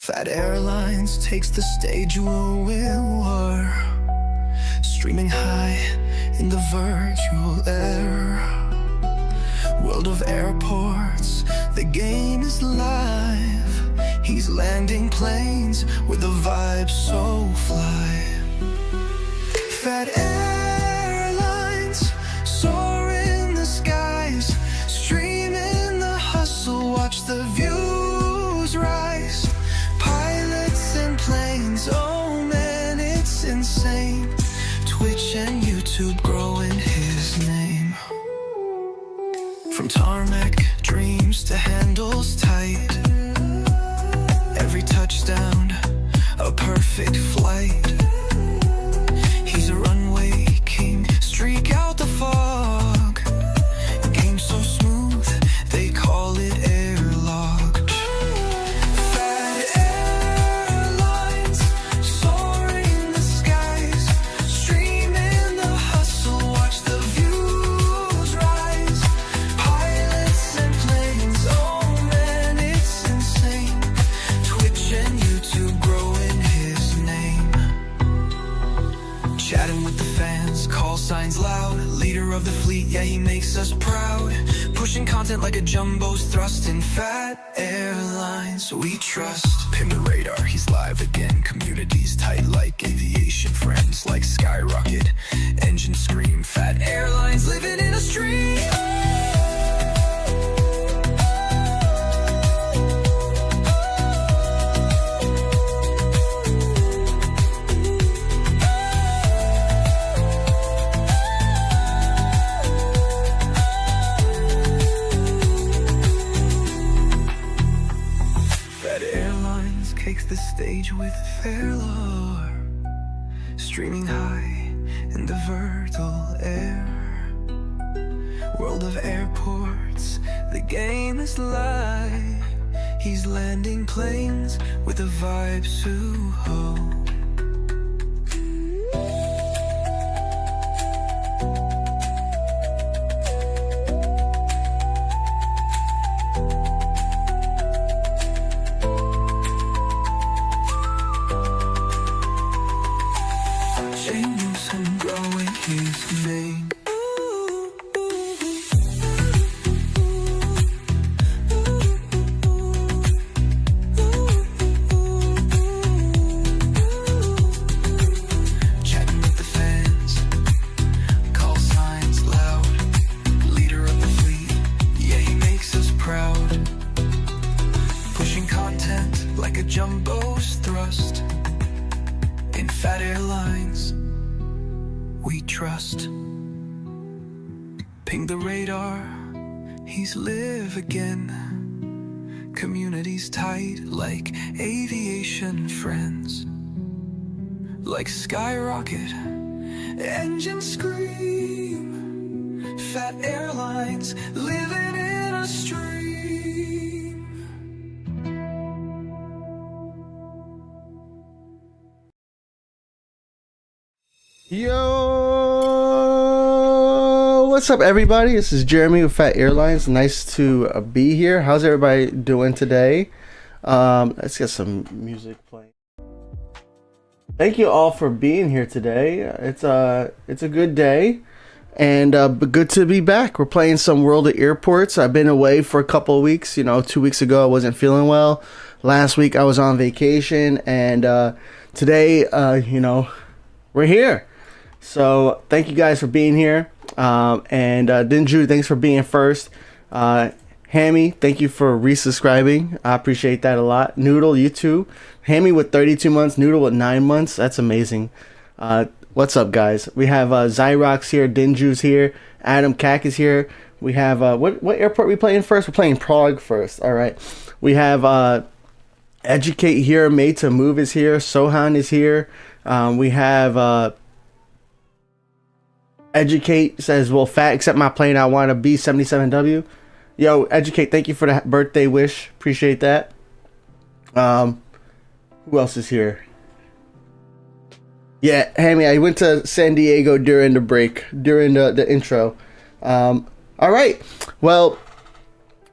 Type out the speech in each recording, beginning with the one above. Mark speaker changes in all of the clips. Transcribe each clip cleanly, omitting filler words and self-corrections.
Speaker 1: Phat Airlines takes the stage where we were, streaming high in the virtual air. World of airports, the game is live. He's landing planes with a vibe so fly. Phat Airlines, soar in the skies, stream in the hustle, watch the views rise. Pilots and planes, oh man, it's insane. Twitch and YouTube growing his name. From tarmac dreams to handles tight, every touchdown a perfect flight. He's a runway king, streak out the fog. Game so smooth, they call it airlock. Phat Airlines, soaring the skies, stream in the hustle, watch the views rise. Pilots and planes, oh man, it's insane. Twitch and YouTube growing his name. Chatting with the fans, call signs loud. Leader of the fleet, yeah, he makes us proud. Pushing content like a jumbo's thrust. In Phat Airlines we trust. Pin the radar, he's live again. Communities tight like aviation. Friends like skyrocket, engine scream. Phat Airlines living in a stream. Phat Airlines takes the stage with fair lore, streaming high in the virtual air. World of airports, the game is live. He's landing planes with a vibe so ho. Changes and growing his name. Chatting with the fans, call signs loud. Leader of the fleet, yeah, he makes us proud. Pushing content like a jumbo's thrust. In Phat Airlines we trust. Ping the radar, he's live again. Communities tight like aviation. Friends like skyrocket, engine scream. Phat Airlines living in a stream.
Speaker 2: Yo, what's up everybody? This is Jeremy with Phat Airlines. Nice to be here. How's everybody doing today? Let's get some music playing. Thank you all for being here today. It's a good day, and but good to be back. We're playing some World of Airports. I've been away for a couple of weeks. 2 weeks ago I wasn't feeling well. Last week I was on vacation, and today we're here. So thank you guys for being here, and Dinju, thanks for being first. Hammy, thank you for resubscribing. I appreciate that a lot. Noodle, you too. Hammy with 32 months, Noodle with 9 months. That's amazing. What's up, guys? We have Zyrox here, Dinju's here, Adam Kak is here. We have what airport we playing first? We're playing Prague first. All right. We have Educate here, Made to Move is here, Sohan is here. We have Educate says, well, Phat, accept my plane. I want to be 77W. Yo, Educate, thank you for the birthday wish. Appreciate that. Who else is here? Yeah, Hammy, I went to San Diego during the break, during the intro. All right. Well,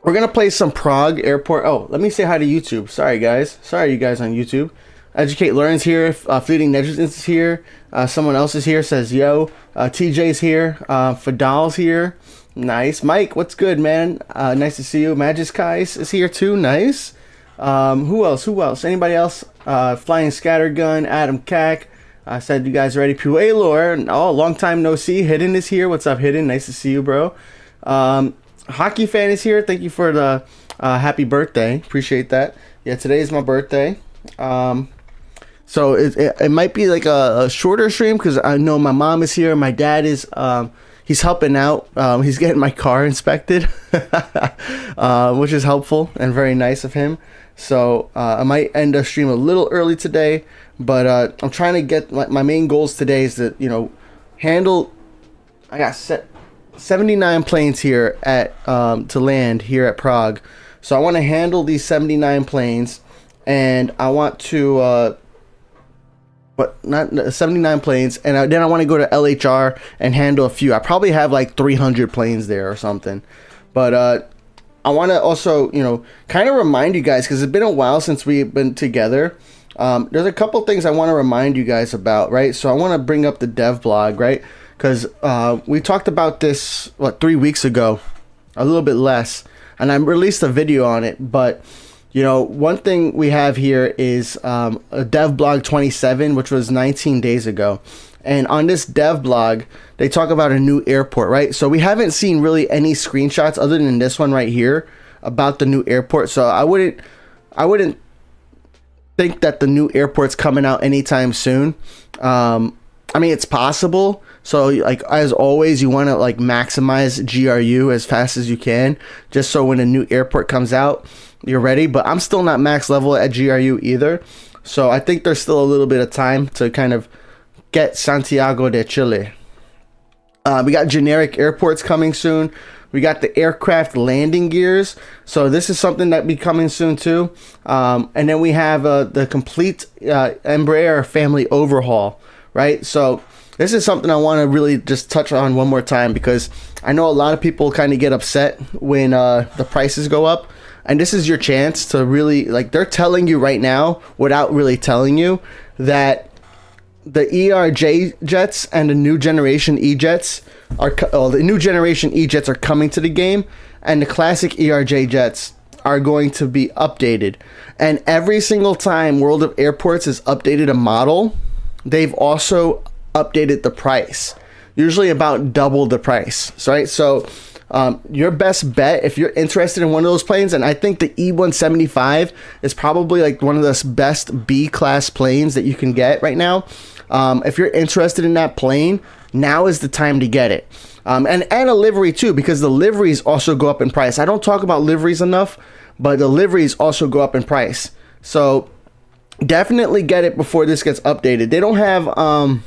Speaker 2: we're gonna play some Prague Airport. Oh, let me say hi to YouTube. Sorry guys, sorry you guys on YouTube. Educate Learn's here. Fleeting Negligence is here. Someone else is here. Says yo. TJ's here. Fadal's here. Nice. Mike, what's good, man? Nice to see you. Magis is here too. Nice. Who else? Anybody else? Flying Scattergun. Adam Cack. I said you guys ready. Puelor. Oh, long time no see. Hidden is here. What's up, Hidden? Nice to see you, bro. Hockey Fan is here. Thank you for the happy birthday. Appreciate that. Yeah, today is my birthday. So it might be like a shorter stream because I know my mom is here. My dad is he's helping out. He's getting my car inspected, which is helpful and very nice of him. So I might end the stream a little early today, but I'm trying to get my main goals today is to handle. I got 79 planes here at to land here at Prague, so I want to handle these 79 planes, and I want to. But not 79 planes, and then I want to go to LHR and handle a few. I probably have like 300 planes there or something, but I want to also kind of remind you guys, because it's been a while since we've been together. There's a couple things I want to remind you guys about, right? So I want to bring up the dev blog, right? Because we talked about this 3 weeks ago, a little bit less, and I released a video on it, but one thing we have here is a dev blog 27, which was 19 days ago. And on this dev blog, they talk about a new airport, right? So we haven't seen really any screenshots other than this one right here about the new airport. So I wouldn't think that the new airport's coming out anytime soon. I mean, it's possible. So like, as always, you want to like maximize GRU as fast as you can, just so when a new airport comes out, you're ready. But I'm still not max level at GRU either, so I think there's still a little bit of time to kind of get Santiago de Chile. We got generic airports coming soon. We got the aircraft landing gears, so this is something that be coming soon too. And then we have the complete Embraer family overhaul, right? So this is something I want to really just touch on one more time, because I know a lot of people kind of get upset when the prices go up. And this is your chance to really, like, they're telling you right now, without really telling you, that the ERJ jets and the new generation E-jets are coming to the game, and the classic ERJ jets are going to be updated. And every single time World of Airports has updated a model, they've also updated the price, usually about double the price, right? So your best bet, if you're interested in one of those planes, and I think the E175 is probably like one of the best B-class planes that you can get right now. If you're interested in that plane, now is the time to get it. And a livery too, because the liveries also go up in price. I don't talk about liveries enough, but the liveries also go up in price. So definitely get it before this gets updated. They don't have a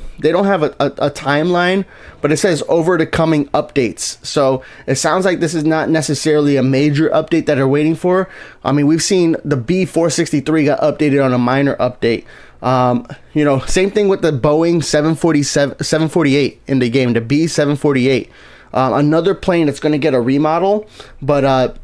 Speaker 2: timeline, but it says over the coming updates. So it sounds like this is not necessarily a major update that they're waiting for. I mean, we've seen the B463 got updated on a minor update. Same thing with the Boeing 748 in the game, the B748. Another plane that's going to get a remodel, but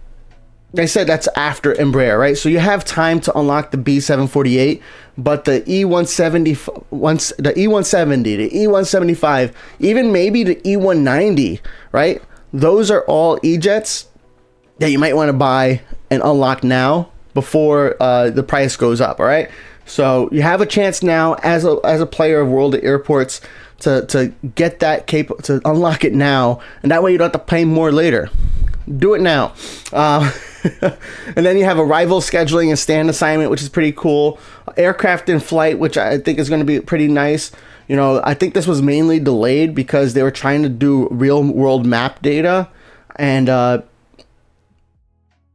Speaker 2: they said that's after Embraer, right? So you have time to unlock the B748, but the E170, the E175, even maybe the E190, right? Those are all E-jets that you might want to buy and unlock now before the price goes up, all right? So you have a chance now as a player of World of Airports to get that to unlock it now, and that way you don't have to pay more later. Do it now. And then you have arrival scheduling and stand assignment, which is pretty cool. Aircraft in flight, which I think is going to be pretty nice. I think this was mainly delayed because they were trying to do real world map data, and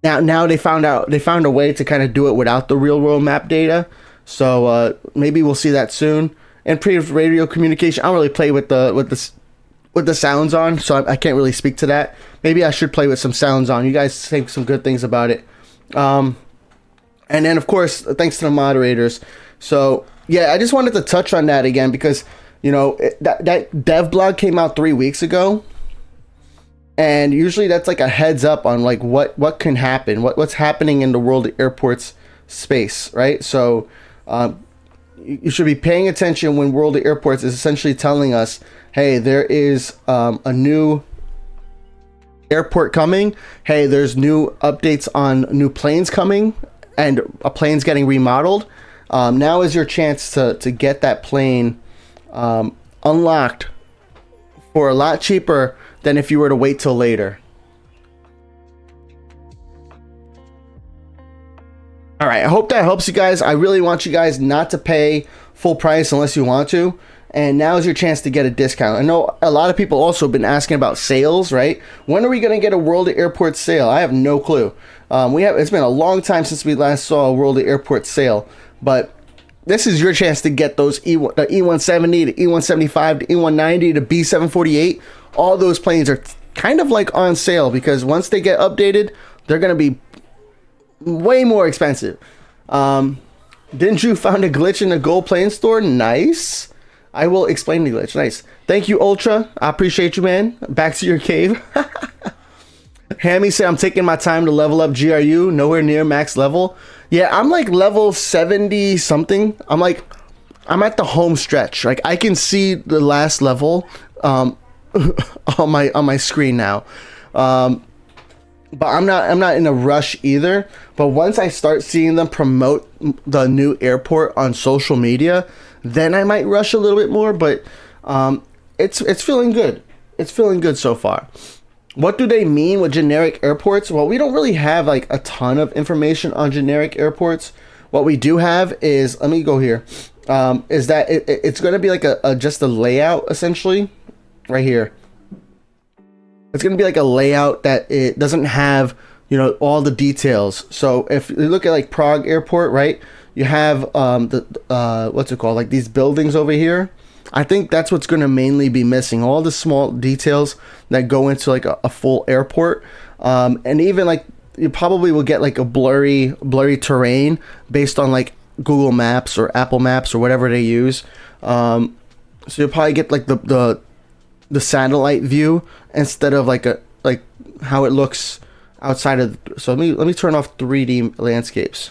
Speaker 2: now they found a way to kind of do it without the real world map data. So maybe we'll see that soon. And radio communication, I don't really play with the sounds on, so I can't really speak to that. Maybe I should play with some sounds on. You guys think some good things about it. And then, of course, thanks to the moderators. So, yeah, I just wanted to touch on that again because, that dev blog came out 3 weeks ago. and usually that's like a heads up on like what can happen, what's happening in the world of airports space, right? So you should be paying attention when World of Airports is essentially telling us, hey, there is a new airport coming. Hey, there's new updates on new planes coming, and a plane's getting remodeled. Now is your chance to get that plane unlocked for a lot cheaper than if you were to wait till later. All right, I hope that helps you guys. I really want you guys not to pay full price unless you want to. And now is your chance to get a discount. I know a lot of people also have been asking about sales, right? When are we going to get a World of Airports sale? I have no clue. It's been a long time since we last saw a World of Airports sale, but this is your chance to get those the E170, the E175, the E190, the B748. All those planes are kind of like on sale because once they get updated, they're going to be way more expensive. Didn't you find a glitch in the gold plane store? Nice. I will explain the glitch. Nice. Thank you, Ultra. I appreciate you, man. Back to your cave. Hammy said, I'm taking my time to level up GRU. Nowhere near max level. Yeah, I'm like level 70 something. I'm at the home stretch. Like I can see the last level on my screen now. But I'm not in a rush either. But once I start seeing them promote the new airport on social media, then I might rush a little bit more. But it's feeling good. It's feeling good so far. What do they mean with generic airports? Well, we don't really have like a ton of information on generic airports. What we do have is, let me go here, is that it's going to be like just a layout essentially right here. It's going to be like a layout that it doesn't have, you know, all the details. So if you look at like Prague Airport, right, you have what's it called, like these buildings over here. I think that's what's going to mainly be missing, all the small details that go into like a full airport. And even like you probably will get like a blurry terrain based on like Google Maps or Apple Maps or whatever they use. So you'll probably get like the satellite view instead of like how it looks outside of. So let me turn off 3D landscapes.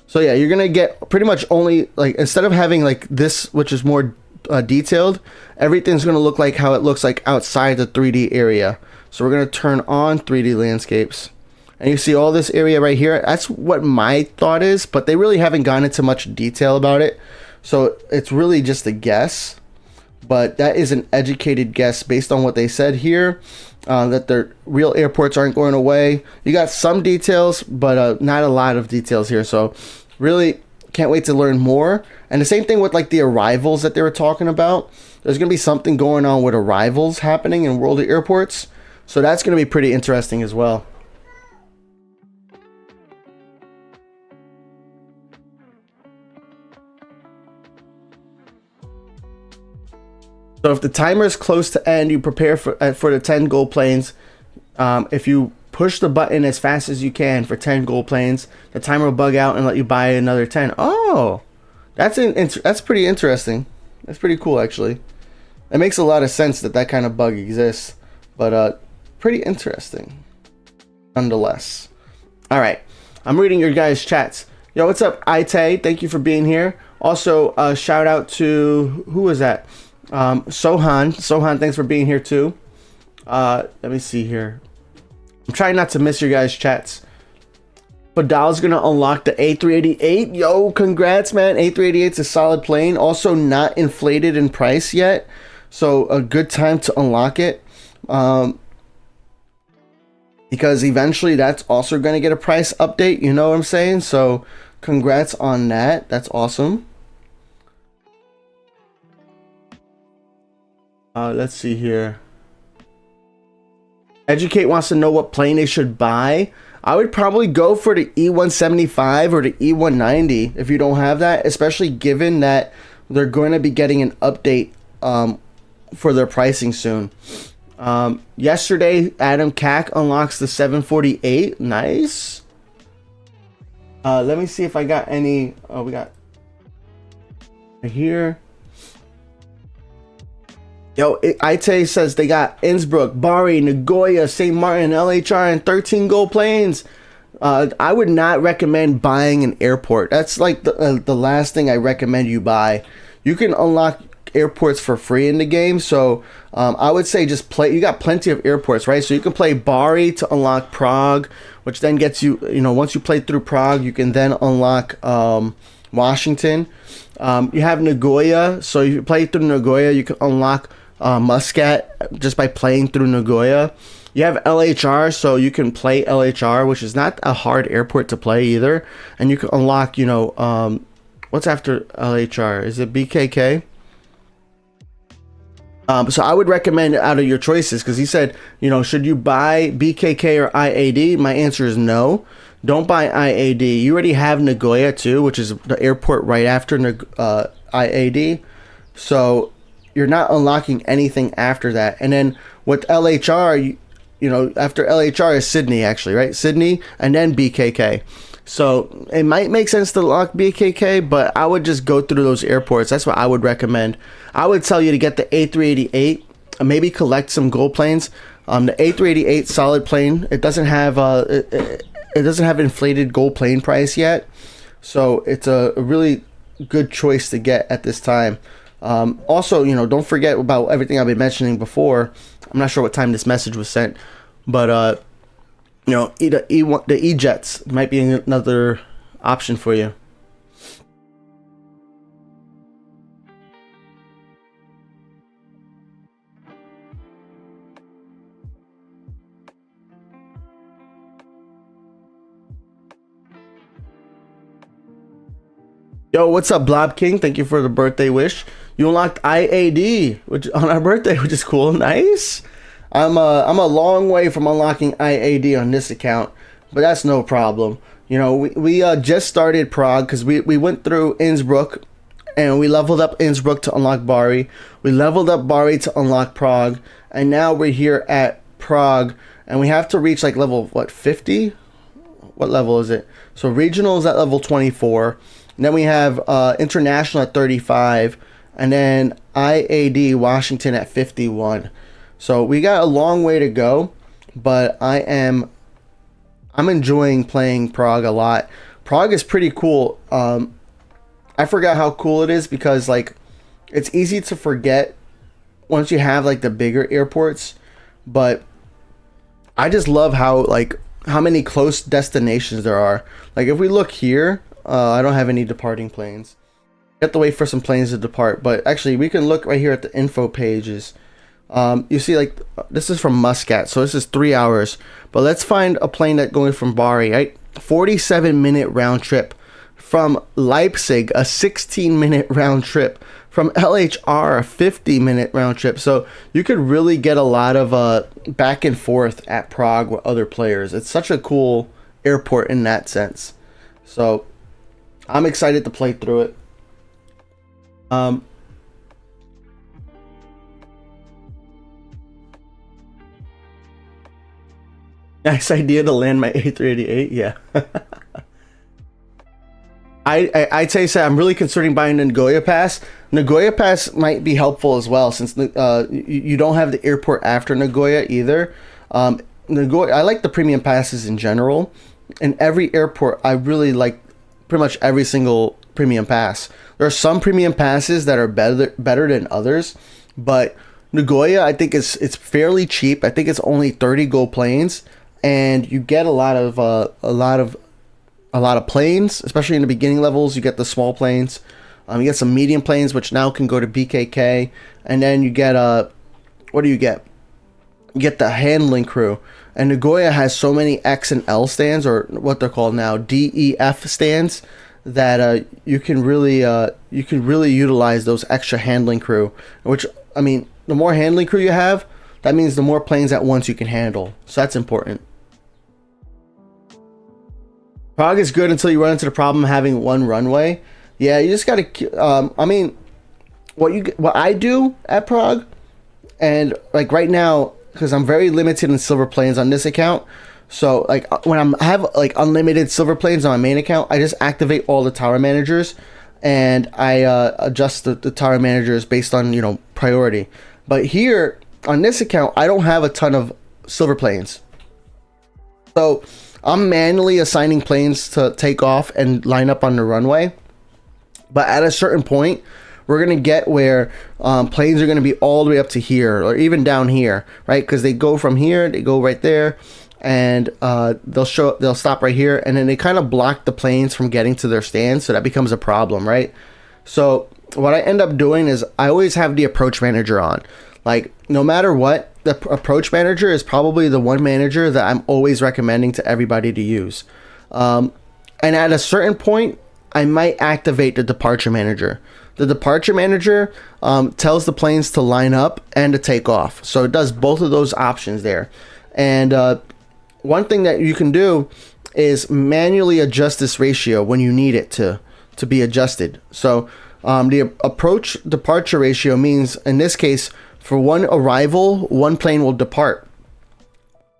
Speaker 2: So yeah, you're gonna get pretty much only like, instead of having like this, which is more detailed, everything's going to look like how it looks like outside the 3D area. So we're going to turn on 3D landscapes, and you see all this area right here. That's what my thought is, but they really haven't gone into much detail about it, so it's really just a guess. But that is an educated guess based on what they said here, that their real airports aren't going away. You got some details, but not a lot of details here, so really can't wait to learn more. And the same thing with like the arrivals that they were talking about. There's going to be something going on with arrivals happening in World of Airports. So that's going to be pretty interesting as well. So if the timer is close to end, you prepare for the 10 gold planes. If you push the button as fast as you can for 10 gold planes, the timer will bug out and let you buy another 10. Oh, that's pretty interesting. That's pretty cool, actually. It makes a lot of sense that kind of bug exists, but pretty interesting nonetheless. All right, I'm reading your guys' chats. Yo, what's up, Ite? Thank you for being here. Also, shout out to, who was that? Sohan, thanks for being here too. Let me see here. I'm trying not to miss your guys' chats. Fadal's gonna unlock the A388. Yo, congrats, man. A388's a solid plane. Also not inflated in price yet, so a good time to unlock it. Because eventually that's also gonna get a price update. You know what I'm saying? So congrats on that. That's awesome. Let's see here. Educate wants to know what plane they should buy. I would probably go for the E175 or the E190 if you don't have that, especially given that they're going to be getting an update for their pricing soon. Yesterday, Adam Cack unlocks the 748. Nice. Let me see if I got any. Oh, we got right here. Yo, Ite says they got Innsbruck, Bari, Nagoya, St. Martin, LHR, and 13 gold planes. I would not recommend buying an airport. That's like the last thing I recommend you buy. You can unlock airports for free in the game, so I would say just play. You got plenty of airports, right? So you can play Bari to unlock Prague, which then gets you, once you play through Prague, you can then unlock Washington. You have Nagoya, so if you play through Nagoya, you can unlock Muscat just by playing through Nagoya. You have LHR, so you can play LHR, which is not a hard airport to play either. And you can unlock, what's after LHR? Is it BKK? So I would recommend out of your choices, because he said, should you buy BKK or IAD? My answer is no. Don't buy IAD. You already have Nagoya too, which is the airport right after IAD. So you're not unlocking anything after that. And then with LHR, after LHR is Sydney, actually, right? Sydney and then BKK. So it might make sense to lock BKK, but I would just go through those airports. That's what I would recommend. I would tell you to get the A388 and maybe collect some gold planes. The A388 solid plane, it doesn't have it doesn't have inflated gold plane price yet, so it's a really good choice to get at this time. Also, don't forget about everything I've been mentioning before. I'm not sure what time this message was sent, but the E-Jets might be another option for you. Yo, what's up, Blob King? Thank you for the birthday wish. You unlocked IAD, which on our birthday, which is cool. Nice. I'm a long way from unlocking IAD on this account, but that's no problem. We just started Prague because we went through Innsbruck and we leveled up Innsbruck to unlock Bari. We leveled up Bari to unlock Prague, and now we're here at Prague, and we have to reach like level 50? What level is it? So regional is at level 24. And then we have international at 35, and then IAD Washington at 51. So we got a long way to go, but I'm enjoying playing Prague a lot. Prague is pretty cool. I forgot how cool it is because it's easy to forget once you have the bigger airports, but I just love how many close destinations there are. If we look here, I don't have any departing planes. You have to wait for some planes to depart, but actually we can look right here at the info pages. You see, this is from Muscat, so this is 3 hours. But let's find a plane that going from Bari, right? 47-minute round trip. From Leipzig, a 16-minute round trip. From LHR, a 50-minute round trip. So you could really get a lot of back and forth at Prague with other players. It's such a cool airport in that sense. So I'm excited to play through it. Nice idea to land my A388. Yeah. I'd say I'm really considering buying the Nagoya Pass. Nagoya Pass might be helpful as well, since you don't have the airport after Nagoya either. Nagoya, I like the premium passes in general. In every airport, I really like pretty much every single premium pass. There are some premium passes that are better than others, but Nagoya, I think it's fairly cheap. I think it's only 30 gold planes, and you get a lot of planes, especially in the beginning levels. You get the small planes. You get some medium planes, which now can go to BKK, and then you get what do you get? You get the handling crew. And Nagoya has so many X and L stands, or what they're called now, DEF stands, that you can really utilize those extra handling crew. Which, I mean, the more handling crew you have, that means the more planes at once you can handle. So that's important. Prague is good until you run into the problem of having one runway. Yeah, you just gotta. I mean, what I do at Prague, and right now, because I'm very limited in silver planes on this account. So when I have unlimited silver planes on my main account, I just activate all the tower managers, and I adjust the tower managers based on priority. But here on this account, I don't have a ton of silver planes. So I'm manually assigning planes to take off and line up on the runway. But at a certain point, we're going to get where planes are going to be all the way up to here or even down here, right? Because they go from here, they go right there, and they'll stop right here, and then they kind of block the planes from getting to their stands, so that becomes a problem, right? So what I end up doing is I always have the approach manager on. Like, no matter what, the approach manager is probably the one manager that I'm always recommending to everybody to use. And at a certain point, I might activate the departure manager. The departure manager tells the planes to line up and to take off. So it does both of those options there. And one thing that you can do is manually adjust this ratio when you need it to be adjusted. So the approach departure ratio means, in this case, for one arrival, one plane will depart.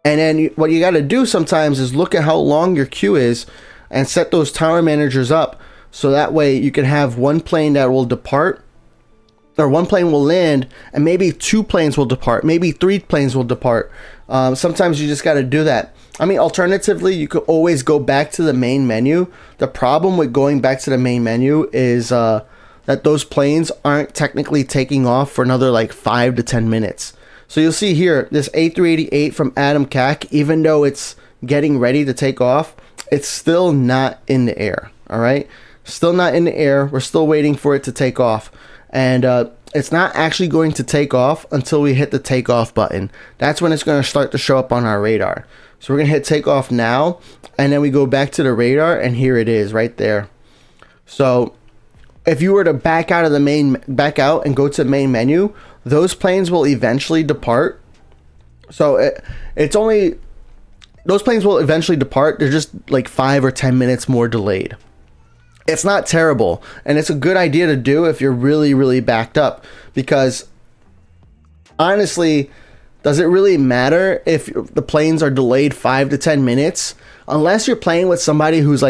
Speaker 2: And then what you got to do sometimes is look at how long your queue is and set those tower managers up, so that way you can have one plane that will depart, or one plane will land, and maybe two planes will depart, maybe three planes will depart. Sometimes you just got to do that. I mean, alternatively, you could always go back to the main menu. The problem with going back to the main menu is that those planes aren't technically taking off for another like 5 to 10 minutes. So you'll see here, this A388 from Adam Cack, even though it's getting ready to take off, it's still not in the air, all right? Still not in the air. We're still waiting for it to take off. And it's not actually going to take off until we hit the takeoff button. That's when it's going to start to show up on our radar. So we're going to hit takeoff now, and then we go back to the radar, and here it is right there. So if you were to back out and go to the main menu, those planes will eventually depart. So those planes will eventually depart. They're just like 5 or 10 minutes more delayed. It's not terrible, and it's a good idea to do if you're really, really backed up, because honestly, does it really matter if the planes are delayed 5 to 10 minutes? Unless you're playing with somebody who's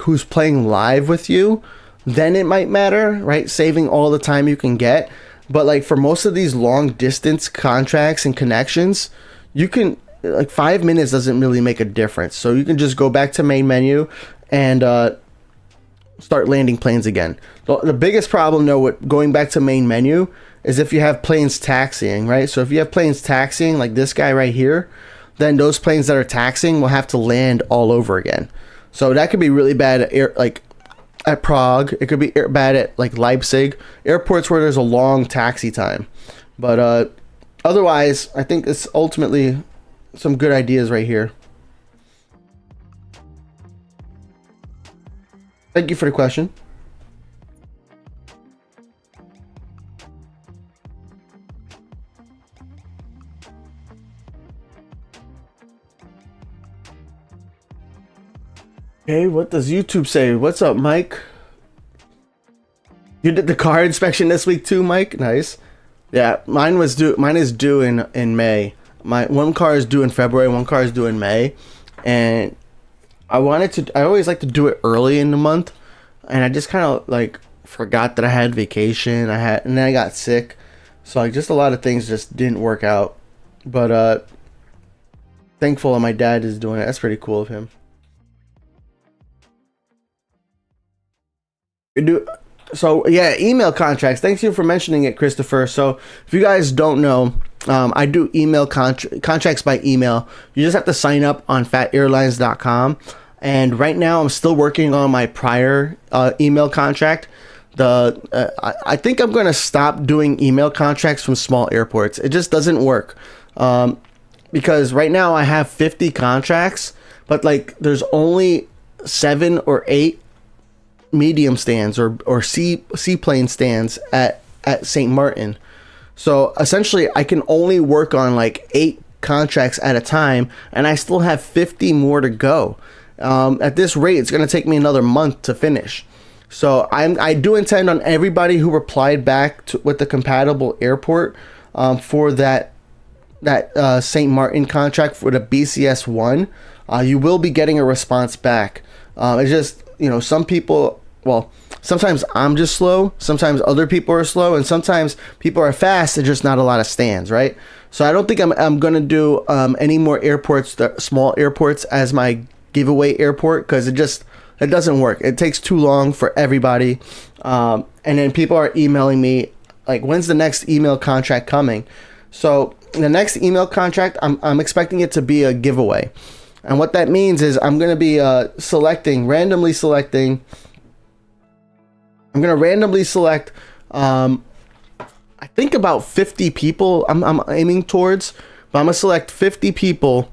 Speaker 2: who's playing live with you, then it might matter, right? Saving all the time you can get. But like for most of these long distance contracts and connections, you can, like 5 minutes doesn't really make a difference. So you can just go back to main menu and start landing planes again. The biggest problem though with going back to main menu is if you have planes taxiing, right? So if you have planes taxiing like this guy right here, then those planes that are taxiing will have to land all over again. So that could be really bad at Prague. It could be bad at like Leipzig, airports where there's a long taxi time. But otherwise, I think it's ultimately some good ideas right here. Thank you for the question. Okay, what does YouTube say? What's up, Mike? You did the car inspection this week too, Mike? Nice. Yeah, mine is due in May. My one car is due in February, one car is due in May. And I always like to do it early in the month, and I just kind of like forgot that I had vacation. And then I got sick, so like just a lot of things just didn't work out. But thankful that my dad is doing it. That's pretty cool of him. So yeah, email contracts. Thanks you for mentioning it, Christopher. So if you guys don't know, I do email contracts by email. You just have to sign up on phatairlines.com. And right now I'm still working on my prior email contract. I think I'm going to stop doing email contracts from small airports. It just doesn't work. Because right now I have 50 contracts, but like there's only 7 or 8 medium stands or seaplane stands at St. Martin. So essentially I can only work on like 8 contracts at a time, and I still have 50 more to go. At this rate, it's going to take me another month to finish. So I do intend on everybody who replied back with the compatible airport for that St. Martin contract for the BCS1. You will be getting a response back. It's just, some people well, sometimes I'm just slow, sometimes other people are slow, and sometimes people are fast and just not a lot of stands, right? So I don't think I'm gonna do any more airports, small airports, as my giveaway airport, because it doesn't work. It takes too long for everybody, and then people are emailing me like, when's the next email contract coming? So the next email contract, I'm expecting it to be a giveaway, and what that means is I'm gonna be randomly selecting. I'm gonna randomly select, I think about 50 people. I'm aiming towards, but I'm gonna select 50 people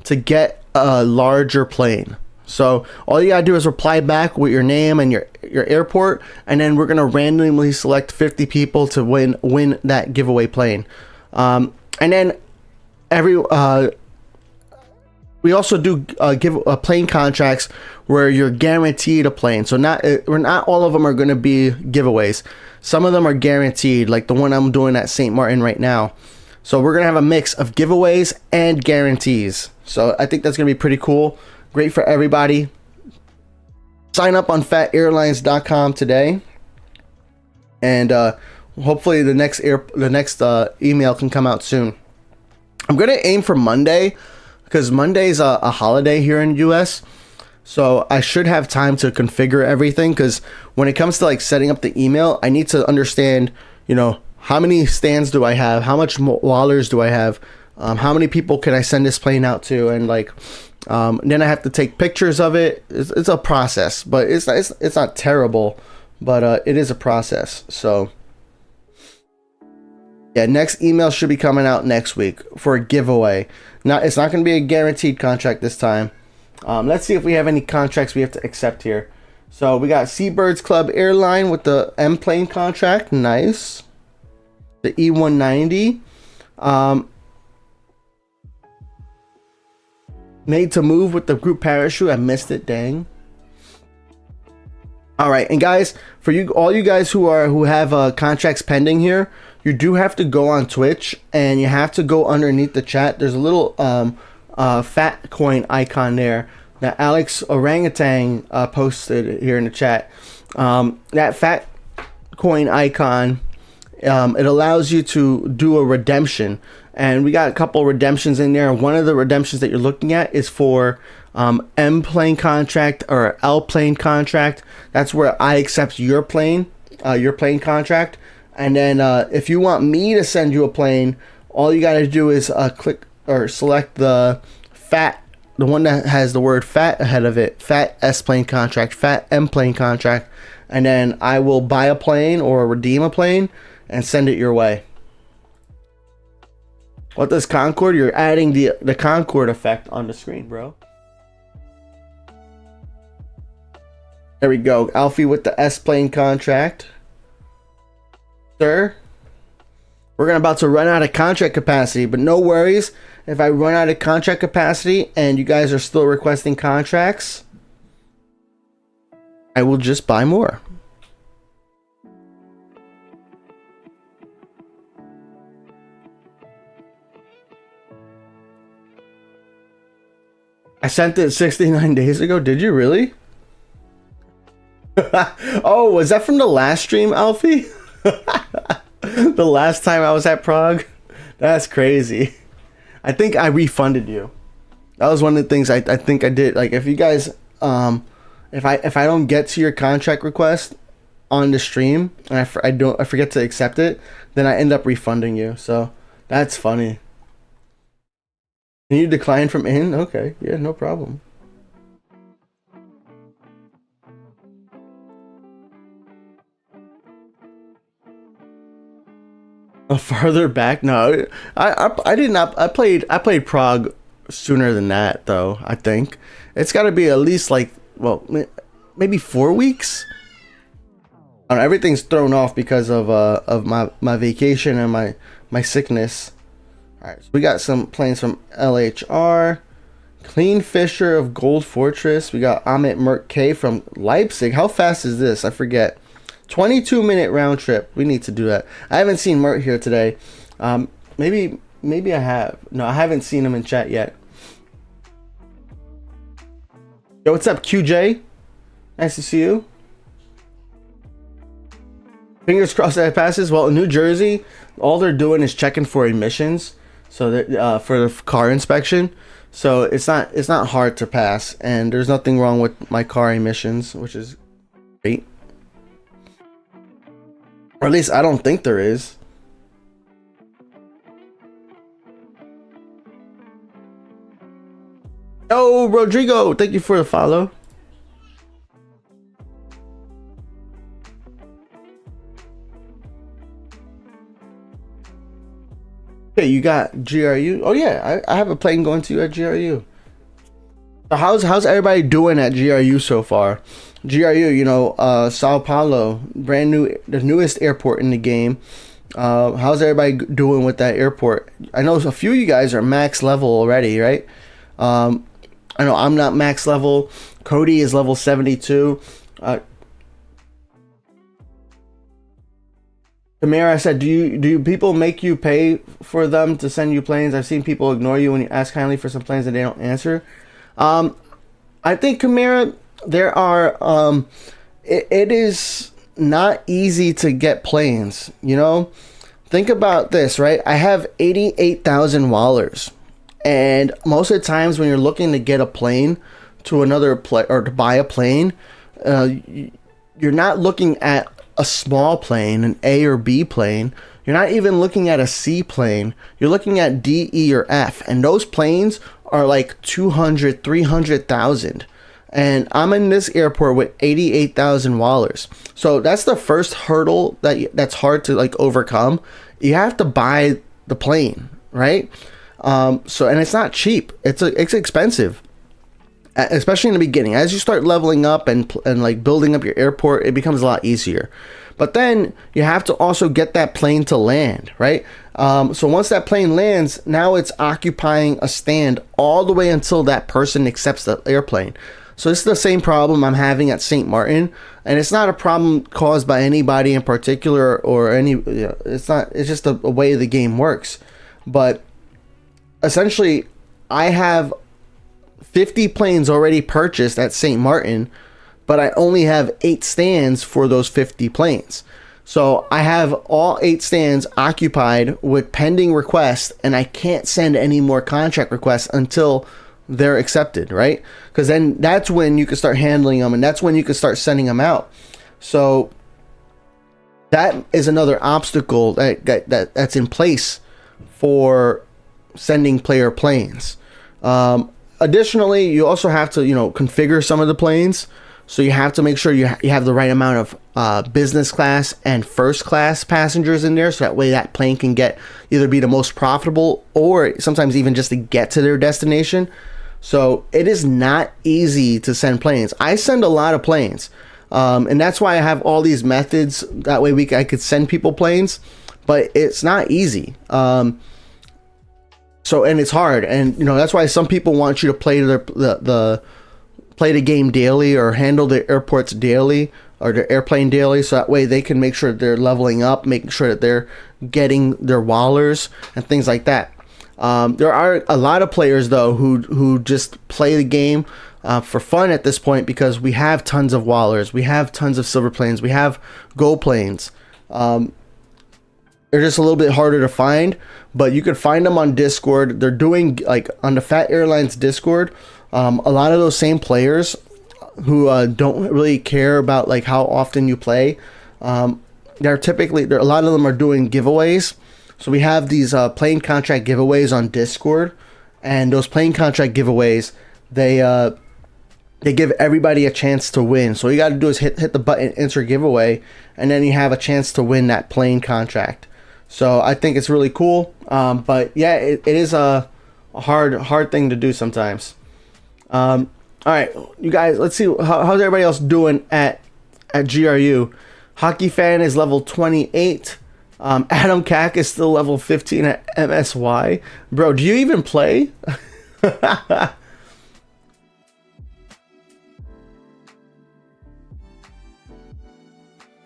Speaker 2: to get a larger plane. So all you gotta do is reply back with your name and your airport, and then we're gonna randomly select 50 people to win that giveaway plane. And then we also do give plane contracts where you're guaranteed a plane. So not all of them are going to be giveaways. Some of them are guaranteed, like the one I'm doing at St. Martin right now. So we're going to have a mix of giveaways and guarantees. So I think that's going to be pretty cool. Great for everybody. Sign up on phatairlines.com today. And hopefully the next email can come out soon. I'm going to aim for Monday, because Monday's a holiday here in the US, so I should have time to configure everything, because when it comes to like setting up the email, I need to understand, how many stands do I have, how much wallers do I have, how many people can I send this plane out to, and then I have to take pictures of it. It's a process, but it's not terrible, but it is a process. So yeah, next email should be coming out next week for a giveaway. Now, it's not going to be a guaranteed contract this time. Let's see if we have any contracts we have to accept here. So we got Seabirds Club Airline with the M plane contract. Nice. The E190. Made to Move with the group parachute. I missed it. Dang. All right, and guys, for all you guys who have contracts pending here, you do have to go on Twitch, and you have to go underneath the chat. There's a little fat coin icon there that Alex Orangutan posted here in the chat. That fat coin icon, it allows you to do a redemption, and we got a couple redemptions in there. One of the redemptions that you're looking at is for M plane contract or L plane contract. That's where I accept your plane contract. And then if you want me to send you a plane, all you got to do is click or select the one that has the word fat ahead of it, fat S plane contract, fat M plane contract, and then I will buy a plane or redeem a plane and send it your way. What does Concorde? You're adding the Concorde effect on the screen, bro. There we go. Alfie with the S plane contract. Sir, we're about to run out of contract capacity, but no worries. If I run out of contract capacity and you guys are still requesting contracts, I will just buy more. I sent it 69 days ago. Did you really? Oh, was that from the last stream, Alfie? The last time I was at Prague? That's crazy. I think I refunded you. That was one of the things I think I did. Like, if you guys, if I don't get to your contract request on the stream and I forget to accept it, then I end up refunding you. So that's funny. Can you decline from in? Okay, yeah, no problem. Farther back? No, I did not. I played Prague sooner than that, though. I think it's got to be at least maybe 4 weeks. I don't know, everything's thrown off because of my vacation and my sickness. All right, so we got some planes from LHR, Clean Fisher of Gold Fortress. We got Amit Merck K from Leipzig. How fast is this? I forget. 22-minute round trip. We need to do that. I haven't seen Mert here today. Maybe I have. No, I haven't seen him in chat yet. Yo, what's up, QJ? Nice to see you. Fingers crossed that it passes. Well, in New Jersey, all they're doing is checking for emissions, so that for the car inspection. So it's not hard to pass, and there's nothing wrong with my car emissions, which is great. Or at least I don't think there is. Oh, Rodrigo, thank you for the follow. Okay, you got GRU. Oh yeah, I have a plane going to you at GRU. So how's everybody doing at GRU so far? GRU, you know, Sao Paulo, brand new, the newest airport in the game. How's everybody doing with that airport? I know a few of you guys are max level already, right? I know I'm not max level. Cody is level 72. Tamara said, do people make you pay for them to send you planes? I've seen people ignore you when you ask kindly for some planes and they don't answer. I think, Kamara, there are it is not easy to get planes, you know. Think about this, right? I have 88,000 wallers, and most of the times when you're looking to get a plane to another or to buy a plane, you're not looking at a small plane, an A or B plane. You're not even looking at a C plane. You're looking at D, E, or F, and those planes are like 200, 300,000. And I'm in this airport with 88,000 wallers. So that's the first hurdle that's hard to like overcome. You have to buy the plane, right? So, and it's not cheap. It's expensive, especially in the beginning. As you start leveling up and like building up your airport, it becomes a lot easier. But then you have to also get that plane to land, right? So once that plane lands, now it's occupying a stand all the way until that person accepts the airplane. So this is the same problem I'm having at St. Martin, and it's not a problem caused by anybody in particular or any. You know, it's not. It's just a way the game works. But essentially, I have 50 planes already purchased at St. Martin, but I only have 8 stands for those 50 planes. So I have all 8 stands occupied with pending requests, and I can't send any more contract requests until they're accepted, right? Because then that's when you can start handling them, and that's when you can start sending them out. So that is another obstacle that's in place for sending player planes. Additionally, you also have to, you know, configure some of the planes. So you have to make sure you have the right amount of business class and first class passengers in there, so that way that plane can either be the most profitable or sometimes even just to get to their destination. So it is not easy to send planes. I send a lot of planes, and that's why I have all these methods. That way I could send people planes, but it's not easy. So, and it's hard, and you know that's why some people want you to play play the game daily or handle the airports daily or the airplane daily, so that way they can make sure they're leveling up, making sure that they're getting their wallers and things like that. There are a lot of players though who just play the game for fun at this point, because we have tons of wallers, we have tons of silver planes, we have gold planes. They're just a little bit harder to find, but you can find them on Discord. They're doing like on the Phat Airlines Discord. A lot of those same players who don't really care about like how often you play. They're typically a lot of them are doing giveaways. So we have these plane contract giveaways on Discord, and those plane contract giveaways, they give everybody a chance to win. So all you got to do is hit the button, enter giveaway, and then you have a chance to win that plane contract. So I think it's really cool. But yeah, it is a hard thing to do sometimes. All right, you guys, let's see how's everybody else doing at GRU. Hockey Fan is level 28. Adam Cack is still level 15 at MSY. Bro, do you even play?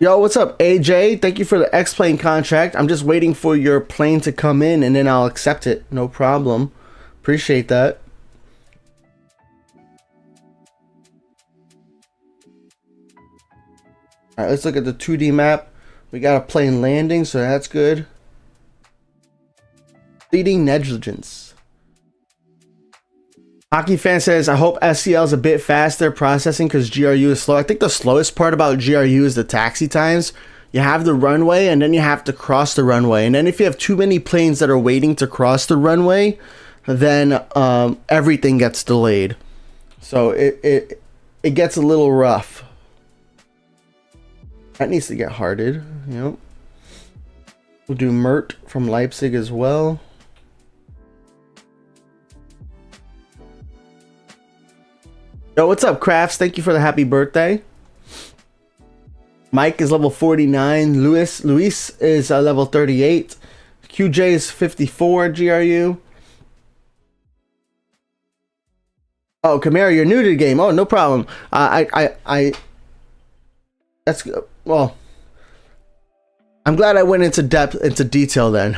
Speaker 2: Yo, what's up, AJ? Thank you for the X-Plane contract. I'm just waiting for your plane to come in, and then I'll accept it. No problem. Appreciate that. All right, let's look at the 2D map. We got a plane landing, so that's good. Leading negligence. Hockey fan says, I hope SCL is a bit faster processing because GRU is slow. I think the slowest part about GRU is the taxi times. You have the runway and then you have to cross the runway. And then if you have too many planes that are waiting to cross the runway, then everything gets delayed. So it gets a little rough. That needs to get hearted. Yep. We'll do Mert from Leipzig as well. Yo, what's up, Crafts? Thank you for the happy birthday. Mike is level 49. Luis is level 38. QJ is 54 GRU. Oh, Camaro, you're new to the game. Oh, no problem. That's good. Well, I'm glad I went into detail then.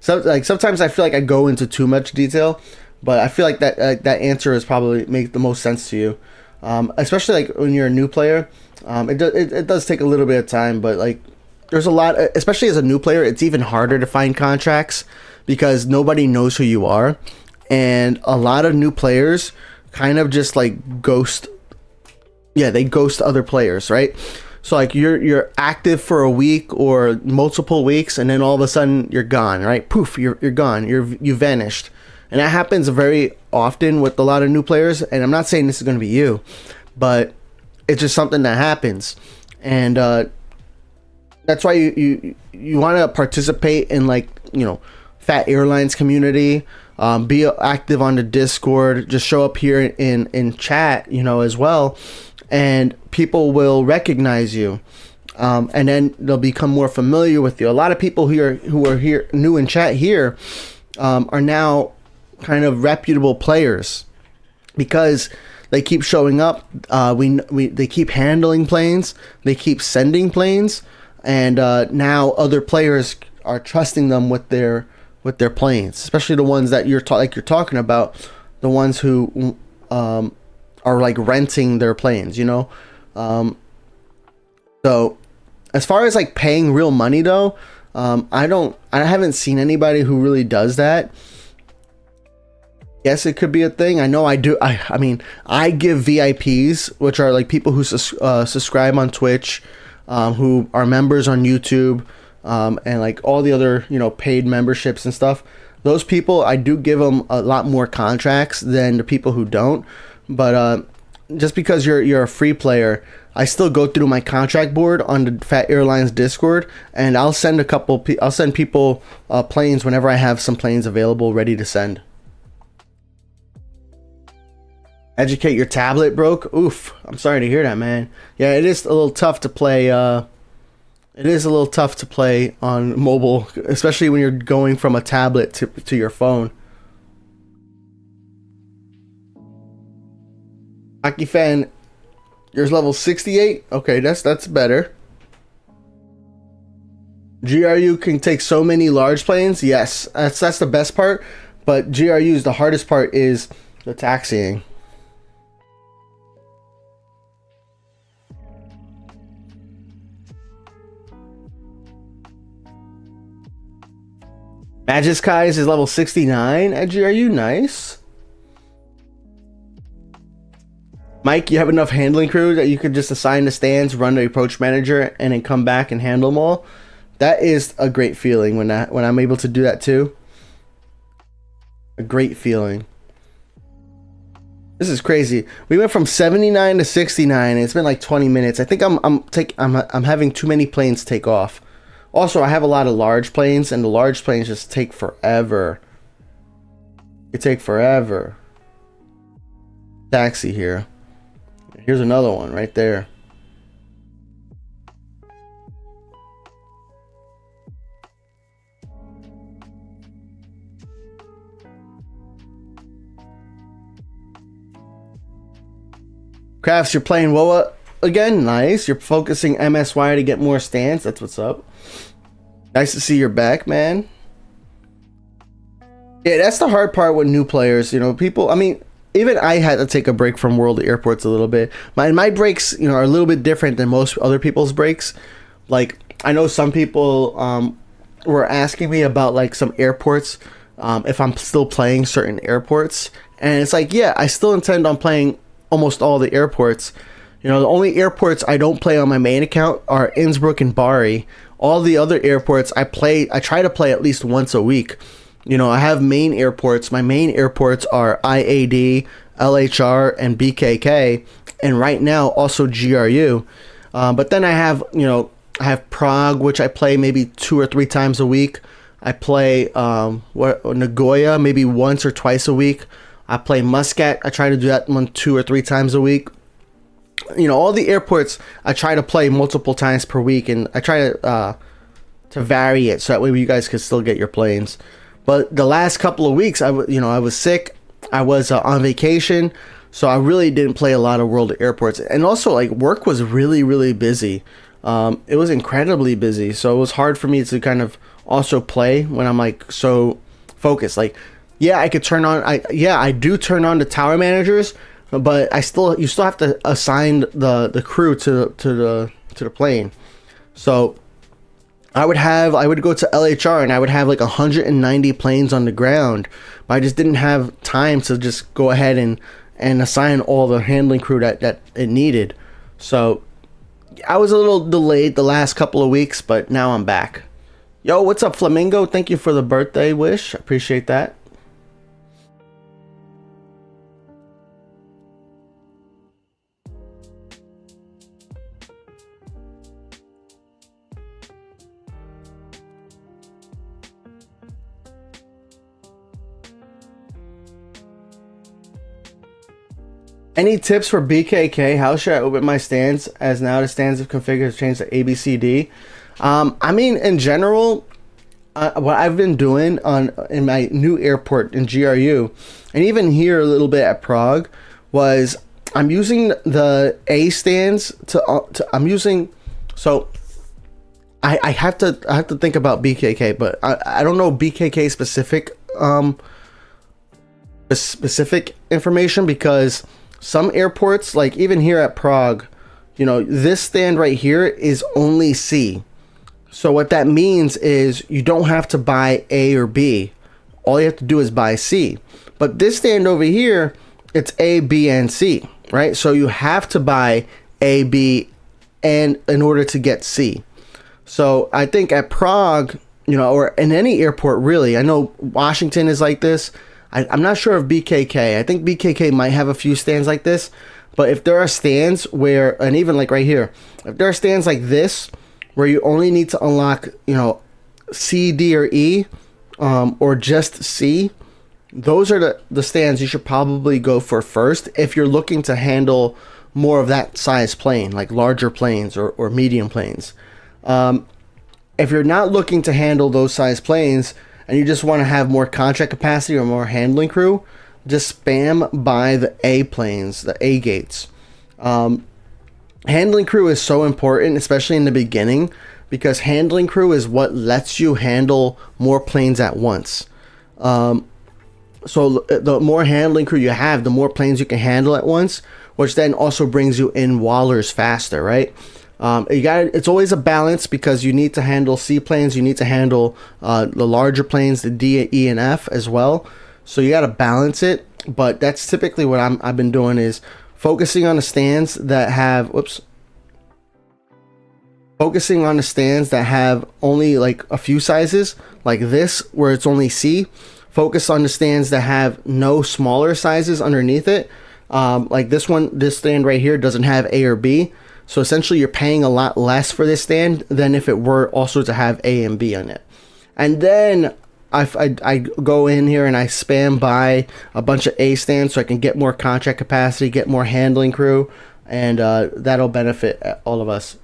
Speaker 2: So, like, sometimes I feel like I go into too much detail, but I feel like that answer is probably make the most sense to you, especially like when you're a new player. It does take a little bit of time, but like there's a lot, especially as a new player, it's even harder to find contracts because nobody knows who you are, and a lot of new players kind of just like ghost. Yeah, they ghost other players, right? So like you're active for a week or multiple weeks, and then all of a sudden you're gone, right? Poof, you're gone. You vanished, and that happens very often with a lot of new players. And I'm not saying this is going to be you, but it's just something that happens, and that's why you want to participate in, like, you know, Phat Airlines community. Be active on the Discord. Just show up here in chat, you know, as well. And people will recognize you, and then they'll become more familiar with you. A lot of people who are here new in chat here are now kind of reputable players because they keep showing up. They keep handling planes. They keep sending planes, and now other players are trusting them with their planes, especially the ones that you're talking about, the ones who are like renting their planes, you know. So as far as like paying real money though, I haven't seen anybody who really does that. Yes, it could be a thing. I know I do. I mean, I give VIPs, which are like people who subscribe on Twitch, who are members on YouTube, and like all the other, you know, paid memberships and stuff. Those people, I do give them a lot more contracts than the people who don't. But just because you're a free player, I still go through my contract board on the Phat Airlines Discord, and I'll send people planes whenever I have some planes available ready to send. Educate your tablet broke. Oof, I'm sorry to hear that, man. Yeah, it is a little tough to play. It is a little tough to play on mobile, especially when you're going from a tablet to your phone. Hockey fan, yours level 68. Okay, that's better. GRU can take so many large planes. Yes, that's the best part. But GRU's the hardest part is the taxiing. Magis is level 69 at GRU. Nice. Mike, you have enough handling crew that you could just assign the stands, run the approach manager, and then come back and handle them all. That is a great feeling when I'm able to do that too. A great feeling. This is crazy. We went from 79 to 69. And it's been like 20 minutes. I think I'm having too many planes take off. Also, I have a lot of large planes, and the large planes just take forever. They take forever. Taxi here. Here's another one right there. Crafts, you're playing WoA again? Nice. You're focusing MSY to get more stands. That's what's up. Nice to see you're back, man. Yeah, that's the hard part with new players. You know, people, I mean, even I had to take a break from World Airports a little bit. My breaks, you know, are a little bit different than most other people's breaks. Like, I know some people were asking me about like some airports, if I'm still playing certain airports, and it's like, yeah, I still intend on playing almost all the airports. You know, the only airports I don't play on my main account are Innsbruck and Bari. All the other airports I try to play at least once a week. You know, I have main airports. My main airports are IAD, LHR, and BKK, and right now also GRU. But then I have, you know, I have Prague, which I play maybe 2 or 3 times a week. I play Nagoya maybe once or twice a week. I play Muscat. I try to do that one 2 or 3 times a week. You know, all the airports I try to play multiple times per week, and I try to vary it so that way you guys can still get your planes. But the last couple of weeks, I was sick. I was on vacation, so I really didn't play a lot of World Airports. And also, like, work was really, really busy. It was incredibly busy, so it was hard for me to kind of also play when I'm like so focused. Like, yeah, I could turn on. I do turn on the tower managers, but you still have to assign the crew to the plane. So I would go to LHR and I would have like 190 planes on the ground, but I just didn't have time to just go ahead and assign all the handling crew that it needed. So I was a little delayed the last couple of weeks, but now I'm back. Yo, what's up, Flamingo? Thank you for the birthday wish. Appreciate that. Any tips for BKK? How should I open my stands as now the stands have configured to change to ABCD? I mean, in general, what I've been doing in my new airport in GRU, and even here a little bit at Prague, was I'm using the A stands I'm using. So I have to think about BKK, but I don't know BKK specific information, because some airports, like even here at Prague, you know, this stand right here is only C. So what that means is you don't have to buy A or B. All you have to do is buy C. But this stand over here, it's A, B, and C, right? So you have to buy A, B, and in order to get C. So I think at Prague, you know, or in any airport really, I know Washington is like this. I'm not sure of BKK. I think BKK might have a few stands like this. But if there are stands where, and even like right here, if there are stands like this, where you only need to unlock, you know, C, D, or E, or just C, those are the stands you should probably go for first if you're looking to handle more of that size plane, like larger planes or medium planes. If you're not looking to handle those size planes and you just want to have more contract capacity or more handling crew, just spam by the A planes, the A gates. Handling crew is so important, especially in the beginning, because handling crew is what lets you handle more planes at once. So the more handling crew you have, the more planes you can handle at once, which then also brings you in wallers faster, right? It's always a balance, because you need to handle C planes, you need to handle the larger planes, the D, E, and F as well. So you got to balance it, but that's typically what I've been doing, is focusing on the stands that have, focusing on the stands that have only like a few sizes, like this, where it's only C. Focus on the stands that have no smaller sizes underneath it. Like this stand right here doesn't have A or B. So essentially you're paying a lot less for this stand than if it were also to have A and B on it. And then I go in here and I spam by a bunch of A stands so I can get more contract capacity, get more handling crew, and that'll benefit all of us.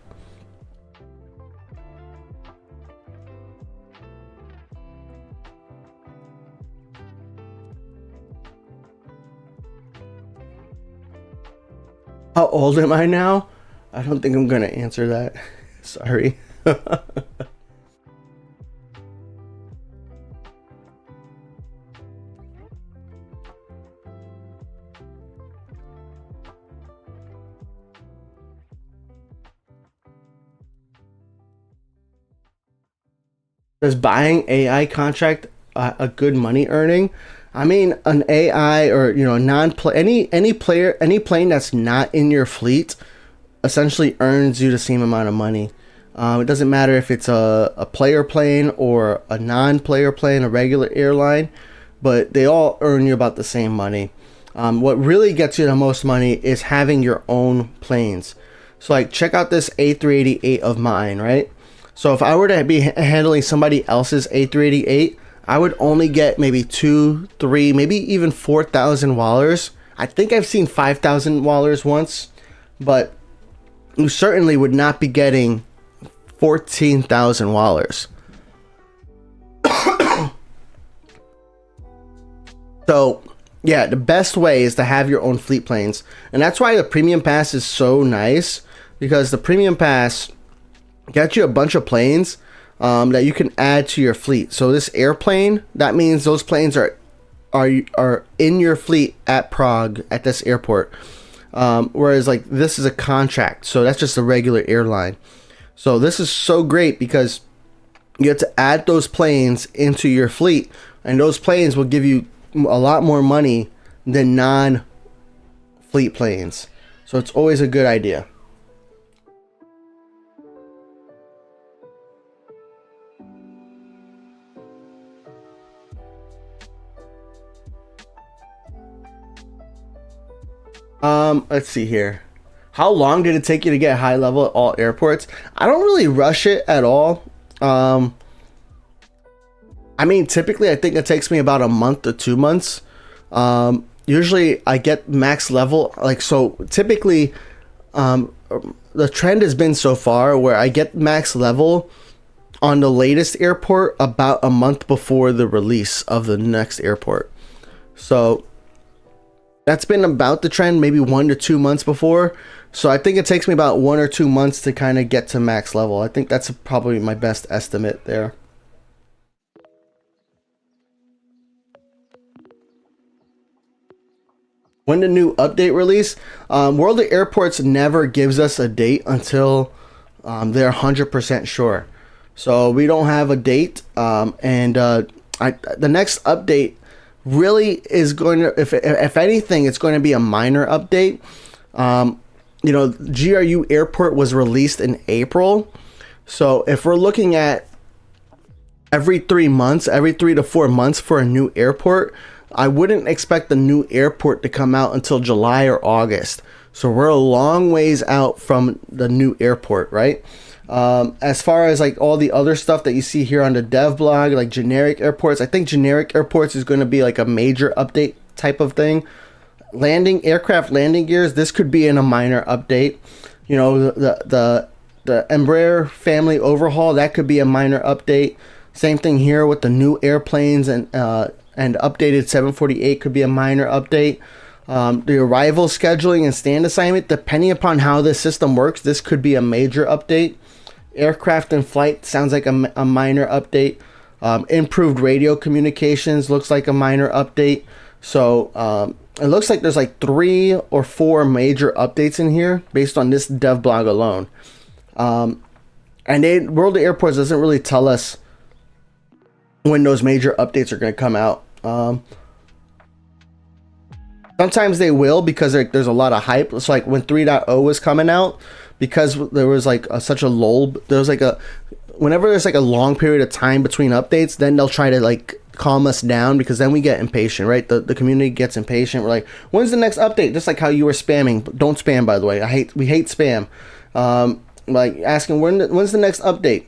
Speaker 2: How old am I now? I don't think I'm gonna answer that. Sorry. Does buying AI contract a good money earning? I mean, an AI or any plane that's not in your fleet essentially earns you the same amount of money. It doesn't matter if it's a player plane or a non-player plane, a regular airline, but they all earn you about the same money. What really gets you the most money is having your own planes. So like, check out this A388 of mine, right? So if I were to be handling somebody else's A388, I would only get maybe 2, 3, maybe even 4,000 wallers. I think I've seen 5,000 wallers once, but you certainly would not be getting 14,000 wallers. So yeah, the best way is to have your own fleet planes, and that's why the premium pass is so nice, because the premium pass gets you a bunch of planes that you can add to your fleet. So this airplane, that means those planes are in your fleet at Prague at this airport. Whereas like this is a contract, so that's just a regular airline. So this is so great because you get to add those planes into your fleet, and those planes will give you a lot more money than non-fleet planes. So it's always a good idea. Let's see here. How long did it take you to get high level at all airports? I don't really rush it at all. I mean, typically I think it takes me about a month to 2 months. Usually I get max level, like, so typically the trend has been so far where I get max level on the latest airport about a month before the release of the next airport. So that's been about the trend, maybe 1 to 2 months before. So I think it takes me about 1 or 2 months to kind of get to max level. I think that's probably my best estimate there. When the new update release, World of Airports never gives us a date until they're 100% sure. So we don't have a date, and the next update really is going to, if anything, it's going to be a minor update. You know, GRU Airport was released in April, so if we're looking at every 3 months, every 3 to 4 months for a new airport, I wouldn't expect the new airport to come out until July or August. So we're a long ways out from the new airport, right? As far as like all the other stuff that you see here on the dev blog, like generic airports, I think generic airports is going to be like a major update type of thing. Aircraft landing gears, this could be in a minor update. You know, the Embraer family overhaul, that could be a minor update. Same thing here with the new airplanes, and updated 748 could be a minor update. The arrival scheduling and stand assignment, depending upon how this system works, this could be a major update. Aircraft in flight sounds like a minor update. Improved radio communications looks like a minor update. So it looks like there's like 3 or 4 major updates in here based on this dev blog alone. And World of Airports doesn't really tell us when those major updates are going to come out. Sometimes they will, because there's a lot of hype. It's like when 3.0 was coming out, because there was like such a lull. There was like whenever there's like a long period of time between updates, then they'll try to like calm us down, because then we get impatient, right? The community gets impatient. We're like, when's the next update? Just like how you were spamming. Don't spam, by the way. We hate spam. Like asking when's the next update?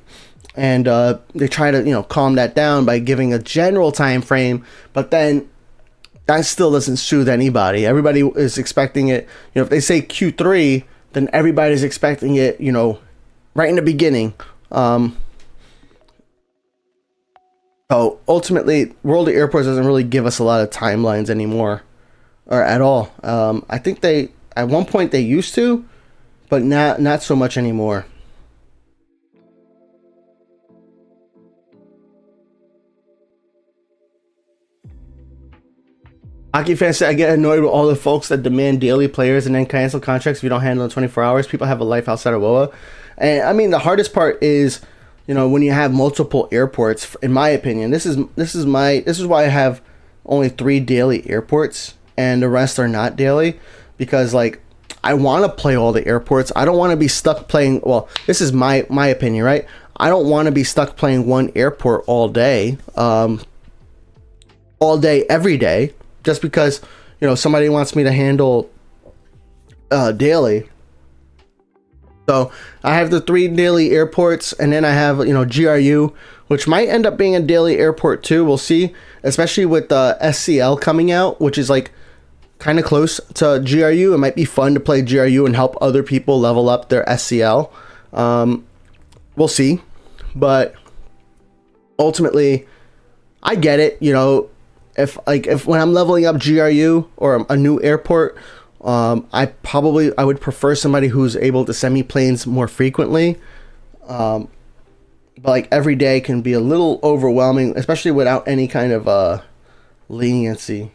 Speaker 2: And they try to, calm that down by giving a general time frame, but then that still doesn't soothe anybody. Everybody is expecting it. If they say Q3, then everybody's expecting it, right in the beginning. So ultimately, World of Airports doesn't really give us a lot of timelines anymore, or at all. I think at one point they used to, but not so much anymore. Hockey fans say, I get annoyed with all the folks that demand daily players and then cancel contracts if you don't handle in 24 hours. People have a life outside of WoA. And I mean, the hardest part is, when you have multiple airports, in my opinion, this is why I have only 3 daily airports and the rest are not daily, because like I want to play all the airports. I don't want to be stuck playing. Well, this is my opinion, right? I don't want to be stuck playing one airport all day, every day, just because somebody wants me to handle daily. So I have the 3 daily airports, and then I have GRU, which might end up being a daily airport too. We'll see, especially with the SCL coming out, which is like kind of close to GRU. It might be fun to play GRU and help other people level up their SCL. We'll see, but ultimately, I get it. If when I'm leveling up GRU or a new airport, I would prefer somebody who's able to send me planes more frequently. But like every day can be a little overwhelming, especially without any kind of leniency.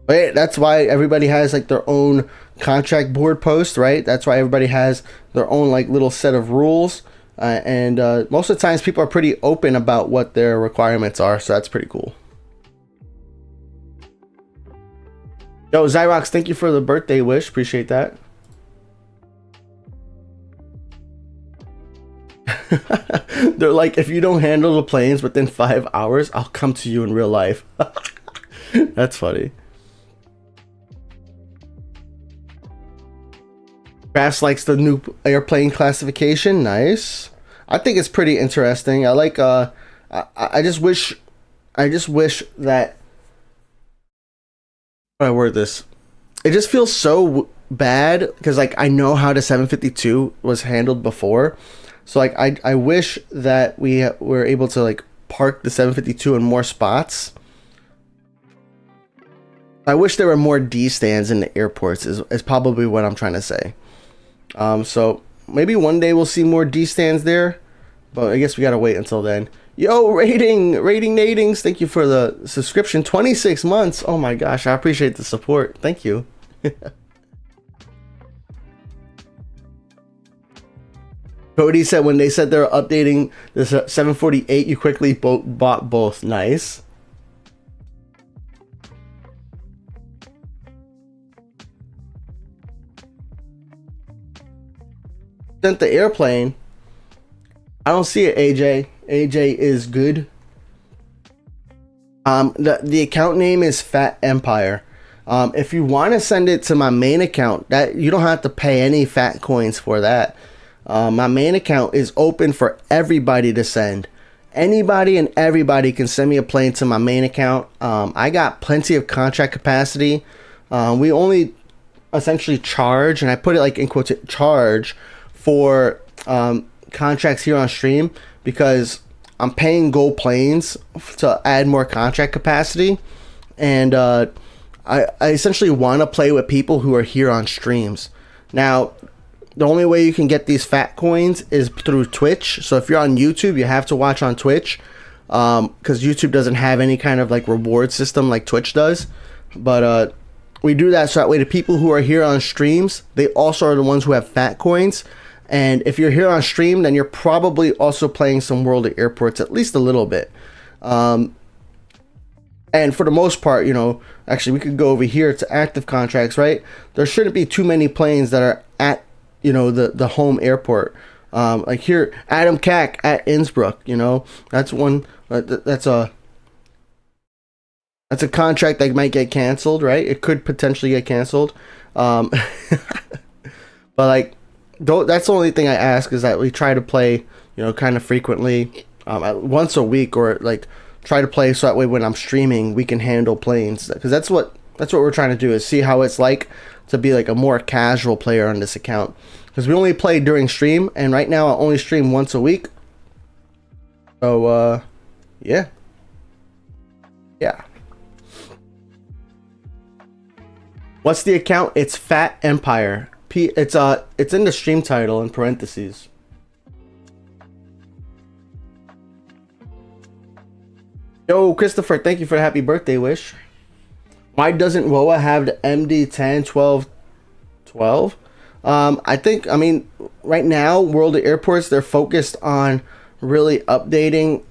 Speaker 2: But yeah, that's why everybody has like their own contract board post, right? That's why everybody has their own like little set of rules. And most of the times people are pretty open about what their requirements are. So that's pretty cool. Yo, Zyrox, thank you for the birthday wish. Appreciate that. They're like, if you don't handle the planes within 5 hours, I'll come to you in real life. That's funny. Crafts likes the new airplane classification. Nice. I think it's pretty interesting. I like I just wish that, how do I word this? It just feels so bad because like I know how the 752 was handled before. So like I wish that we were able to like park the 752 in more spots. I wish there were more D stands in the airports is probably what I'm trying to say. So maybe one day we'll see more D stands there, but I guess we gotta wait until then. Yo, rating natings, thank you for the subscription. 26 months. Oh my gosh, I appreciate the support. Thank you. Cody said when they said they're updating the 748, you quickly bought both. Nice. Sent the airplane. I don't see it, AJ. AJ is good. The account name is Phat Empire. If you want to send it to my main account, that you don't have to pay any fat coins for that. My main account is open for everybody to send. Anybody and everybody can send me a plane to my main account. I got plenty of contract capacity. We only essentially charge, and I put it like in quotes, charge for contracts here on stream because I'm paying gold planes to add more contract capacity, and I essentially want to play with people who are here on streams. Now, the only way you can get these fat coins is through Twitch. So if you're on YouTube, you have to watch on Twitch, because YouTube doesn't have any kind of like reward system like Twitch does. But we do that so that way the people who are here on streams, they also are the ones who have fat coins. And if you're here on stream, then you're probably also playing some World of Airports, at least a little bit. And for the most part, actually we could go over here to active contracts, right? There shouldn't be too many planes that are at, the home airport. Like here, Adam Cack at Innsbruck, that's one, that's a contract that might get canceled, right? It could potentially get canceled. But like, that's the only thing I ask, is that we try to play, kind of frequently, once a week, or like try to play so that way when I'm streaming we can handle planes, because that's what we're trying to do, is see how it's like to be like a more casual player on this account, because we only play during stream, and right now I only stream once a week. So yeah. What's the account? It's Phat Empire. It's in the stream title in parentheses. Yo, Christopher, thank you for the happy birthday wish. Why doesn't WoA have the MD 10 12 12? I mean, right now, World of Airports, they're focused on really updating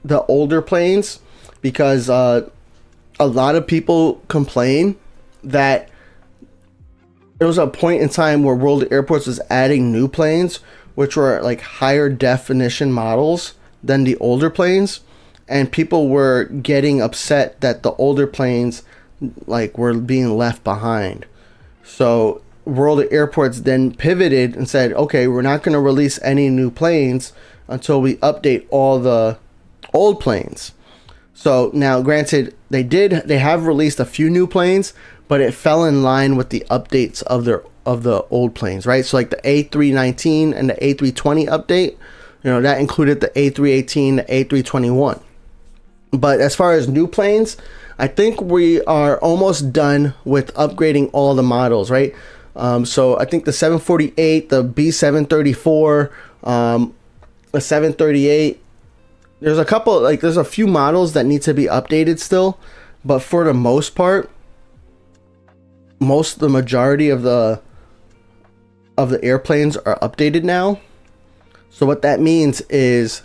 Speaker 2: the older planes because a lot of people complain that there was a point in time where World of Airports was adding new planes, which were like higher definition models than the older planes, and people were getting upset that the older planes like were being left behind. So World of Airports then pivoted and said, okay, we're not going to release any new planes until we update all the old planes. So now, granted, they have released a few new planes, but it fell in line with the updates of the old planes, right? So like the A319 and the A320 update, that included the A318, the A321. But as far as new planes, I think we are almost done with upgrading all the models, right? So I think the 748, the B734, the 738, there's a few models that need to be updated still, but for the most part, the majority of the airplanes are updated now. So what that means is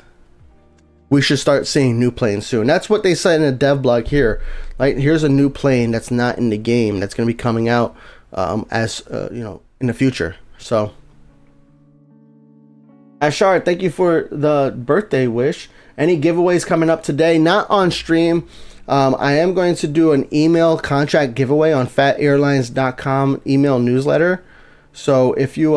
Speaker 2: we should start seeing new planes soon. That's what they said in the dev blog here. Like, here's a new plane that's not in the game that's going to be coming out in the future. So, Ashar, thank you for the birthday wish. Any giveaways coming up today? Not on stream. I am going to do an email contract giveaway on phatairlines.com email newsletter. So if you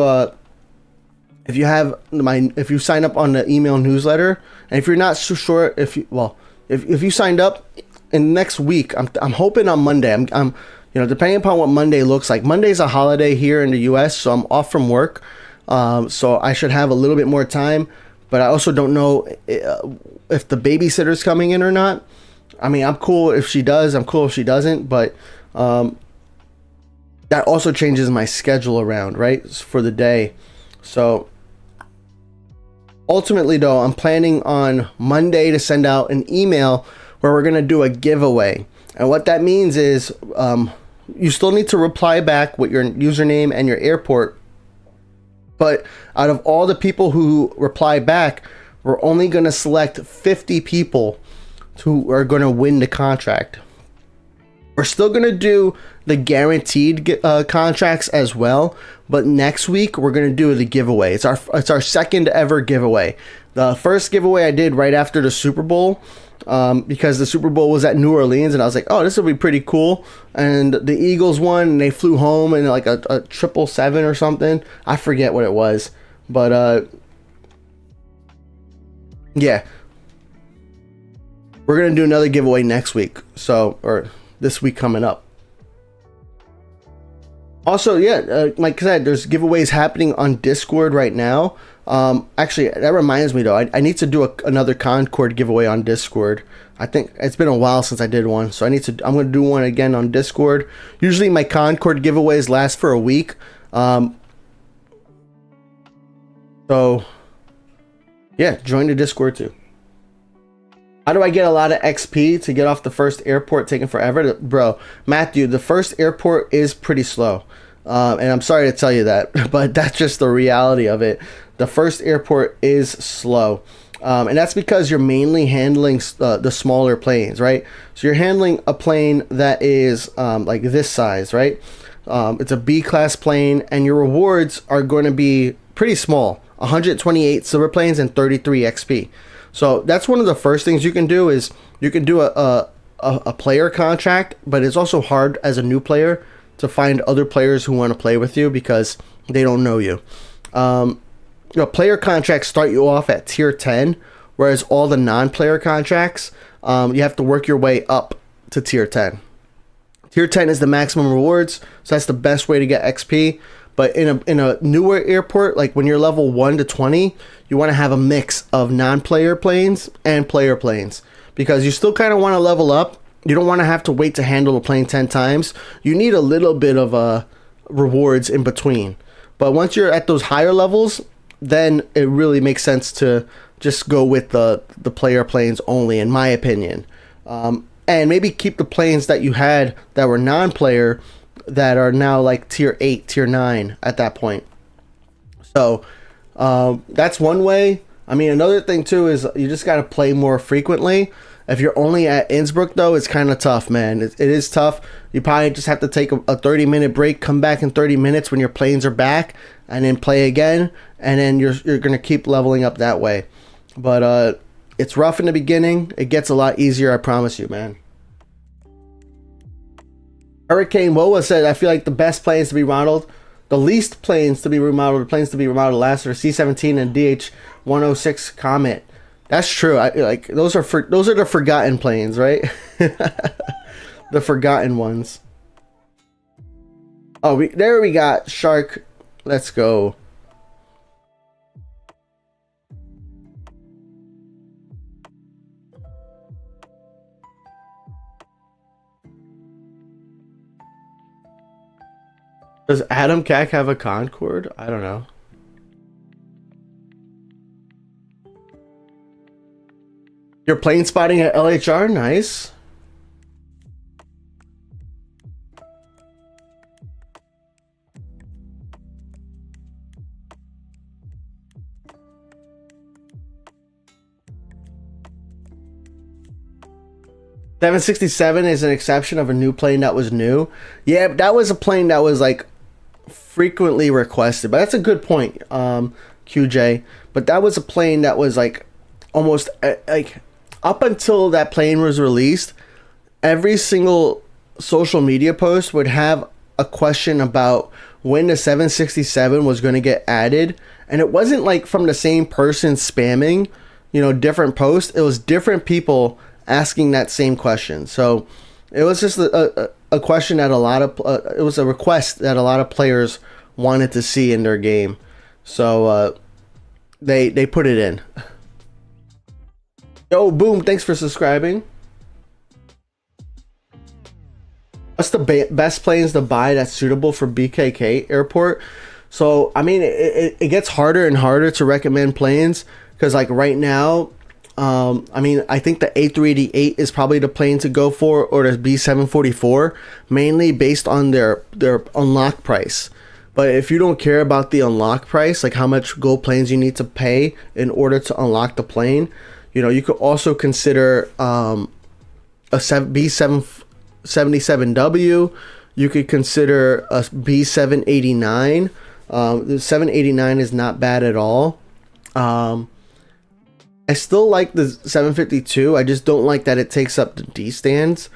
Speaker 2: sign up on the email newsletter, and if you're not so sure if you signed up in next week, I'm hoping on Monday. I'm depending upon what Monday looks like. Monday's a holiday here in the US, so I'm off from work. So I should have a little bit more time, but I also don't know if the babysitter's coming in or not. I mean, I'm cool if she does, I'm cool if she doesn't, but that also changes my schedule around, right, for the day. So ultimately, though, I'm planning on Monday to send out an email where we're going to do a giveaway. And what that means is you still need to reply back with your username and your airport. But out of all the people who reply back, we're only going to select 50 people who are going to win the contract. We're still going to do the guaranteed contracts as well, but next week we're going to do the giveaway. It's our second ever giveaway. The first giveaway I did right after the Super Bowl, because the Super Bowl was at New Orleans, and I was like, oh, this will be pretty cool. And the Eagles won, and they flew home in like a 777 or something. I forget what it was, but yeah. We're going to do another giveaway next week, or this week coming up. Also, yeah, like I said, there's giveaways happening on Discord right now. Actually, that reminds me, though, I need to do another Concord giveaway on Discord. I think it's been a while since I did one, so I'm going to do one again on Discord. Usually my Concord giveaways last for a week. So, yeah, join the Discord too. How do I get a lot of XP to get off the first airport taking forever? Bro, Matthew, the first airport is pretty slow. And I'm sorry to tell you that, but that's just the reality of it. The first airport is slow. And that's because you're mainly handling the smaller planes, right? So you're handling a plane that is like this size, right? It's a B-class plane, and your rewards are going to be pretty small. 128 silver planes and 33 XP. So that's one of the first things you can do is you can do a player contract, but it's also hard as a new player to find other players who want to play with you because they don't know you. Player contracts start you off at tier 10, whereas all the non-player contracts, you have to work your way up to tier 10. Tier 10 is the maximum rewards, so that's the best way to get XP. But in a newer airport, like when you're level 1 to 20, you want to have a mix of non-player planes and player planes, because you still kind of want to level up. You don't want to have to wait to handle the plane 10 times. You need a little bit of rewards in between. But once you're at those higher levels, then it really makes sense to just go with the player planes only, in my opinion. And maybe keep the planes that you had that were non-player that are now like tier 8, tier 9 at that point. So that's one way. I mean, another thing too is you just got to play more frequently. If you're only at Innsbruck though, it's kind of tough, man. It is tough. You probably just have to take a 30-minute break, come back in 30 minutes when your planes are back, and then play again, and then you're gonna keep leveling up that way. But it's rough in the beginning. It gets a lot easier, I promise you, man. Hurricane WoA said, I feel like the best planes to be remodeled, the least planes to be remodeled, the planes to be remodeled last are C-17 and DH-106 Comet. That's true. Like those are the forgotten planes, right? The forgotten ones. Oh, there we got Shark. Let's go. Does Adam Cack have a Concorde? I don't know. You're plane spotting at LHR? Nice. $767 is an exception of a new plane that was new. Yeah, that was a plane that was like frequently requested, but that's a good point, QJ. But that was a plane that was like almost like up until that plane was released, every single social media post would have a question about when the 767 was going to get added, and it wasn't like from the same person spamming, you know, different posts. It was different people asking that same question. So it was just a question that a lot of it was a request that a lot of players wanted to see in their game. So they put it in. Yo, Boom, thanks for subscribing. What's the best planes to buy that's suitable for BKK airport? So I mean, it gets harder and harder to recommend planes, because like right now, I mean, I think the A380 is probably the plane to go for, or the B744, mainly based on their unlock price. But if you don't care about the unlock price, like how much gold planes you need to pay in order to unlock the plane, you know, you could also consider a B777W. You could consider a B789. The 789 is not bad at all. I still like the 752. I just don't like that it takes up the D stands.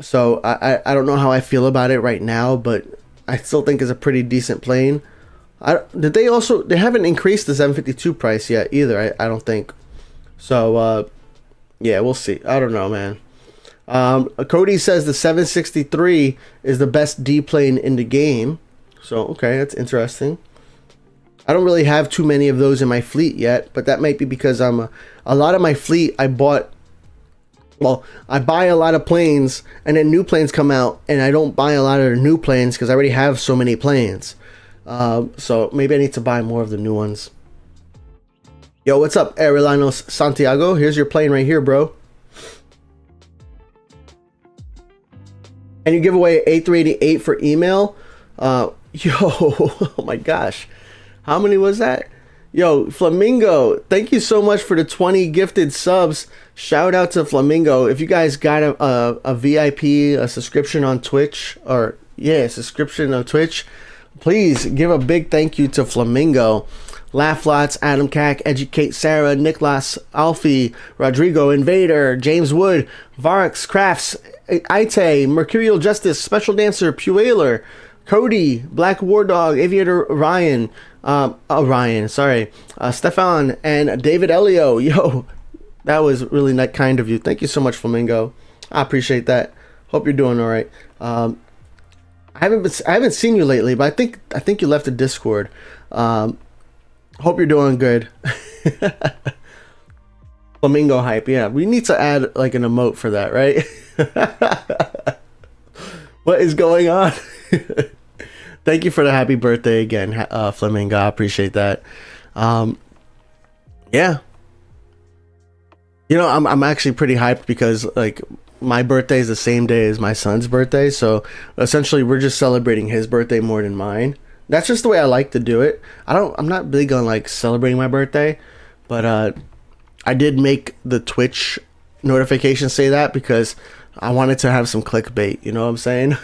Speaker 2: So I don't know how I feel about it right now, but I still think it's a pretty decent plane. They haven't increased the 752 price yet either, I don't think. So yeah, we'll see. I don't know, man. Cody says the 763 is the best D plane in the game. So okay, that's interesting. I don't really have too many of those in my fleet yet, but that might be because a lot of my fleet I bought. Well, I buy a lot of planes, and then new planes come out, and I don't buy a lot of the new planes because I already have so many planes. So maybe I need to buy more of the new ones. Yo, what's up, Airlines Santiago? Here's your plane right here, bro. And you give away an A388 for email? Yo, oh my gosh. How many was that? Yo, Flamingo, thank you so much for the 20 gifted subs. Shout out to Flamingo. If you guys got a VIP, a subscription on Twitch, or yeah, subscription on Twitch, please give a big thank you to Flamingo. Laugh Lots, Adam Cack, Educate Sarah, Niklas, Alfie, Rodrigo, Invader, James Wood, Varix, Crafts, Ite, Mercurial Justice, Special Dancer, Pueller, Cody, Black War Dog, Aviator Ryan, Stefan, and David Elio. Yo, that was really kind of you. Thank you so much, Flamingo. I appreciate that. Hope you're doing all right. I haven't seen you lately, but I think you left the Discord. Hope you're doing good. Flamingo hype. Yeah, we need to add like an emote for that, right? What is going on? Thank you for the happy birthday again, Flamingo. I appreciate that. Yeah. You know, I'm actually pretty hyped because like my birthday is the same day as my son's birthday, so essentially we're just celebrating his birthday more than mine. That's just the way I like to do it. I'm not big on like celebrating my birthday, but I did make the Twitch notification say that because I wanted to have some clickbait, you know what I'm saying?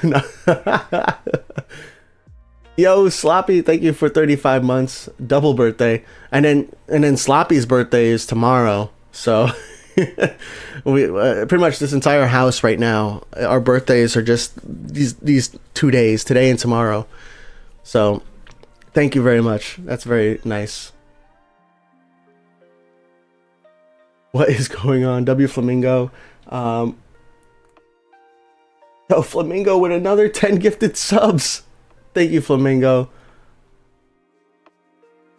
Speaker 2: Yo, Sloppy, thank you for 35 months, double birthday. And then Sloppy's birthday is tomorrow. So we pretty much this entire house right now, our birthdays are just these 2 days, today and tomorrow. So thank you very much. That's very nice. What is going on? W Flamingo. Yo, Flamingo with another 10 gifted subs. Thank you, Flamingo.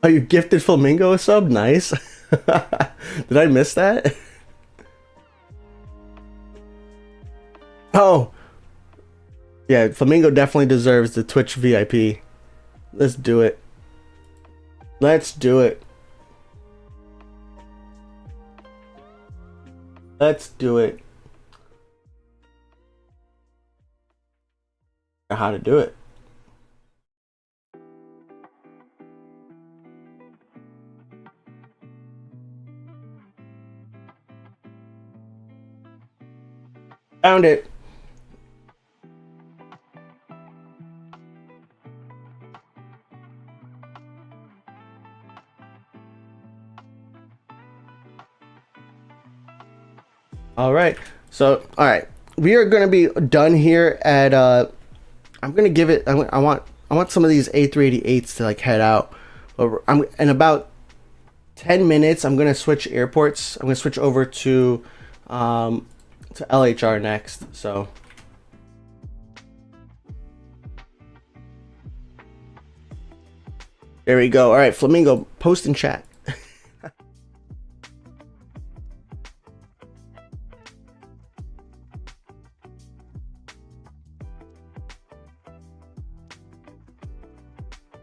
Speaker 2: Oh, you gifted Flamingo a sub? Nice. Did I miss that? Oh. Yeah, Flamingo definitely deserves the Twitch VIP. Let's do it. Let's do it. Let's do it. How to do it. Found it. All right. So, all right. We are going to be done here at I'm going to give it I want some of these A380s to like head out. I'm in about 10 minutes I'm going to switch airports. I'm going to switch over to LHR next. So there we go. All right, Flamingo, post in chat.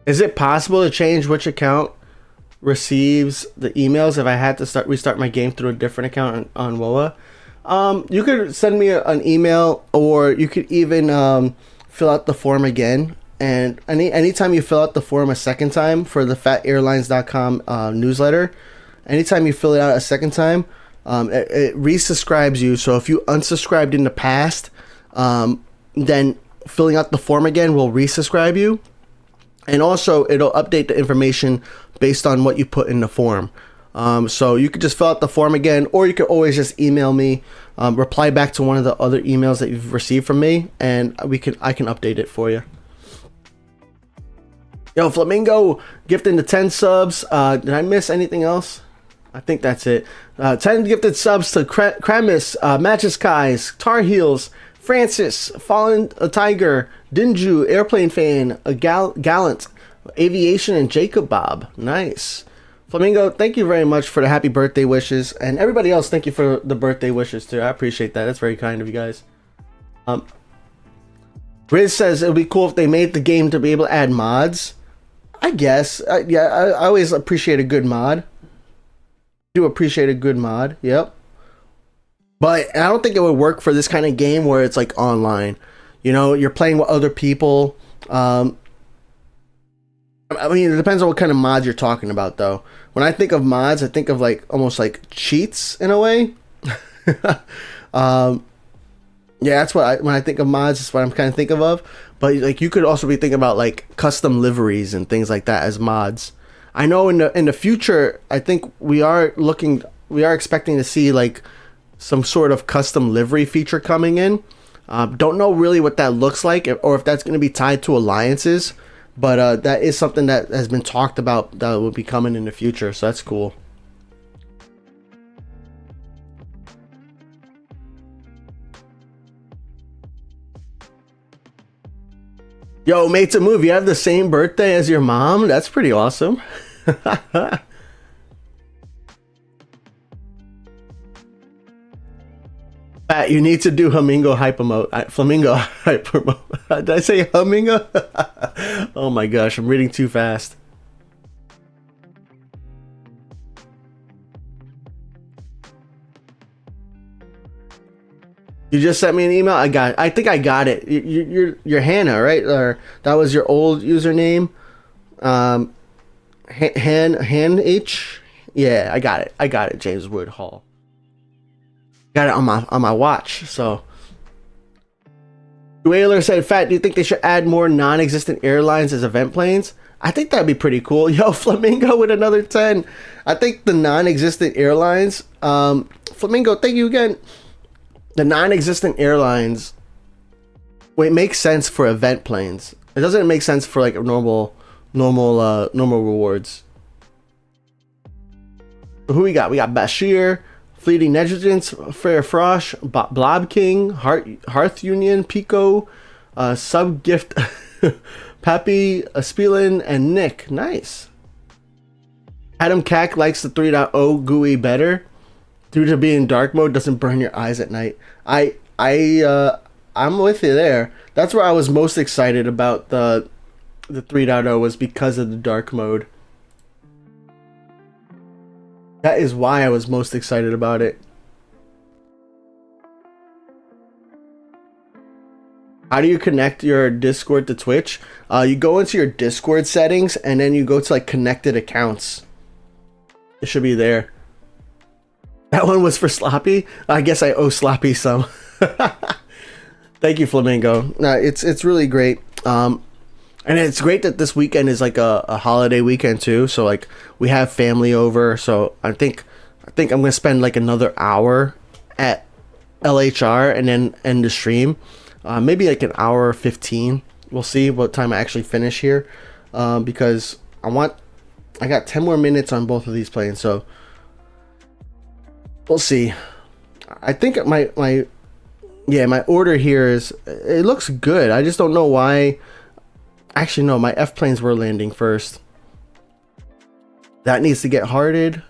Speaker 2: Is it possible to change which account receives the emails if I had to restart my game through a different account on WoA? You could send me an email, or you could even fill out the form again. And anytime you fill out the form a second time for the phatirlines.com newsletter, anytime you fill it out a second time, it resubscribes you. So if you unsubscribed in the past, then filling out the form again will resubscribe you. And also, it'll update the information based on what you put in the form. So you could just fill out the form again, or you could always just email me, reply back to one of the other emails that you've received from me, and I can update it for you. Yo, Flamingo gifting the 10 subs. Did I miss anything else? I think that's it. 10 gifted subs to Kramis, Magicskies, Tar Heels, Francis, Fallen Tiger, Dinju, Airplane Fan, Gallant, Aviation, and Jacob Bob. Nice. Flamingo, thank you very much for the happy birthday wishes. And everybody else, thank you for the birthday wishes too. I appreciate that. That's very kind of you guys. Riz says it would be cool if they made the game to be able to add mods. I guess. Yeah, I always appreciate a good mod. Do appreciate a good mod. Yep. But I don't think it would work for this kind of game where it's like online. You know, you're playing with other people. I mean, it depends on what kind of mods you're talking about, though. When I think of mods, I think of like almost like cheats in a way. Yeah, that's what when I think of mods, that's what I'm kind of thinking of. But like, you could also be thinking about like custom liveries and things like that as mods. I know in the future, I think we are expecting to see like some sort of custom livery feature coming in. Don't know really what that looks like, or if that's going to be tied to alliances, but that is something that has been talked about that will be coming in the future, so that's cool. Yo, Mate's a Move, you have the same birthday as your mom? That's pretty awesome. Pat, you need to do Flamingo hype emote. Flamingo hype emote. Did I say Flamingo? Oh my gosh, I'm reading too fast. You just sent me an email. I think I got it. You're Hannah, right? Or that was your old username. Han H. Yeah, I got it. James Wood Hall. Got it on my watch. So, Whaler said, "Fat, do you think they should add more non-existent airlines as event planes?" I think that'd be pretty cool. Yo, Flamingo with another 10. I think the non-existent airlines, Flamingo, thank you again. The non-existent airlines, well, it makes sense for event planes. It doesn't make sense for like normal rewards. Who we got? We got Bashir, Fleeting Negligence, Fair Frosh, Blob King, Hearth Union, Pico, Sub Gift, Pappy, Spelin, and Nick. Nice. Adam Cack likes the 3.0 GUI better due to being dark mode doesn't burn your eyes at night. I'm with you there. That's where I was most excited about the 3.0 was because of the dark mode. That is why I was most excited about it. How do you connect your Discord to Twitch? You go into your Discord settings and then you go to like connected accounts. It should be there. That one was for Sloppy. I guess I owe Sloppy some. Thank you, Flamingo. No, it's really great. And it's great that this weekend is like a holiday weekend too. So like we have family over. So I think I'm gonna spend like another hour at LHR and then end the stream. Maybe like an hour 15. We'll see what time I actually finish here. Because I got 10 more minutes on both of these planes. So we'll see. I think my order here is, it looks good. I just don't know why. Actually, no, my F planes were landing first. That needs to get hearted.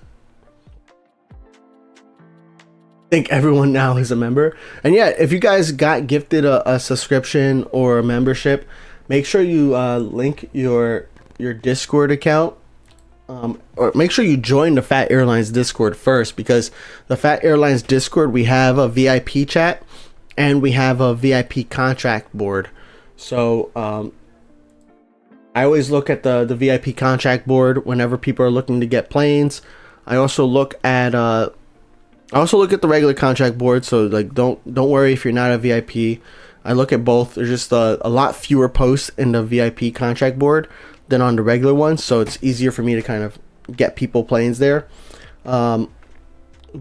Speaker 2: I think everyone now is a member. And yeah, if you guys got gifted a subscription or a membership, make sure you link your Discord account. Or make sure you join the Phat Airlines Discord first, because the Phat Airlines Discord, we have a VIP chat and we have a VIP contract board. So I always look at the VIP contract board whenever people are looking to get planes. I also look at the regular contract board. So like don't worry if you're not a VIP. I look at both. There's just a lot fewer posts in the VIP contract board than on the regular one, so it's easier for me to kind of get people planes there. But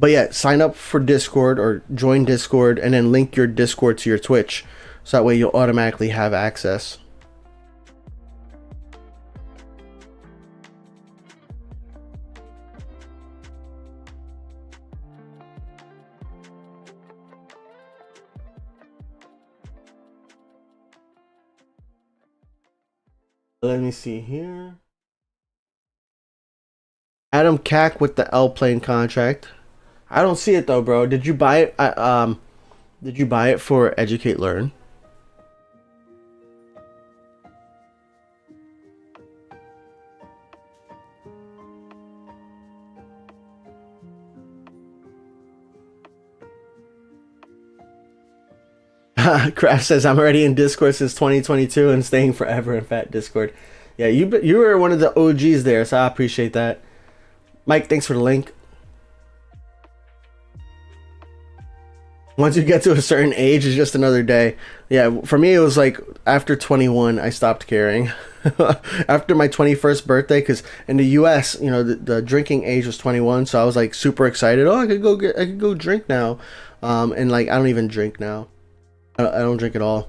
Speaker 2: yeah, sign up for Discord or join Discord and then link your Discord to your Twitch, so that way you'll automatically have access. Let me see here. Adam Cack with the L plane contract. I don't see it though, bro. Did you buy it? Did you buy it for Educate Learn? Craft says, I'm already in Discord since 2022 and staying forever in Phat Discord. Yeah, you were one of the OGs there, so I appreciate that. Mike, thanks for the link. Once you get to a certain age, it's just another day. Yeah, for me, it was like after 21, I stopped caring. After my 21st birthday, because in the US, you know, the drinking age was 21, so I was like super excited. Oh, I could go drink now. And like I don't even drink now. I don't drink at all.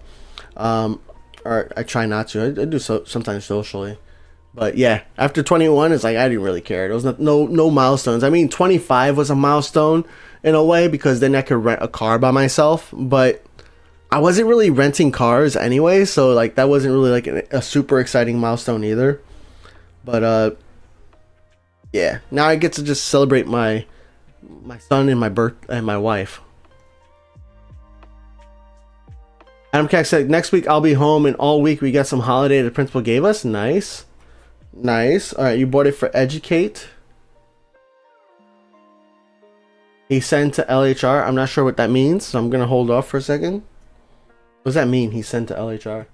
Speaker 2: Or I try not to. I do so sometimes socially. But yeah, after 21, it's like I didn't really care. There was no milestones. I mean, 25 was a milestone in a way, because then I could rent a car by myself. But I wasn't really renting cars anyway, so like that wasn't really like a super exciting milestone either. But yeah, now I get to just celebrate my son and my wife. Adam Cack said, next week I'll be home, and all week we got some holiday the principal gave us. Nice. Nice. All right, you bought it for Educate. He sent to LHR. I'm not sure what that means, so I'm going to hold off for a second. What does that mean, he sent to LHR?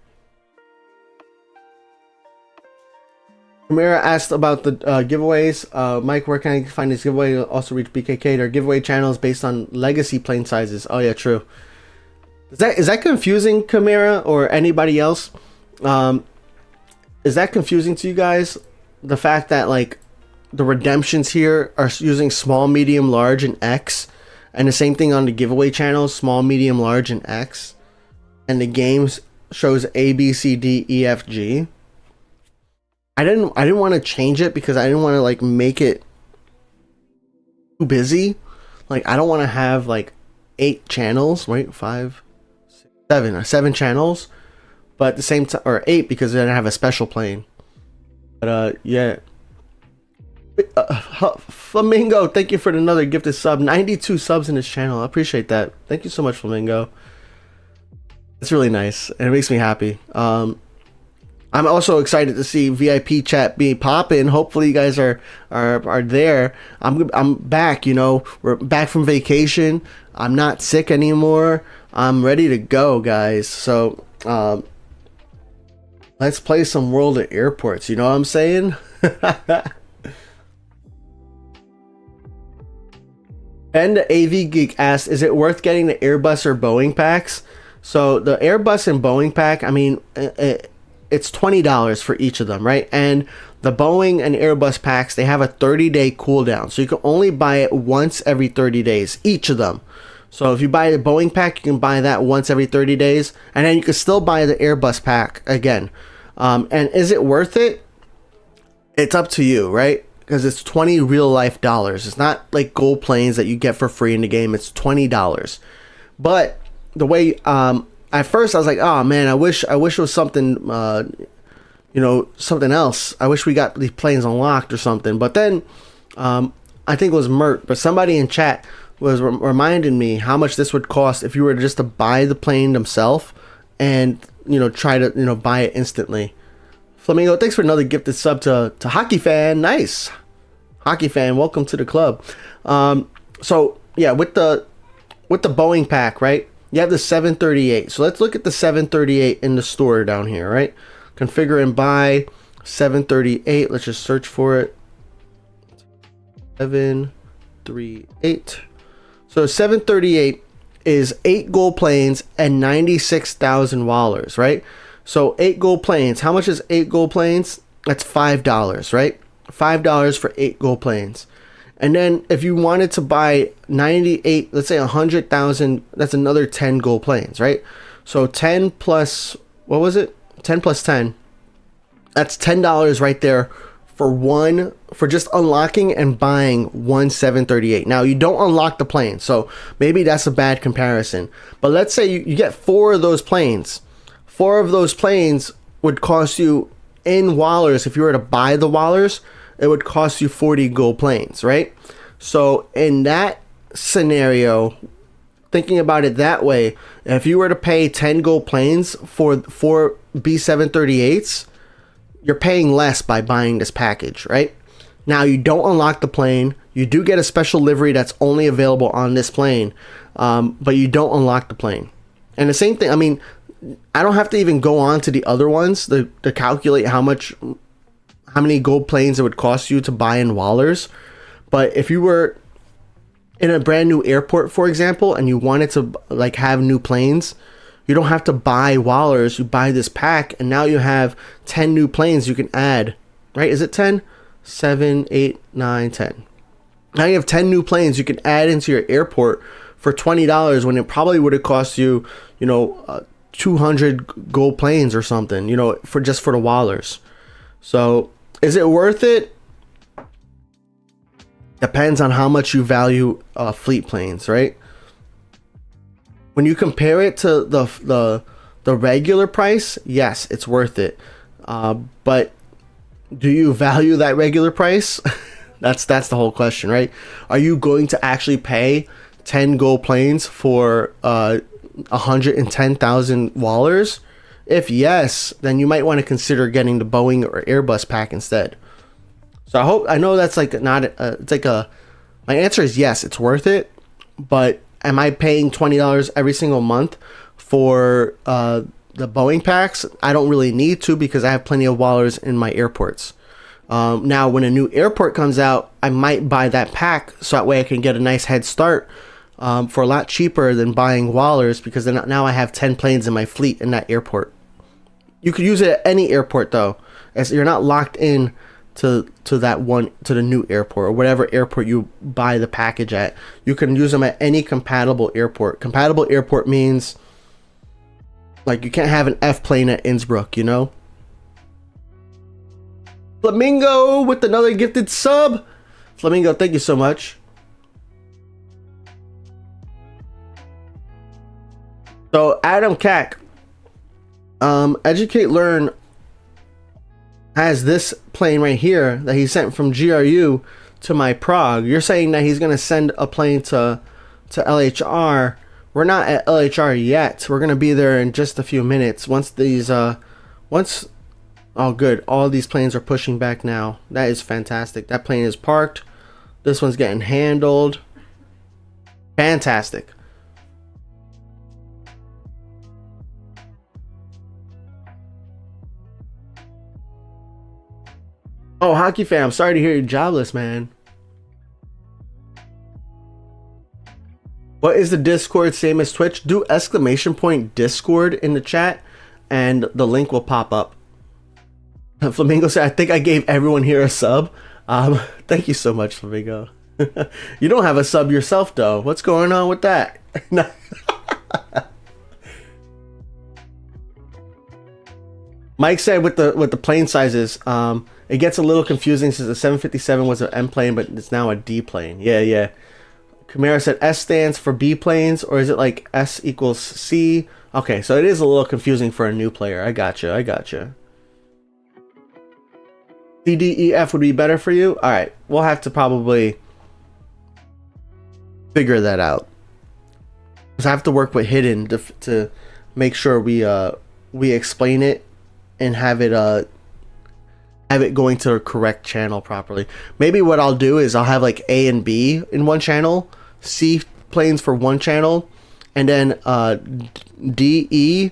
Speaker 2: Amira asked about the giveaways. Mike, where can I find this giveaway? Also reach BKK. Their giveaway channels based on legacy plane sizes. Oh yeah, true. Is that confusing, Kamira, or anybody else? Is that confusing to you guys? The fact that like the redemptions here are using small, medium, large, and X, and the same thing on the giveaway channels, small, medium, large, and X, and the games shows A, B, C, D, E, F, G. I didn't want to change it because I didn't want to like make it too busy. Like I don't want to have like 8 channels, right? 5, 6, 7 channels, but at the same time, or 8 because then I have a special plane. But yeah. Flamingo, thank you for another gifted sub. 92 subs in this channel. I appreciate that. Thank you so much, Flamingo. It's really nice and it makes me happy. I'm also excited to see VIP chat be popping. Hopefully you guys are there. I'm back, you know. We're back from vacation. I'm not sick anymore. I'm ready to go, guys. So let's play some World of Airports, you know what I'm saying? And the AV Geek asked, is it worth getting the Airbus or Boeing packs? So the Airbus and Boeing pack, I mean, it's $20 for each of them, right? And the Boeing and Airbus packs, they have a 30-day cooldown. So you can only buy it once every 30 days, each of them. So if you buy the Boeing pack, you can buy that once every 30 days. And then you can still buy the Airbus pack again. And is it worth it? It's up to you, right? Because it's 20 real life dollars. It's not like gold planes that you get for free in the game. It's $20. But the way at first I was like, oh man, I wish it was something you know, something else. I wish we got these planes unlocked or something. But then I think it was Mert, but somebody in chat was reminding me how much this would cost if you were just to buy the plane themselves and, you know, try to, you know, buy it instantly. Flamingo, thanks for another gifted sub to Hockey Fan. Nice. Hockey Fan, welcome to the club. So yeah, with the Boeing pack, right? You have the 738. So let's look at the 738 in the store down here, right? Configure and buy 738. Let's just search for it. 738. So 738 is 8 gold planes and 96,000 wallers, right? So 8 gold planes. How much is 8 gold planes? That's $5, right? $5 for 8 gold planes. And then if you wanted to buy 98, let's say 100,000, that's another 10 gold planes, right? So 10 plus, what was it? 10 plus 10. That's $10 right there for just unlocking and buying one 738. Now you don't unlock the plane, so maybe that's a bad comparison. But let's say you get 4 of those planes. 4 of those planes would cost you in wallers. If you were to buy the wallers, it would cost you 40 gold planes, right? So in that scenario, thinking about it that way, if you were to pay 10 gold planes for 4 B738s, you're paying less by buying this package, right? Now you don't unlock the plane. You do get a special livery that's only available on this plane, but you don't unlock the plane. And the same thing, I mean, I don't have to even go on to the other ones to calculate how many gold planes it would cost you to buy in wallers. But if you were in a brand new airport, for example, and you wanted to like have new planes, you don't have to buy wallers. You buy this pack, and now you have 10 new planes you can add, right? Is it 10? 7, 8, 9, 10. Now you have 10 new planes you can add into your airport for $20 when it probably would have cost you, 200 gold planes or something, for just for the wallers. So is it worth it? Depends on how much you value fleet planes, right? When you compare it to the regular price, yes, it's worth it. But do you value that regular price? That's the whole question, right? Are you going to actually pay 10 gold planes for 110,000 wallers? If yes, then you might want to consider getting the Boeing or Airbus pack instead. So I know that's like not it's like my answer is yes, it's worth it, but am I paying $20 every single month for the Boeing packs? I don't really need to because I have plenty of wallers in my airports. Now, when a new airport comes out, I might buy that pack so that way I can get a nice head start for a lot cheaper than buying Wallers, because then now I have 10 planes in my fleet in that airport. You could use it at any airport though, as you're not locked in to the new airport or whatever airport you buy the package at. You can use them at any compatible airport. Compatible airport means like you can't have an F plane at Innsbruck, you know? Flamingo with another gifted sub. Flamingo, thank you so much. So Adam Cack, Educate Learn has this plane right here that he sent from GRU to my Prague. You're saying that he's gonna send a plane to LHR. We're not at LHR yet. We're gonna be there in just a few minutes. Once these oh good, all these planes are pushing back now. That is fantastic. That plane is parked. This one's getting handled. Fantastic. Oh, Hockey Fan, I'm sorry to hear you're jobless, man. What is the Discord same as Twitch? Do ! Discord in the chat and the link will pop up. Flamingo said, I think I gave everyone here a sub. Thank you so much, Flamingo. You don't have a sub yourself though. What's going on with that? Mike said with the plane sizes, it gets a little confusing since the 757 was an M plane, but it's now a D plane. Yeah. Kamara said S stands for B planes, or is it like S equals C? Okay, so it is a little confusing for a new player. I gotcha. C, D, E, F would be better for you? Alright, we'll have to probably figure that out. Because I have to work with Hidden to make sure we explain it and have it going to the correct channel properly. Maybe what I'll do is I'll have like A and B in one channel, C planes for one channel, and then D, E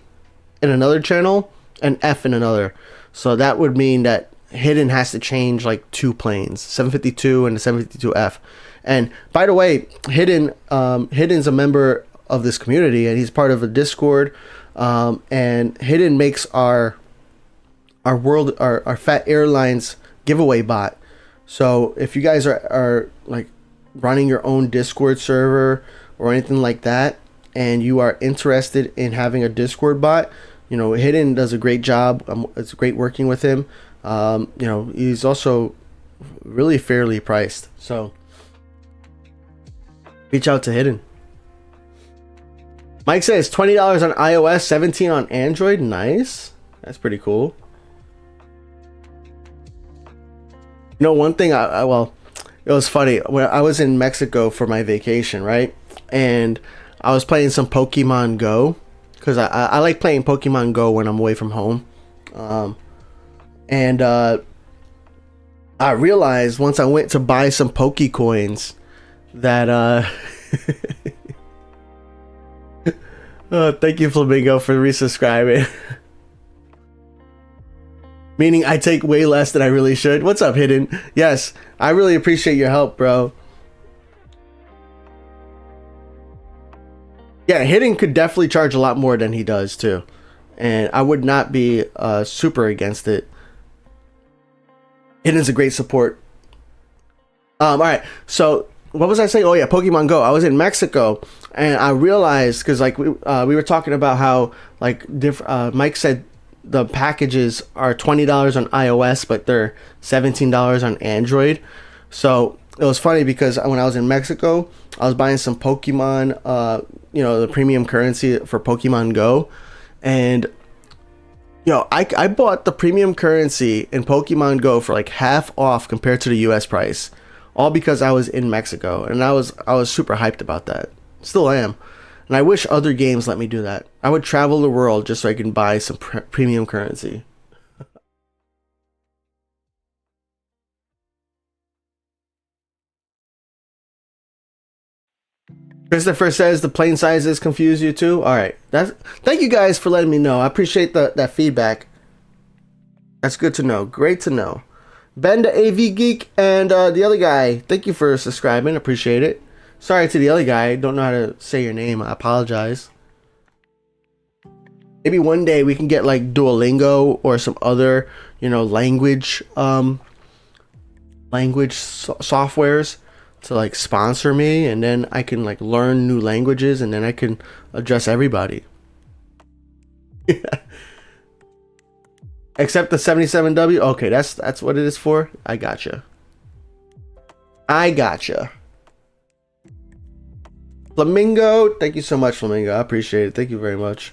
Speaker 2: in another channel, and F in another. So that would mean that Hidden has to change like 2 planes, 752 and the 752F. And by the way, Hidden's a member of this community, and he's part of a Discord. And Hidden makes our Phat Airlines giveaway bot. So if you guys are like running your own Discord server or anything like that, and you are interested in having a Discord bot, you know, Hidden does a great job. It's great working with him. You know, he's also really fairly priced. So reach out to Hidden. Mike says $20 on iOS, $17 on Android. Nice. That's pretty cool. You know, one thing well, it was funny when I was in Mexico for my vacation, right? And I was playing some Pokemon Go because I like playing Pokemon Go when I'm away from home. And I realized once I went to buy some Pokecoins that oh, thank you, Flamingo, for resubscribing. Meaning I take way less than I really should. What's up, Hidden? Yes, I really appreciate your help, bro. Yeah, Hidden could definitely charge a lot more than he does too, and I would not be super against it. Hidden's a great support. All right, so what was I saying? Oh yeah, Pokemon Go. I was in Mexico, and I realized because like we were talking about how like Mike said the packages are $20 on iOS, but they're $17 on Android. So it was funny because when I was in Mexico, I was buying some Pokemon, you know, the premium currency for Pokemon Go, and you know, I bought the premium currency in Pokemon Go for like half off compared to the US price, all because I was in Mexico, and I was super hyped about that. Still am. And I wish other games let me do that. I would travel the world just so I can buy some premium currency. Christopher says the plane sizes confuse you too. All right, thank you guys for letting me know. I appreciate that feedback. That's good to know. Great to know. Ben the AV Geek, and the other guy. Thank you for subscribing. Appreciate it. Sorry to the other guy. I don't know how to say your name. I apologize. Maybe one day we can get like Duolingo or some other, language softwares to like sponsor me, and then I can like learn new languages, and then I can address everybody. Except the 77W. Okay, that's what it is for. I gotcha. Flamingo, thank you so much, Flamingo. I appreciate it. Thank you very much.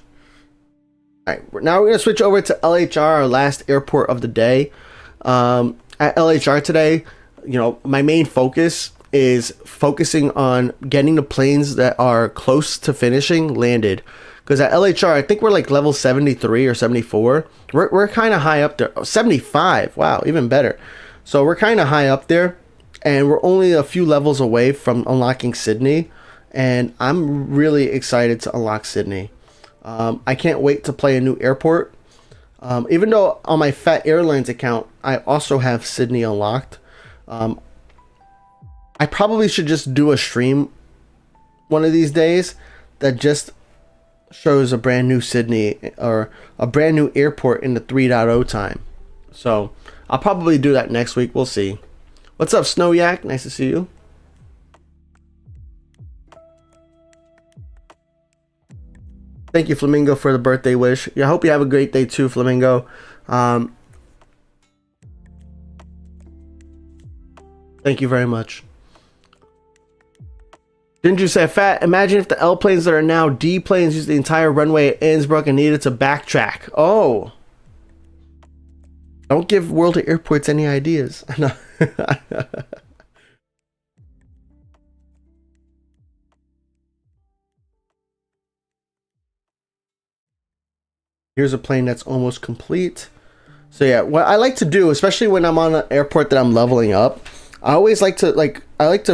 Speaker 2: All right, now we're gonna switch over to LHR, our last airport of the day. At LHR today, my main focus is focusing on getting the planes that are close to finishing landed. Because at LHR, I think we're like level 73 or 74. We're kind of high up there. Oh, 75. Wow, even better. So we're kind of high up there, and we're only a few levels away from unlocking Sydney. And I'm really excited to unlock Sydney. I can't wait to play a new airport. Even though on my Phat Airlines account, I also have Sydney unlocked. I probably should just do a stream one of these days that just shows a brand new Sydney or a brand new airport in the 3.0 time. So I'll probably do that next week. We'll see. What's up, Snow Yak? Nice to see you. Thank you, Flamingo, for the birthday wish. I hope you have a great day too, Flamingo. Thank you very much. Didn't you say, Phat? Imagine if the L planes that are now D planes used the entire runway at Innsbruck and needed to backtrack. Oh. Don't give World of Airports any ideas. No. Here's a plane that's almost complete. So yeah, what I like to do, especially when I'm on an airport that I'm leveling up, I always like to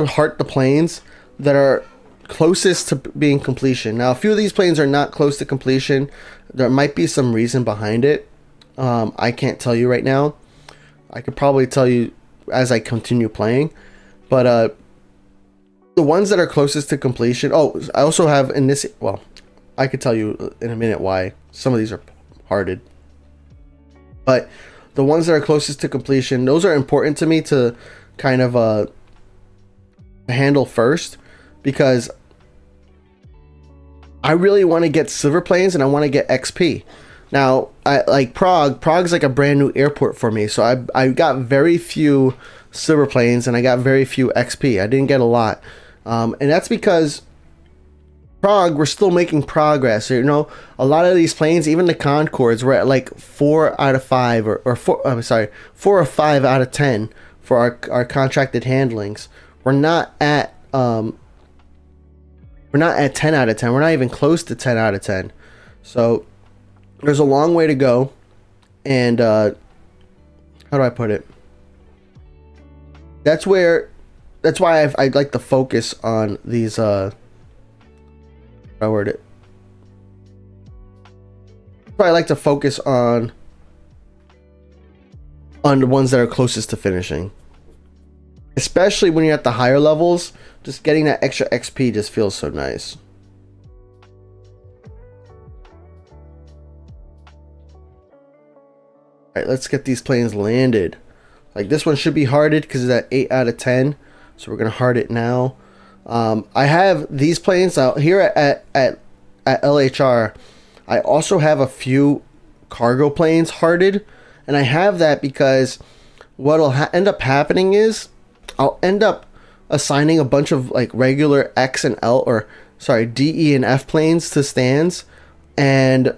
Speaker 2: heart the planes that are closest to being completion. Now, a few of these planes are not close to completion. There might be some reason behind it. I can't tell you right now. I could probably tell you as I continue playing. But the ones that are closest to completion. Oh, I also have in this. Well, I could tell you in a minute why some of these are hearted. But the ones that are closest to completion, those are important to me to kind of handle first, because I really want to get silver planes and I want to get XP. Now, I like Prague. Prague's like a brand new airport for me, so I got very few silver planes and I got very few XP. I didn't get a lot, and that's because Prague, we're still making progress. A lot of these planes, even the Concords, we're at like 4 out of 5 or 4 or 5 out of 10 for our contracted handlings. We're not at 10 out of 10. We're not even close to 10 out of 10. So there's a long way to go. And how do I put it? That's why I'd like to focus on these I word it. I like to focus on the ones that are closest to finishing. Especially when you're at the higher levels, just getting that extra XP just feels so nice. Alright, let's get these planes landed. Like this one should be hearted because it's at 8 out of 10. So we're going to heart it now. I have these planes out here at LHR. I also have a few cargo planes hearted. And I have that because what will end up happening is I'll end up assigning a bunch of like regular X and L, or sorry, D, E, and F planes to stands, and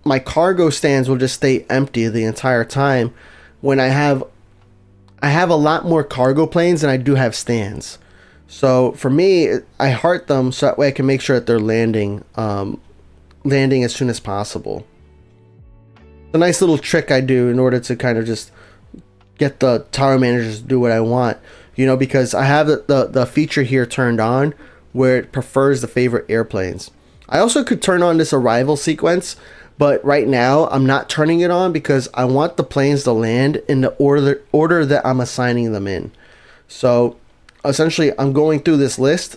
Speaker 2: my cargo stands will just stay empty the entire time when I have a lot more cargo planes than I do have stands. So for me, I heart them so that way I can make sure that they're landing as soon as possible. It's a nice little trick I do in order to kind of just get the tower managers to do what I want. Because I have the feature here turned on where it prefers the favorite airplanes. I also could turn on this arrival sequence, But right now I'm not turning it on because I want the planes to land in the order that I'm assigning them in. So essentially I'm going through this list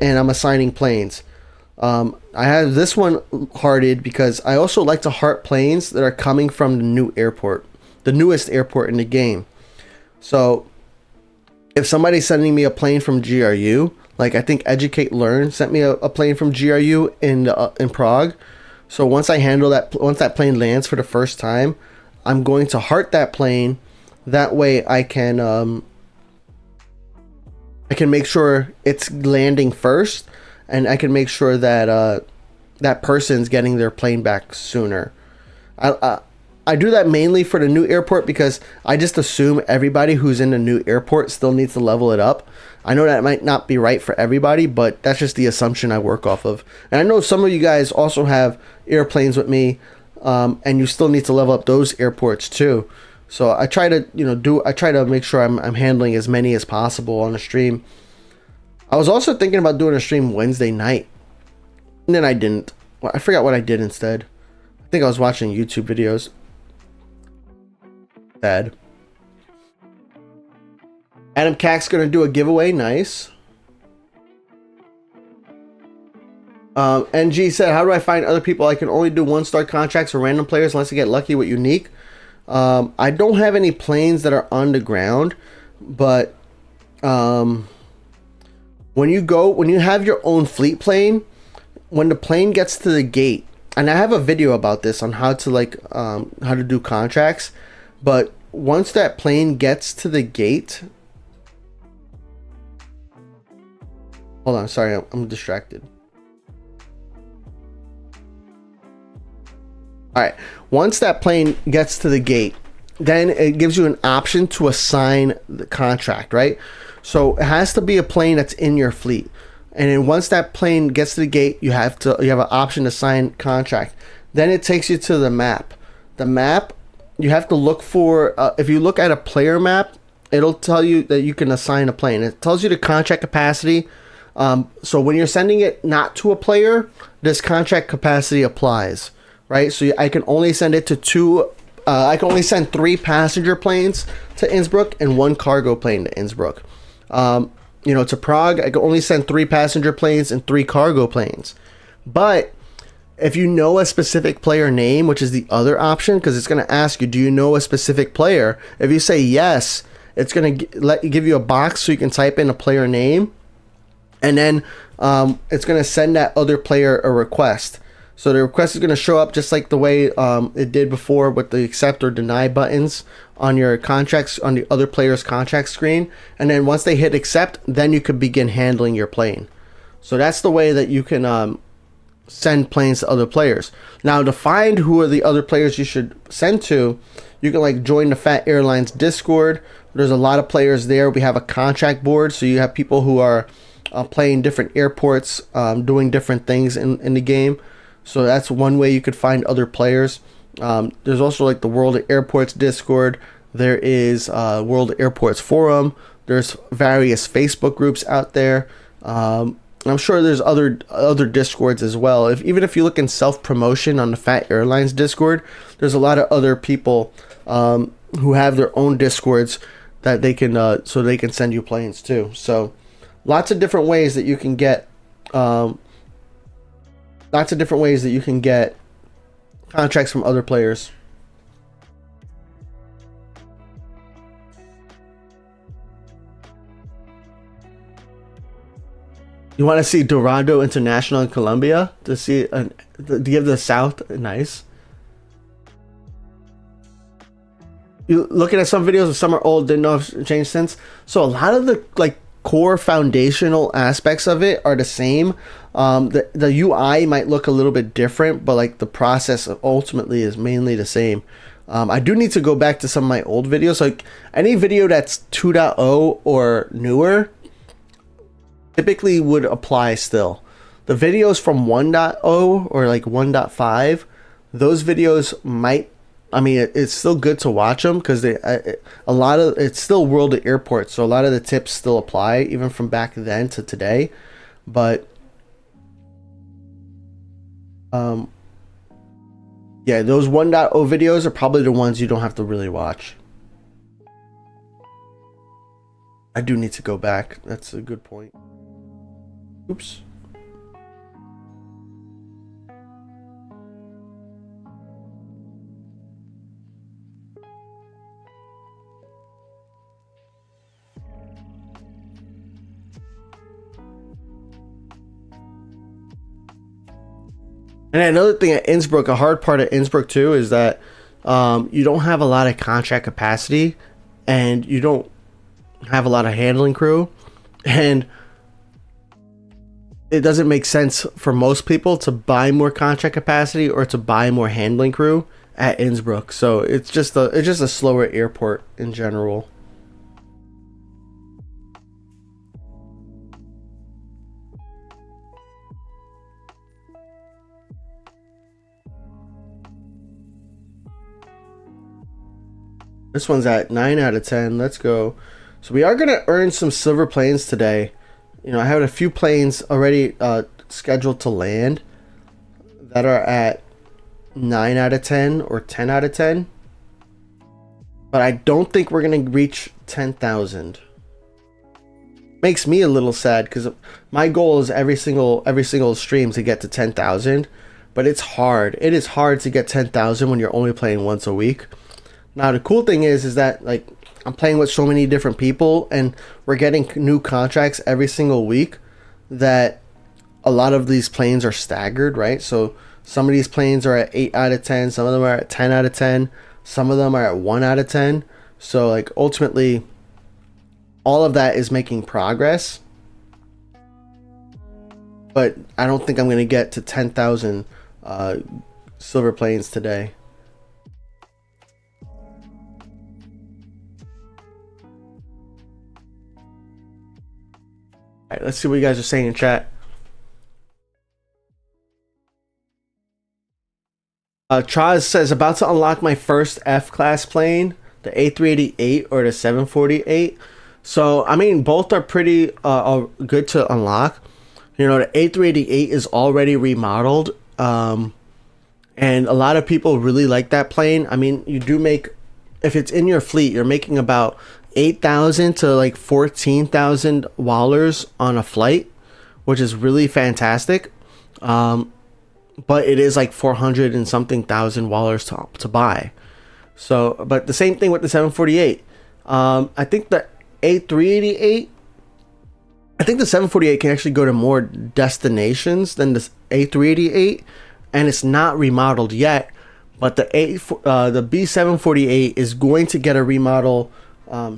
Speaker 2: and I'm assigning planes. I have this one hearted because I also like to heart planes that are coming from the new airport, the newest airport in the game. So if somebody's sending me a plane from GRU, like I think Educate Learn sent me a plane from GRU in Prague. So once that plane lands for the first time, I'm going to heart that plane. That way I can make sure it's landing first, and I can make sure that that person's getting their plane back sooner. I do that mainly for the new airport because I just assume everybody who's in the new airport still needs to level it up. I know that might not be right for everybody, but that's just the assumption I work off of. And I know some of you guys also have airplanes with me, and you still need to level up those airports too. So I try to make sure I'm handling as many as possible on the stream. I was also thinking about doing a stream Wednesday night, and then I didn't. I forgot what I did instead. I think I was watching YouTube videos. Bad. Adam Cack's gonna do a giveaway. Nice. NG said, how do I find other people? I can only do 1-star contracts for random players unless I get lucky with unique. I don't have any planes that are on the ground, but when you have your own fleet plane, when the plane gets to the gate, and I have a video about this on how to do contracts, but once that plane gets to the gate, hold on, sorry, I'm distracted. All right, once that plane gets to the gate, then it gives you an option to assign the contract, right? So it has to be a plane that's in your fleet. And then once that plane gets to the gate, you have an option to sign contract. Then it takes you to the map. The map, you have to look for, if you look at a player map, it'll tell you that you can assign a plane. It tells you the contract capacity. So when you're sending it not to a player, this contract capacity applies, right? So I can only send it to I can only send 3 passenger planes to Innsbruck and 1 cargo plane to Innsbruck. To Prague, I can only send 3 passenger planes and 3 cargo planes. But if you know a specific player name, which is the other option, because it's going to ask you, do you know a specific player? If you say yes, it's going to give you a box so you can type in a player name, and then it's going to send that other player a request. So the request is going to show up just like the way it did before with the accept or deny buttons on your contracts, on the other player's contract screen. And then once they hit accept, then you could begin handling your plane. So that's the way that you can send planes to other players. Now, to find who are the other players you should send to, you can join the Phat Airlines Discord. There's a lot of players there. We have a contract board, so you have people who are playing different airports, doing different things in the game. So that's one way you could find other players. There's also the World of Airports Discord. There is World of Airports Forum. There's various Facebook groups out there. I'm sure there's other Discords as well. Even if you look in self-promotion on the Phat Airlines Discord, there's a lot of other people who have their own Discords that they can so they can send you planes too. So lots of different ways that you can get contracts from other players. You want to see Dorado International in Colombia to give the South nice. You looking at some videos, some are old, didn't know if it changed since. So a lot of the core foundational aspects of it are the same. The UI might look a little bit different, but the process ultimately is mainly the same. I do need to go back to some of my old videos. Any video that's 2.0 or newer typically would apply still. The videos from 1.0 or 1.5, those videos might, it's still good to watch them because it's still World of Airports, so a lot of the tips still apply even from back then to today. But Yeah, those 1.0 videos are probably the ones you don't have to really watch. I do need to go back. That's a good point. Oops. And another thing at Innsbruck, a hard part at Innsbruck too, is that you don't have a lot of contract capacity, and you don't have a lot of handling crew, and it doesn't make sense for most people to buy more contract capacity or to buy more handling crew at Innsbruck. So it's just a slower airport in general. This one's at 9 out of 10. Let's go. So we are going to earn some silver planes today. You know, I have a few planes already scheduled to land that are at 9 out of 10 or 10 out of 10. But I don't think we're going to reach 10,000. Makes me a little sad because my goal is every single stream to get to 10,000. But it's hard. It is hard to get 10,000 when you're only playing once a week. Now the cool thing is that like I'm playing with so many different people, and we're getting new contracts every single week, that a lot of these planes are staggered, right? So some of these planes are at 8 out of 10, some of them are at 10 out of 10, some of them are at 1 out of 10. So like ultimately all of that is making progress, but I don't think I'm going to get to 10,000 silver planes today. All right, let's see what you guys are saying in chat. Traz says, about to unlock my first F-class plane, the A388 or the 748. So, I mean, both are pretty good to unlock. You know, the A388 is already remodeled, and a lot of people really like that plane. I mean, you do make, if it's in your fleet, you're making about 8,000 to like 14,000 wallers on a flight, which is really fantastic. But it is like 400 and something thousand wallers to buy. So, but the same thing with the 748. I think the A388, I think the 748 can actually go to more destinations than the A388, and it's not remodeled yet. But the B748 is going to get a remodel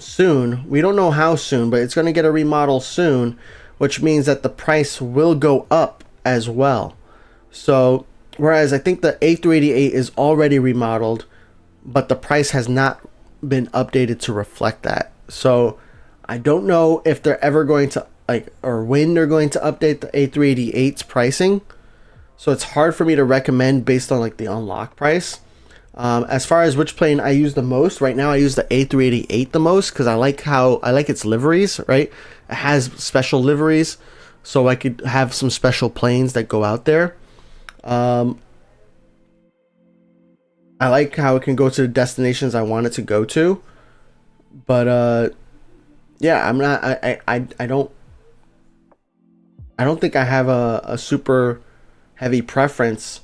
Speaker 2: soon. We don't know how soon, but it's going to get a remodel soon, which means that the price will go up as well. So whereas I think the A388 is already remodeled, but the price has not been updated to reflect that. So I don't know if they're ever going to or when they're going to update the A388's pricing. So it's hard for me to recommend based on like the unlock price. As far as which plane I use the most, right now I use the A388 the most because I like its liveries, right? It has special liveries, so I could have some special planes that go out there. I like how it can go to the destinations I want it to go to. But yeah, I don't think I have a super heavy preference.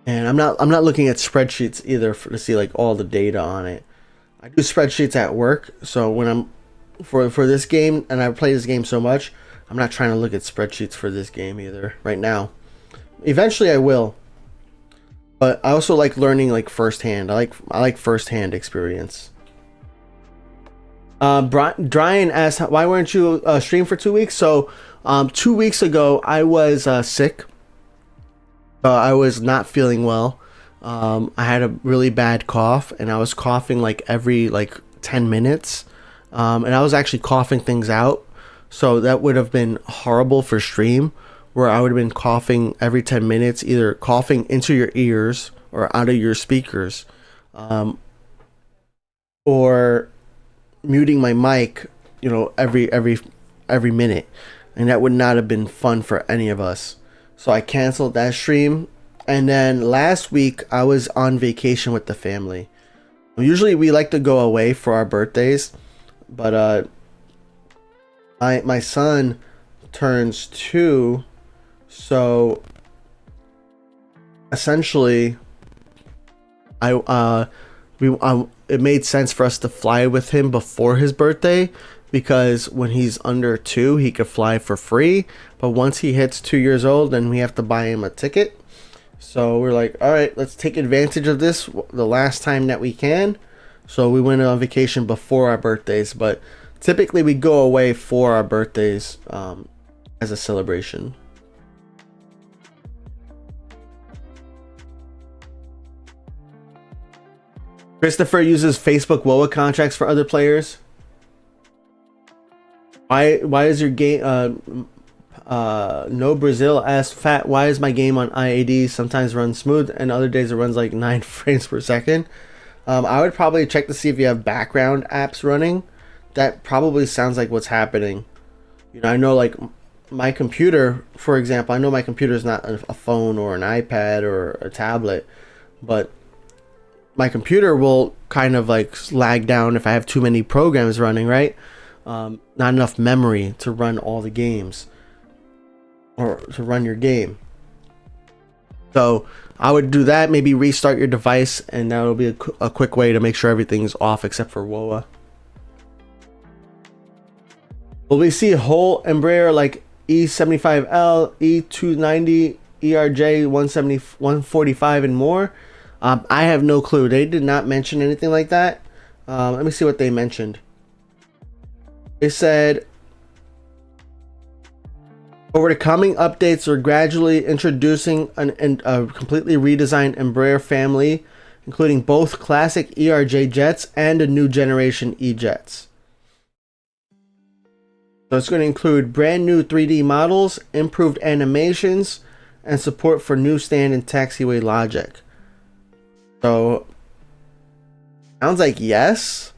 Speaker 2: And I'm not looking at spreadsheets either to see like all the data on it. I do spreadsheets at work, so when I'm for this game, and I play this game so much, I'm not trying to look at spreadsheets for this game either right now. Eventually I will. But I also like learning like firsthand. I like firsthand experience. Brian asked, why weren't you stream for 2 weeks? So 2 weeks ago I was sick. I was not feeling well. I had a really bad cough, and I was coughing like every 10 minutes. And I was actually coughing things out. So that would have been horrible for stream, where I would have been coughing every 10 minutes, either coughing into your ears or out of your speakers, or muting my mic, you know, every minute. And that would not have been fun for any of us. So I canceled that stream. And then last week I was on vacation with the family. Usually we like to go away for our birthdays, but my son turns 2, so essentially it made sense for us to fly with him before his birthday, because when he's under 2 he could fly for free, but once he hits 2 years old then we have to buy him a ticket. So we're like, all right, let's take advantage of this the last time that we can. So we went on vacation before our birthdays, but typically we go away for our birthdays as a celebration. Christopher uses Facebook WoA contracts for other players. Why is your game no Brazil asks Phat, why is my game on IAD sometimes runs smooth and other days it runs like 9 frames per second? I would probably check to see if you have background apps running. That probably sounds like what's happening. You know, I know like my computer, for example, I know my computer is not a phone or an iPad or a tablet, but my computer will kind of like lag down if I have too many programs running, right? Not enough memory to run all the games or to run your game. So I would do that, maybe restart your device, and that'll be a quick way to make sure everything's off except for WoA. Will we see a whole Embraer like E75L, E290, ERJ 170, 145 and more? I have no clue. They did not mention anything like that. Let me see what they mentioned. They said, over the coming updates, we're gradually introducing a completely redesigned Embraer family, including both classic ERJ jets and a new generation E-jets. So it's going to include brand new 3D models, improved animations, and support for new stand and taxiway logic. So, sounds like yes,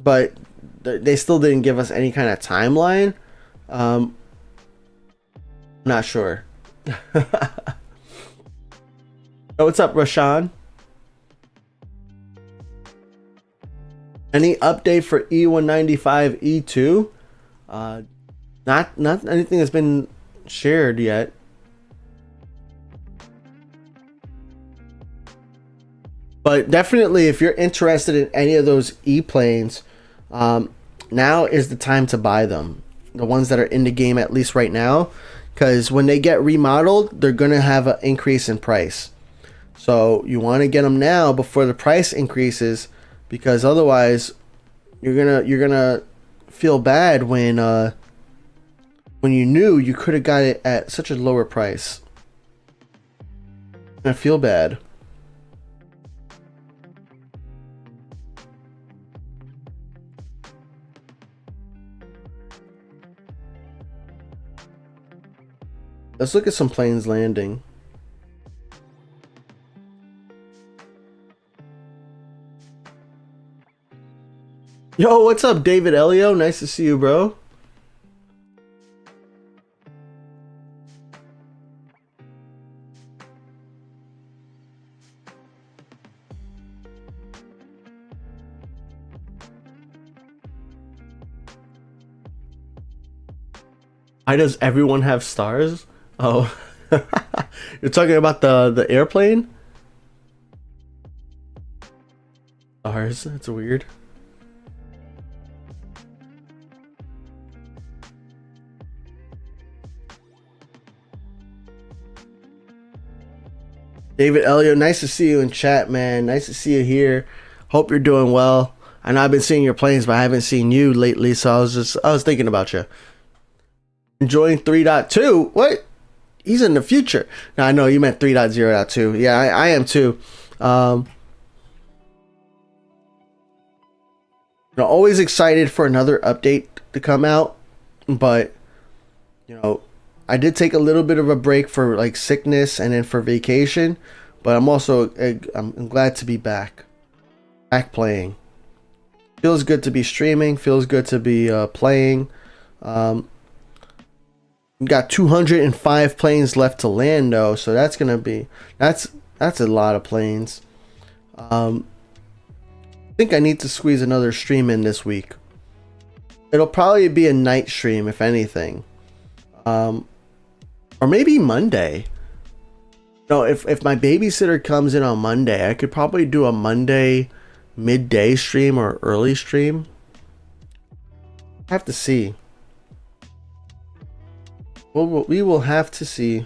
Speaker 2: but they still didn't give us any kind of timeline. Not sure. Oh, what's up, Rashawn? Any update for E195 E2? Not anything that's been shared yet. But definitely, if you're interested in any of those E-planes, now is the time to buy them. The ones that are in the game, at least right now. Because when they get remodeled, they're going to have an increase in price. So you want to get them now before the price increases, because otherwise you're gonna feel bad when you knew you could have got it at such a lower price. I feel bad. Let's look at some planes landing. Yo, what's up, David Elio? Nice to see you, bro. Why does everyone have stars? Oh, you're talking about the airplane? Stars, that's weird. David Elliott, nice to see you in chat, man. Nice to see you here. Hope you're doing well. I know I've been seeing your planes, but I haven't seen you lately, so I was thinking about you. Enjoying 3.2? What? He's in the future. Now I know you meant 3.0.2. Yeah, I am too. Always excited for another update to come out, but I did take a little bit of a break for like sickness and then for vacation, but I'm glad to be back playing. Feels good to be streaming. Feels good to be playing. We got 205 planes left to land though, so that's a lot of planes. I think I need to squeeze another stream in this week. It'll probably be a night stream if anything, or maybe Monday. No, if my babysitter comes in on Monday, I could probably do a Monday midday stream or early stream. I have to see. Well, we will have to see.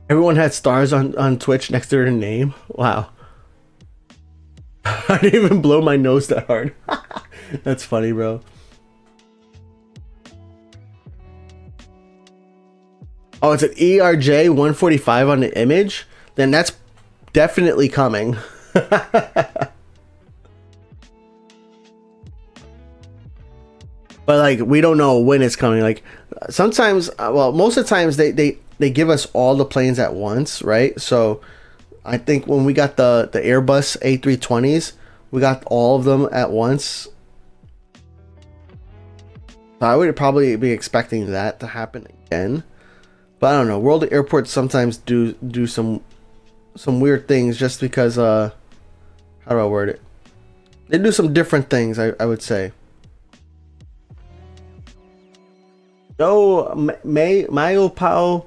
Speaker 2: Everyone had stars on Twitch next to their name. Wow. I didn't even blow my nose that hard. That's funny, bro. Oh, it's an ERJ 145 on the image? Then that's definitely coming. But like, we don't know when it's coming. Like, sometimes, well, most of the times they give us all the planes at once, right? So I think when we got the Airbus A320s, we got all of them at once. So I would probably be expecting that to happen again. But I don't know. World airports sometimes do some weird things just because how do I word it? They do some different things, I would say. No, Mayu Pao,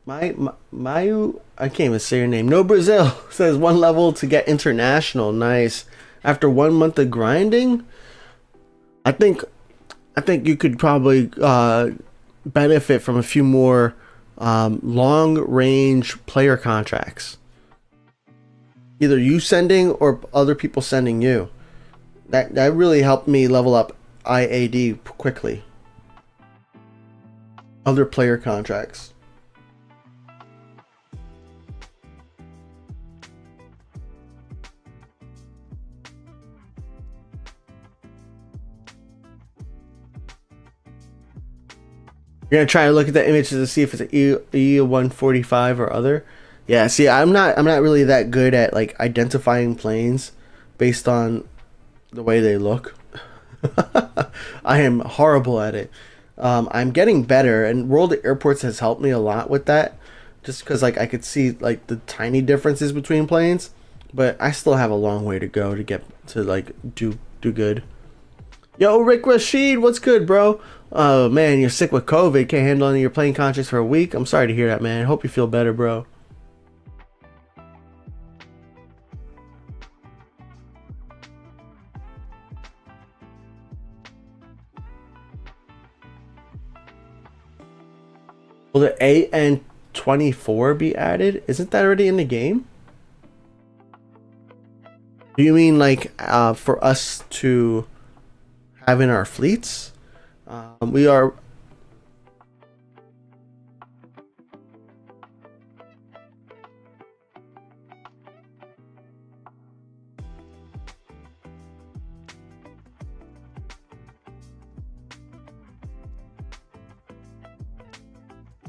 Speaker 2: Mayu, I can't even say your name. No Brazil says 1 level to get international. Nice. After 1 month of grinding, I think you could probably benefit from a few more long range player contracts. Either you sending or other people sending you. That really helped me level up IAD quickly. Other player contracts. You're gonna try to look at the images to see if it's an E145 or other. Yeah, see, I'm not really that good at like identifying planes based on the way they look. I am horrible at it. I'm getting better, and World Airports has helped me a lot with that, just because like I could see like the tiny differences between planes, but I still have a long way to go to get to like do good. Yo, Rick Rashid, what's good, bro? Oh man, you're sick with COVID, can't handle any of your plane contracts for a week. I'm sorry to hear that, man. Hope you feel better, bro. Will the AN24 be added? Isn't that already in the game? Do you mean like for us to have in our fleets? We are...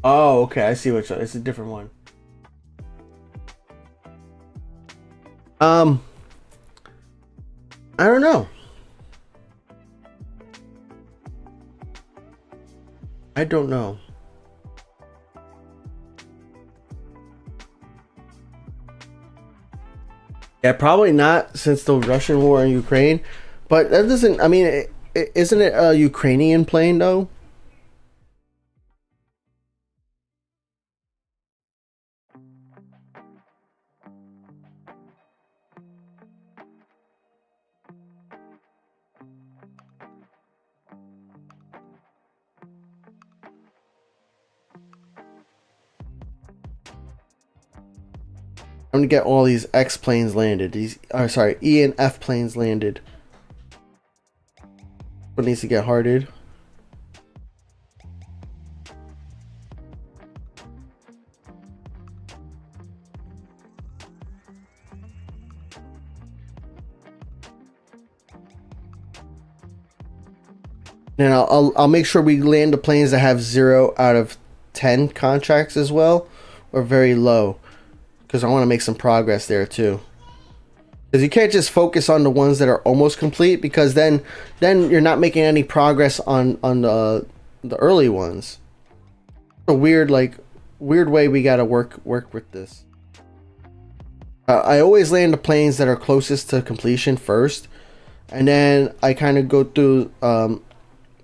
Speaker 2: Oh, okay, I see which one. It's a different one. I don't know. I don't know. Yeah, probably not since the Russian war in Ukraine. But that doesn't, I mean, isn't it a Ukrainian plane though? I'm gonna get all these X planes landed. These, oh, sorry, E and F planes landed. What needs to get hearted? And I'll make sure we land the planes that have 0 out of 10 contracts as well, or very low, because I want to make some progress there too. Because you can't just focus on the ones that are almost complete, because then you're not making any progress on the early ones. A weird way we gotta work with this. I always land the planes that are closest to completion first, and then I kind of go through the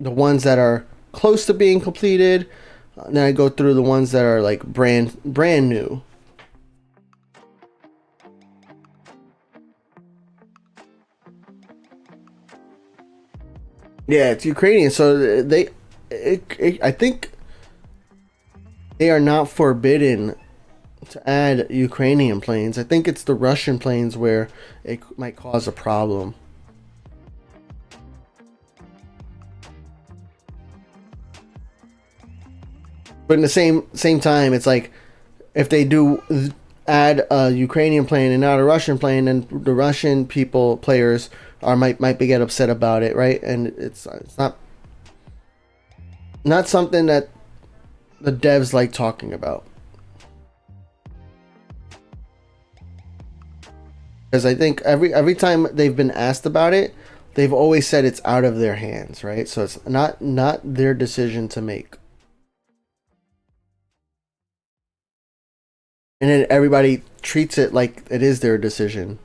Speaker 2: ones that are close to being completed, and then I go through the ones that are like brand new. Yeah, it's Ukrainian, so I think they are not forbidden to add Ukrainian planes. I think it's the Russian planes where it might cause a problem. But in the same time, it's like if they do add a Ukrainian plane and not a Russian plane, then the Russian players might get upset about it, right? And it's not something that the devs like talking about. Because I think every time they've been asked about it, they've always said it's out of their hands, right? So it's not their decision to make. And then everybody treats it like it is their decision.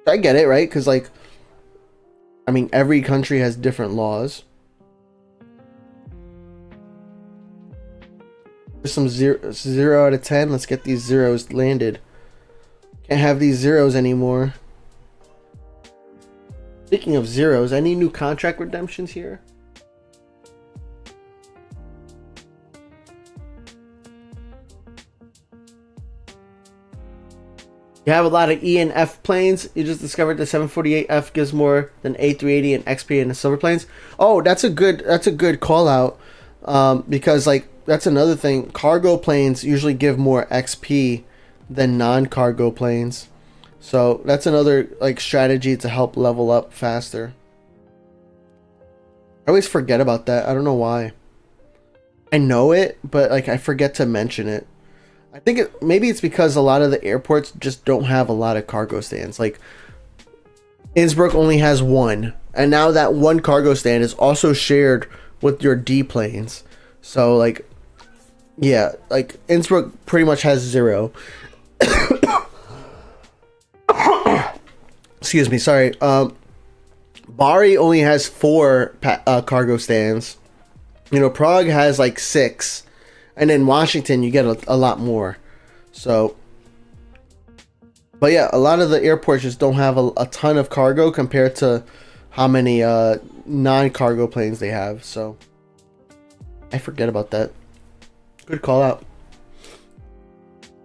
Speaker 2: I get it, right? Because like, I mean, every country has different laws. There's some 0 out of 10. Let's get these zeros landed. Can't have these zeros anymore. Speaking of zeros, any new contract redemptions here? You have a lot of E and F planes. You just discovered the 748F gives more than A380 and XP and the silver planes. Oh, that's a good call out. Because like that's another thing. Cargo planes usually give more XP than non-cargo planes. So that's another like strategy to help level up faster. I always forget about that. I don't know why. I know it, but like I forget to mention it. I think maybe it's because a lot of the airports just don't have a lot of cargo stands. Like Innsbruck only has one, and now that one cargo stand is also shared with your D planes. So like, yeah, like Innsbruck pretty much has 0. Excuse me, sorry. Bari only has 4 cargo stands. You know, Prague has like 6. And in Washington, you get a lot more. So, but yeah, a lot of the airports just don't have a ton of cargo compared to how many non-cargo planes they have. So, I forget about that. Good call out.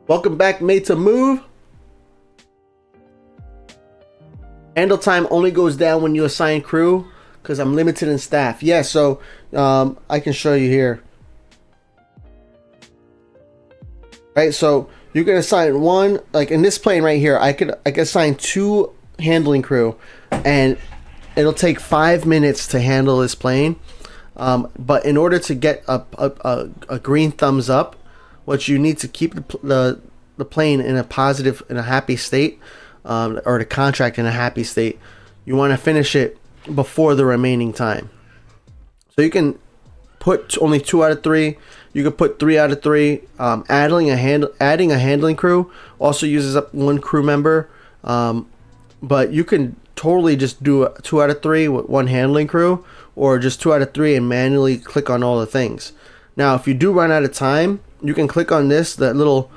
Speaker 2: Welcome back, Made to Move. Handle time only goes down when you assign crew because I'm limited in staff. Yeah, so I can show you here. Right, so you can assign one, like in this plane right here, I could assign 2 handling crew, and it'll take 5 minutes to handle this plane. But in order to get a green thumbs up, what you need to keep the plane in a positive, in a happy state, or the contract in a happy state, you want to finish it before the remaining time. So you can put only 2 out of 3. You could put 3 out of 3. Adding a handling crew also uses up 1 crew member. But you can totally just do 2 out of 3 with 1 handling crew, or just 2 out of 3 and manually click on all the things. Now, if you do run out of time, you can click on that little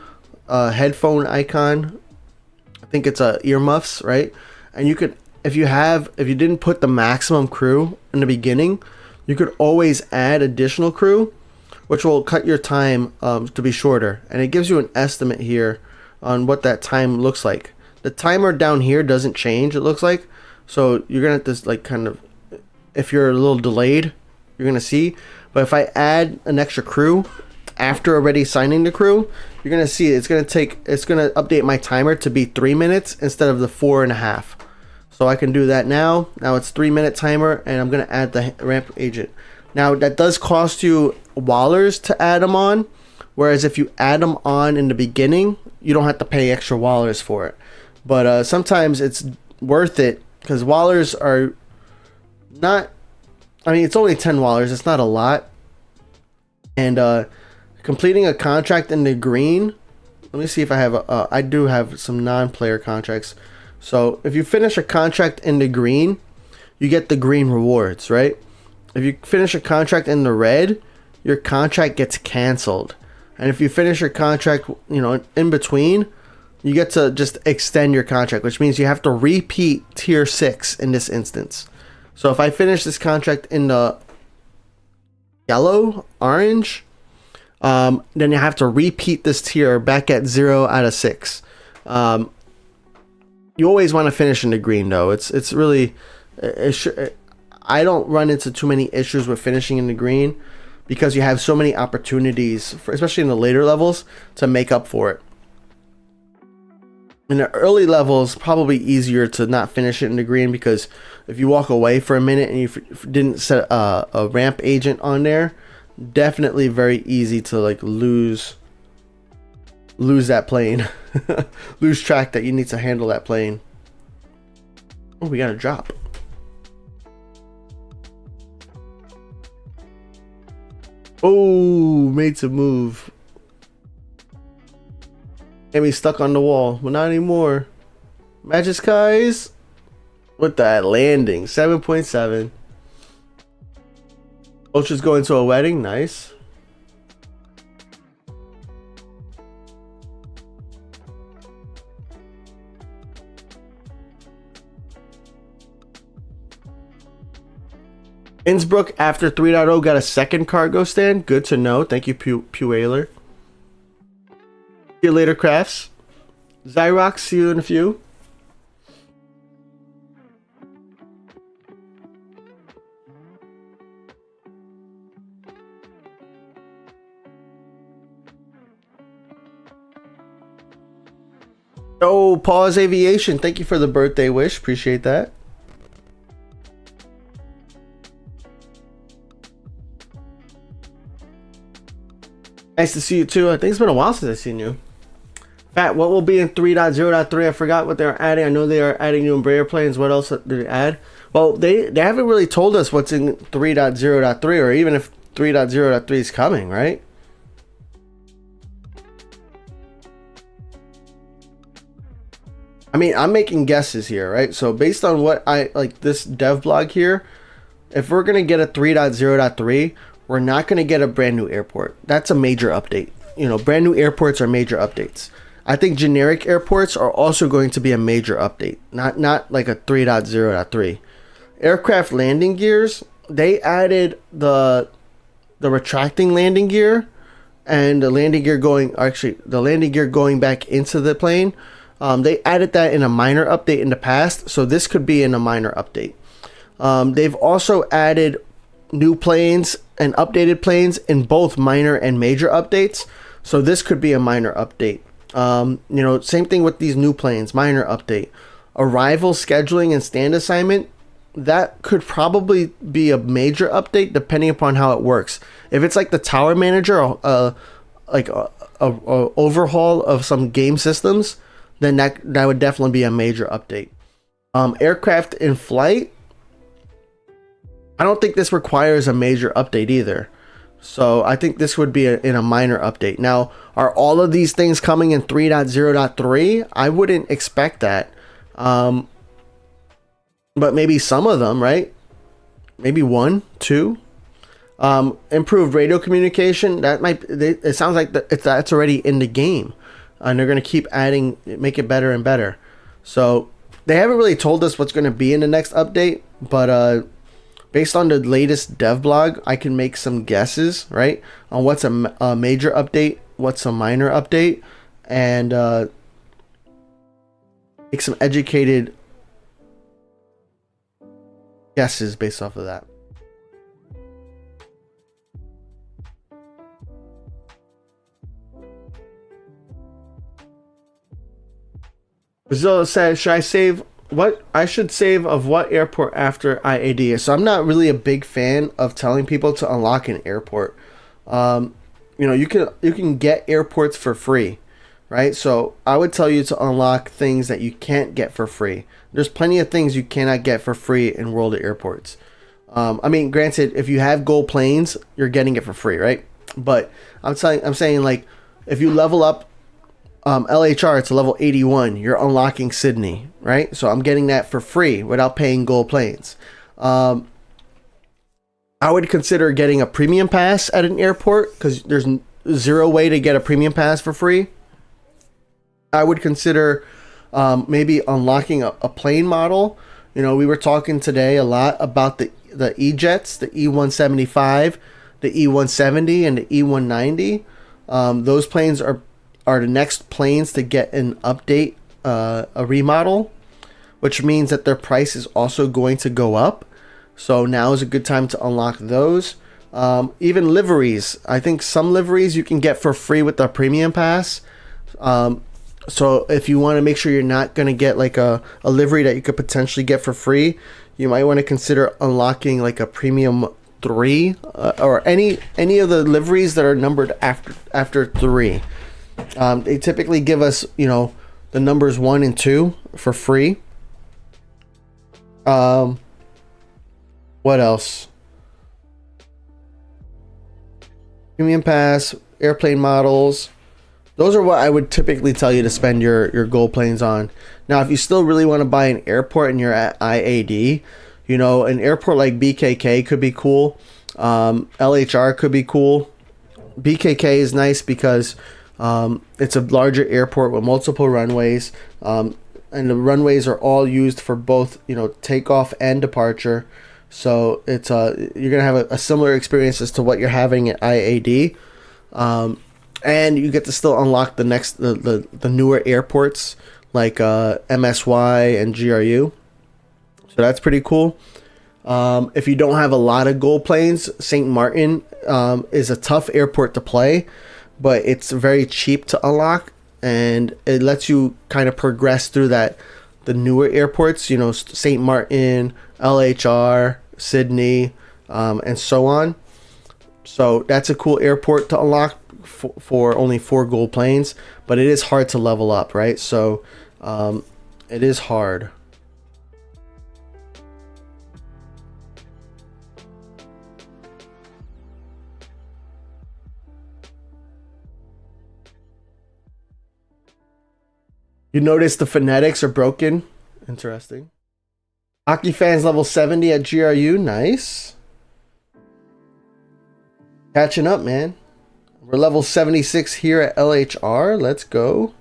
Speaker 2: headphone icon. I think it's earmuffs, right? And you could, if you didn't put the maximum crew in the beginning, you could always add additional crew, which will cut your time to be shorter. And it gives you an estimate here on what that time looks like. The timer down here doesn't change, it looks like. So you're going to have to like kind of, if you're a little delayed, you're going to see. But if I add an extra crew after already signing the crew, you're going to see it's going to update my timer to be 3 minutes instead of the 4.5. So I can do that now. Now it's 3 minute timer, and I'm going to add the ramp agent. Now that does cost you wallers to add them on, whereas if you add them on in the beginning, you don't have to pay extra wallers for it. But sometimes it's worth it because wallers are not, I mean, it's only 10 wallers, it's not a lot. And completing a contract in the green, let me see if I have I do have some non-player contracts. So if you finish a contract in the green, you get the green rewards, right? If you finish a contract in the red, your contract gets canceled. And if you finish your contract, you know, in between, you get to just extend your contract, which means you have to repeat tier 6 in this instance. So if I finish this contract in the yellow, orange, then you have to repeat this tier back at 0 out of 6. You always want to finish in the green though. It's really, I don't run into too many issues with finishing in the green because you have so many opportunities, for, especially in the later levels, to make up for it. In the early levels, probably easier to not finish it in the green because if you walk away for a minute and you didn't set a ramp agent on there, definitely very easy to like lose that plane. Lose track that you need to handle that plane. Oh, we got a drop. Oh, made some move. Get me stuck on the wall. Well, not anymore. Magic Skies with that landing. 7.7. Ultra's going to a wedding. Nice. Innsbruck after 3.0 got a second cargo stand. Good to know. Thank you, Pueller. See you later, Crafts. Zyrox, see you in a few. Oh, Pause Aviation. Thank you for the birthday wish. Appreciate that. Nice to see you too. I think it's been a while since I've seen you. Phat, what will be in 3.0.3? I forgot what they're adding. I know they are adding new Embraer planes. What else did they add? Well, they haven't really told us what's in 3.0.3 or even if 3.0.3 is coming, right? I mean, I'm making guesses here, right? So based on what I like this dev blog here, if we're going to get a 3.0.3, we're not going to get a brand new airport. That's a major update. You know, brand new airports are major updates. I think generic airports are also going to be a major update. Not like a 3.0.3. Aircraft landing gears, they added the retracting landing gear and the landing gear going back into the plane. They added that in a minor update in the past, so this could be in a minor update. They've also added new planes and updated planes in both minor and major updates, so this could be a minor update. You know, same thing with these new planes, minor update. Arrival scheduling and stand assignment, that could probably be a major update depending upon how it works. If it's like the tower manager, like a overhaul of some game systems, then that would definitely be a major update. Aircraft in flight, I don't think this requires a major update either. So I think this would be in a minor update. Now, are all of these things coming in 3.0.3? I wouldn't expect that. But maybe some of them, right? Maybe 1, 2. Improved radio communication. It sounds like that's already in the game. And they're going to keep adding, make it better and better. So they haven't really told us what's going to be in the next update, but based on the latest dev blog, I can make some guesses, right, on what's a major update, what's a minor update, and make some educated guesses based off of that. Brazil says, should I save what I should save of what airport after IAD? So I'm not really a big fan of telling people to unlock an airport. You know, you can get airports for free, right? So I would tell you to unlock things that you can't get for free. There's plenty of things you cannot get for free in World of Airports. I mean, granted, if you have gold planes, you're getting it for free, right? But I'm saying like, if you level up LHR to level 81, you're unlocking Sydney, right? So I'm getting that for free without paying gold planes. I would consider getting a premium pass at an airport because there's zero way to get a premium pass for free. I would consider maybe unlocking a plane model. You know, we were talking today a lot about the E-Jets, the E-175, the E-170, and the E-190. Those planes are the next planes to get an update, a remodel, which means that their price is also going to go up. So now is a good time to unlock those. Even liveries. I think some liveries you can get for free with the premium pass. So if you want to make sure you're not going to get like a livery that you could potentially get for free, you might want to consider unlocking like a premium 3 or any of the liveries that are numbered after 3. They typically give us, you know, the numbers 1 and 2 for free. What else? Premium pass, airplane models. Those are what I would typically tell you to spend your gold planes on. Now, if you still really want to buy an airport and you're at IAD, you know, an airport like BKK could be cool. LHR could be cool. BKK is nice because it's a larger airport with multiple runways. And the runways are all used for both, you know, takeoff and departure. So it's you're gonna have a similar experience as to what you're having at IAD. And you get to still unlock the newer airports like MSY and GRU. So that's pretty cool. If you don't have a lot of gold planes, St. Martin is a tough airport to play, but it's very cheap to unlock, and it lets you kind of progress through the newer airports, you know, St. Martin, LHR, Sydney, and so on. So that's a cool airport to unlock for only 4 gold planes, but it is hard to level up, right? So it is hard. You notice the phonetics are broken. Interesting. Hockey fans level 70 at GRU. Nice. Catching up, man. We're level 76 here at LHR. Let's go.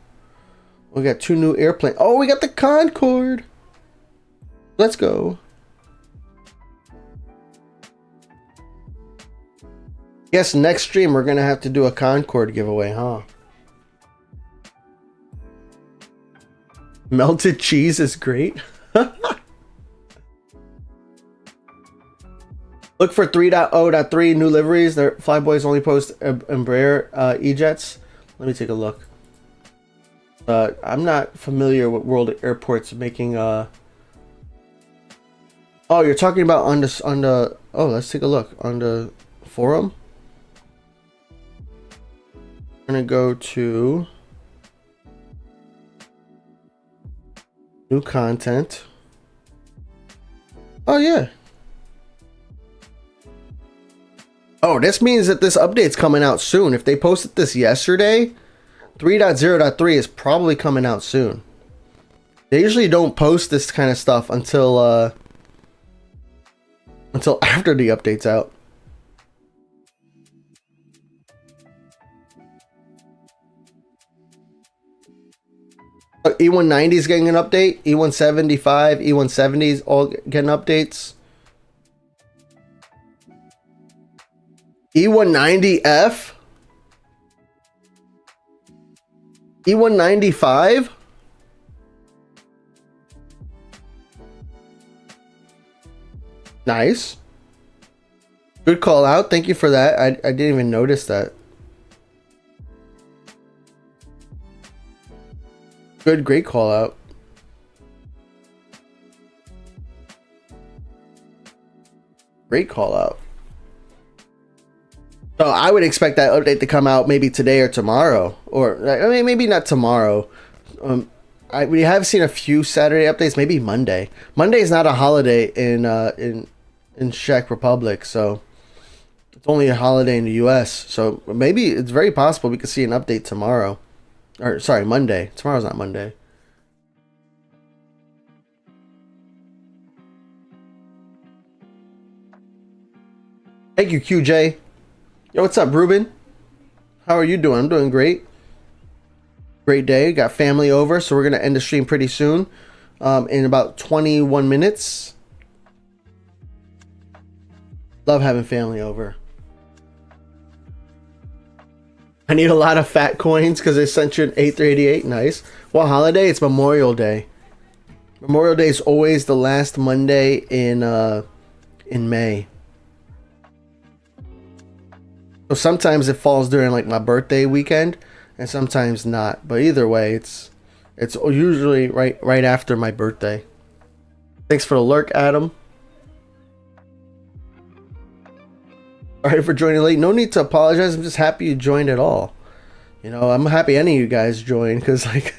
Speaker 2: We got 2 new airplanes. Oh, we got the Concorde. Let's go. Guess next stream we're going to have to do a Concorde giveaway, huh? Melted cheese is great. Look for 3.0.3 new liveries. Their Flyboys only post Embraer E-Jets. Let me take a look. I'm not familiar with World Airports making Oh, you're talking about on the oh, let's take a look on the forum. I'm gonna go to new content. Oh yeah. Oh, this means that this update's coming out soon. If they posted this yesterday, 3.0.3 is probably coming out soon. They usually don't post this kind of stuff until after the update's out. E190 is getting an update. E175, E170s all getting updates. E190F? E195? Nice. Good call out. Thank you for that. I didn't even notice that. Good, great call out. Great call out. So I would expect that update to come out maybe today or tomorrow, or I mean maybe not tomorrow. We have seen a few Saturday updates, maybe Monday. Monday is not a holiday in Czech Republic, so it's only a holiday in the U.S. So maybe it's very possible we could see an update tomorrow, or sorry, Monday. Tomorrow's not Monday. Thank you, QJ. Yo, what's up, Ruben? How are you doing? I'm doing great. Great day. Got family over, so we're going to end the stream pretty soon. In about 21 minutes. Love having family over. I need a lot of fat coins because they sent you an 8388. Nice. Well, holiday? It's Memorial Day. Memorial Day is always the last Monday in May. So sometimes it falls during like my birthday weekend, and sometimes not. But either way, it's usually right after my birthday. Thanks for the lurk, Adam. Sorry for joining late. No need to apologize. I'm just happy you joined at all. You know, I'm happy any of you guys joined because like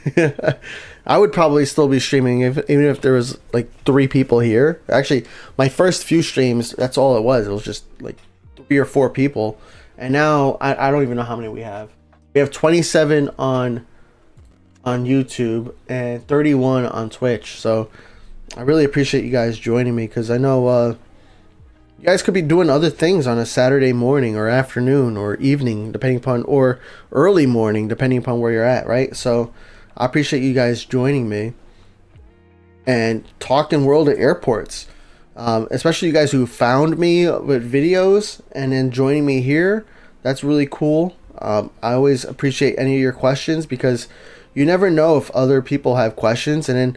Speaker 2: I would probably still be streaming even if there was like 3 people here. Actually, my first few streams, that's all it was. It was just like 3 or 4 people. And now I don't even know how many we have. We have 27 on YouTube and 31 on Twitch. So I really appreciate you guys joining me because I know you guys could be doing other things on a Saturday morning or afternoon or evening, depending upon, or early morning, depending upon where you're at, right? So I appreciate you guys joining me and talking world of airports. Especially you guys who found me with videos and then joining me here. That's really cool. I always appreciate any of your questions because you never know if other people have questions. And then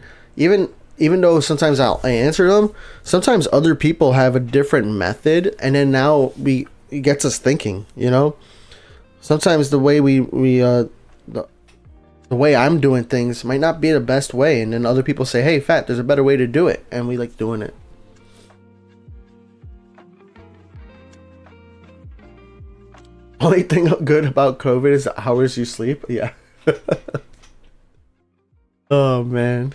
Speaker 2: even though sometimes I answer them, sometimes other people have a different method. And then now it gets us thinking, you know. Sometimes the way the way I'm doing things might not be the best way. And then other people say, hey, Phat, there's a better way to do it. And we like doing it. Only thing good about COVID is the hours you sleep. Yeah. Oh, man.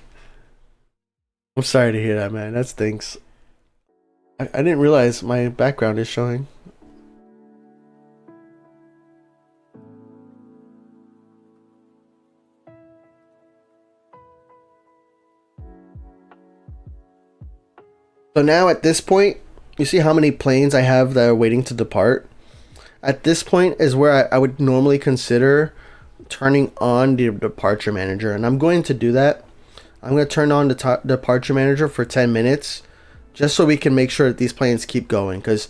Speaker 2: I'm sorry to hear that, man. That stinks. I didn't realize my background is showing. So now at this point, you see how many planes I have that are waiting to depart? At this point is where I would normally consider turning on the departure manager. And I'm going to do that. I'm going to turn on the departure manager for 10 minutes. Just so we can make sure that these planes keep going. Because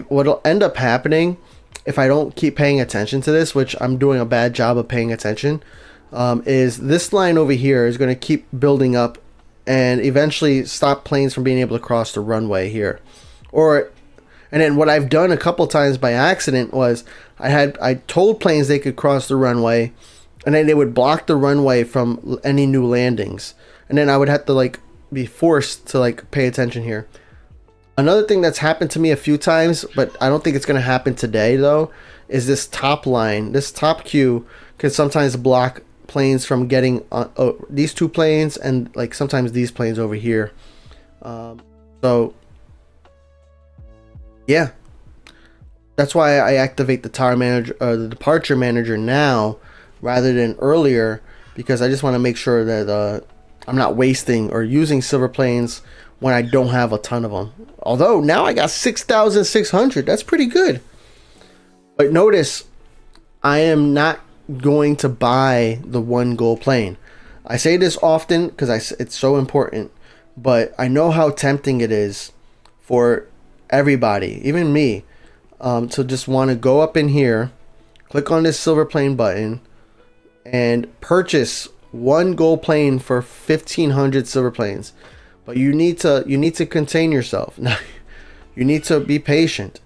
Speaker 2: what'll end up happening if I don't keep paying attention to this, which I'm doing a bad job of paying attention, is this line over here is going to keep building up and eventually stop planes from being able to cross the runway here. And then what I've done a couple times by accident was I told planes they could cross the runway, and then they would block the runway from any new landings. And then I would have to like be forced to like pay attention here. Another thing that's happened to me a few times, but I don't think it's going to happen today though, is this top line. This top queue can sometimes block planes from getting these 2 planes and like sometimes these planes over here. So yeah, that's why I activate the tower manager, the departure manager now rather than earlier, because I just want to make sure that I'm not wasting or using silver planes when I don't have a ton of them. Although now I got 6,600, that's pretty good. But notice I am not going to buy the 1 gold plane. I say this often because it's so important, but I know how tempting it is for everybody, even me, to just want to go up in here, click on this silver plane button, and purchase 1 gold plane for 1,500 silver planes. But you need to contain yourself. You need to be patient.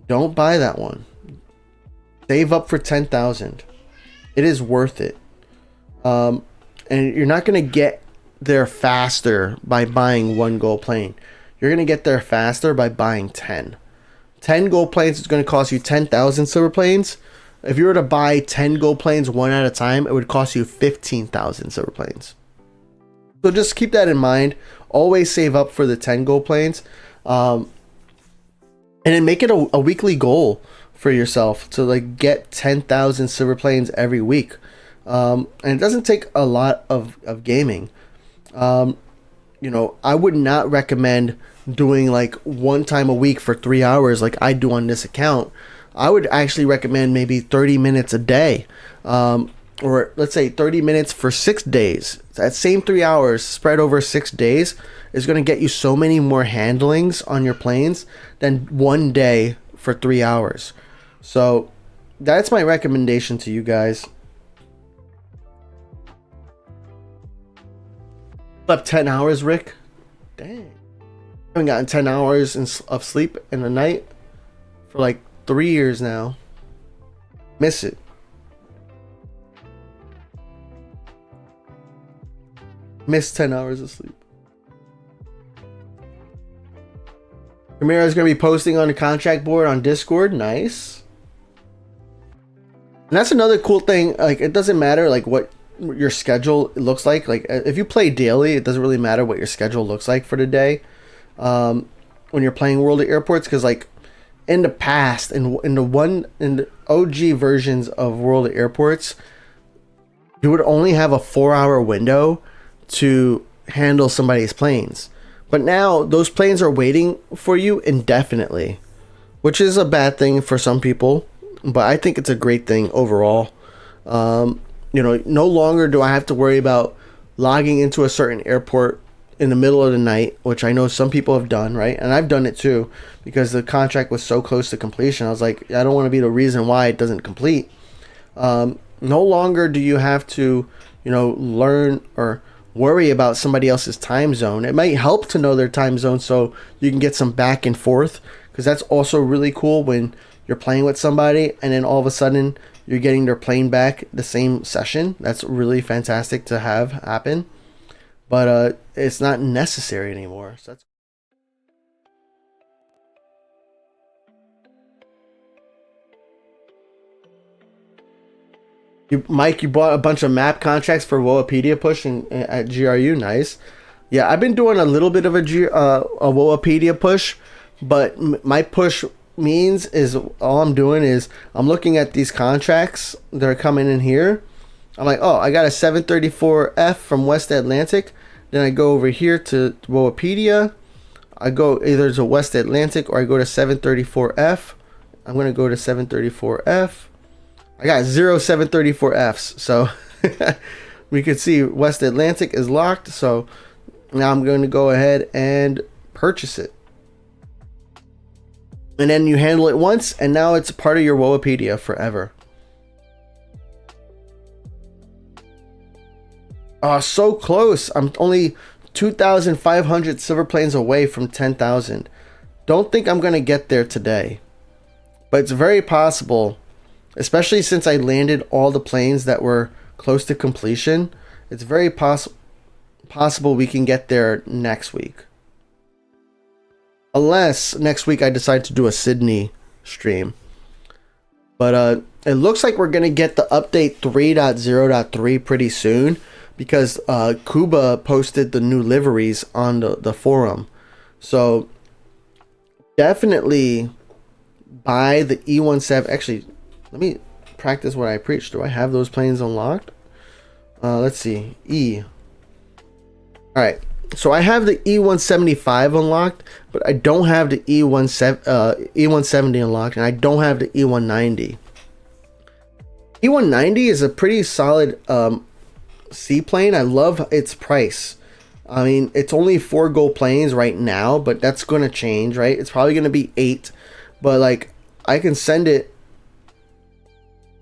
Speaker 2: Don't buy that one. Save up for 10,000. It is worth it. And you're not going to get there faster by buying 1 gold plane. You're going to get there faster by buying 10. 10 gold planes is going to cost you 10,000 silver planes. If you were to buy 10 gold planes one at a time, it would cost you 15,000 silver planes. So just keep that in mind. Always save up for the 10 gold planes. And then make it a weekly goal for yourself to like get 10,000 silver planes every week. And it doesn't take a lot of gaming. You know, I would not recommend doing like one time a week for 3 hours like I do on this account. I would actually recommend maybe 30 minutes a day, or let's say 30 minutes for 6 days. That same 3 hours spread over 6 days is going to get you so many more handlings on your planes than one day for 3 hours. So that's my recommendation to you guys. Slept 10 hours, Rick? Dang. I haven't gotten 10 hours of sleep in a night for like 3 years now. Miss it. Miss 10 hours of sleep. Ramiro is going to be posting on the contract board on Discord. Nice. And that's another cool thing. Like, it doesn't matter like what your schedule looks like. Like, if you play daily, it doesn't really matter what your schedule looks like for the day. When you're playing World of Airports, because like in the past, in the OG versions of World of Airports, you would only have a 4-hour window to handle somebody's planes. But now those planes are waiting for you indefinitely, which is a bad thing for some people, but I think it's a great thing overall. You know, no longer do I have to worry about logging into a certain airport in the middle of the night, which I know some people have done, right? And I've done it too, because the contract was so close to completion. I was like, I don't want to be the reason why it doesn't complete. No longer do you have to, you know, learn or worry about somebody else's time zone. It might help to know their time zone so you can get some back and forth, because that's also really cool when you're playing with somebody and then all of a sudden you're getting their plane back the same session. That's really fantastic to have happen. But it's not necessary anymore. So that's Mike, you bought a bunch of map contracts for WoApedia push at GRU. Nice. Yeah, I've been doing a little bit of a WoApedia push, but my push means is all I'm doing is I'm looking at these contracts that are coming in here. I'm like, oh, I got a 734F from West Atlantic. Then I go over here to WoApedia. I go either to West Atlantic or I go to 734F. I'm going to go to 734F. I got 0 734Fs. So we can see West Atlantic is locked. So now I'm going to go ahead and purchase it. And then you handle it once, and now it's part of your WoApedia forever. Oh, so close. I'm only 2,500 silver planes away from 10,000. Don't think I'm going to get there today. But it's very possible, especially since I landed all the planes that were close to completion. It's very possible we can get there next week. Unless next week I decide to do a Sydney stream. But it looks like we're going to get the update 3.0.3 pretty soon, because Kuba posted the new liveries on the forum. So definitely buy the E17. Actually, let me practice what I preach. Do I have those planes unlocked? Let's see. E. All right. So I have the E175 unlocked, but I don't have the E170 unlocked, and I don't have the E190. E190 is a pretty solid seaplane. I love its price. I mean, it's only 4 gold planes right now, but that's going to change, right? It's probably going to be 8, but like I can send it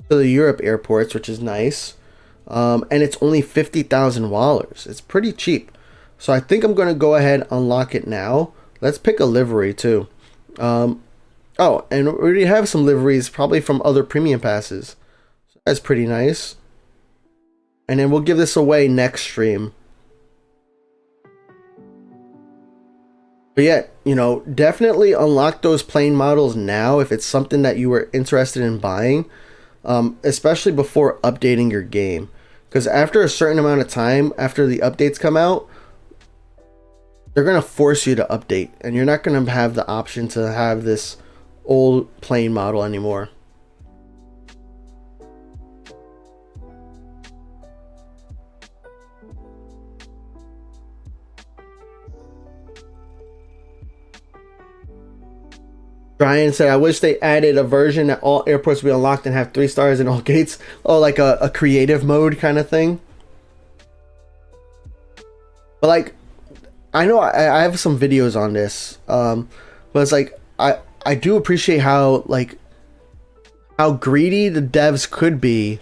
Speaker 2: to the Europe airports, which is nice. And it's only $50,000. It's pretty cheap. So I think I'm going to go ahead and unlock it now. Let's pick a livery too. Oh, and we already have some liveries probably from other premium passes. So that's pretty nice. And then we'll give this away next stream. But yeah, you know, definitely unlock those plane models now if it's something that you were interested in buying, especially before updating your game. Because after a certain amount of time, after the updates come out, they're going to force you to update. And you're not going to have the option to have this old plane model anymore. Brian said, I wish they added a version that all airports will be unlocked and have 3 stars in all gates. Oh, like a creative mode kind of thing. But like, I know I have some videos on this. But it's like, I do appreciate how greedy the devs could be,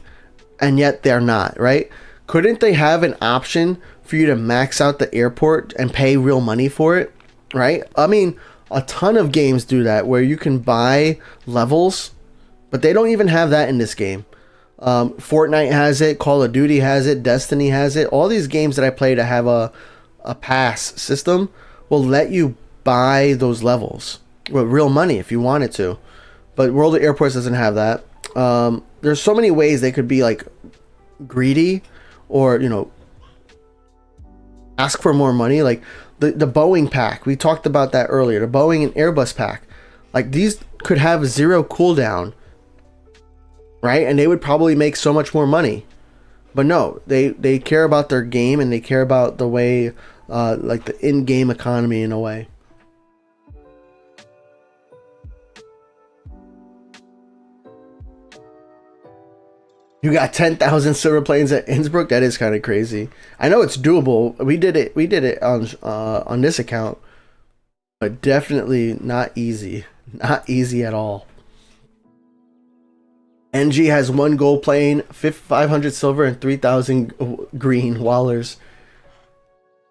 Speaker 2: and yet they're not, right? Couldn't they have an option for you to max out the airport and pay real money for it, right? I mean, a ton of games do that where you can buy levels, but they don't even have that in this game. Fortnite has it, Call of Duty has it, Destiny has it. All these games that I play to have a pass system will let you buy those levels with real money if you wanted to. But World of Airports doesn't have that. There's so many ways they could be like greedy or, you know, ask for more money. Like the Boeing pack, we talked about that earlier. The Boeing and Airbus pack, like these could have 0 cooldown, right? And they would probably make so much more money. But no, they care about their game, and they care about the way, like the in-game economy in a way. You got 10,000 silver planes at Innsbruck? That is kind of crazy. I know it's doable. We did it on this account, but definitely not easy. Not easy at all. NG has 1 gold plane, 500 silver, and 3,000 green wallers.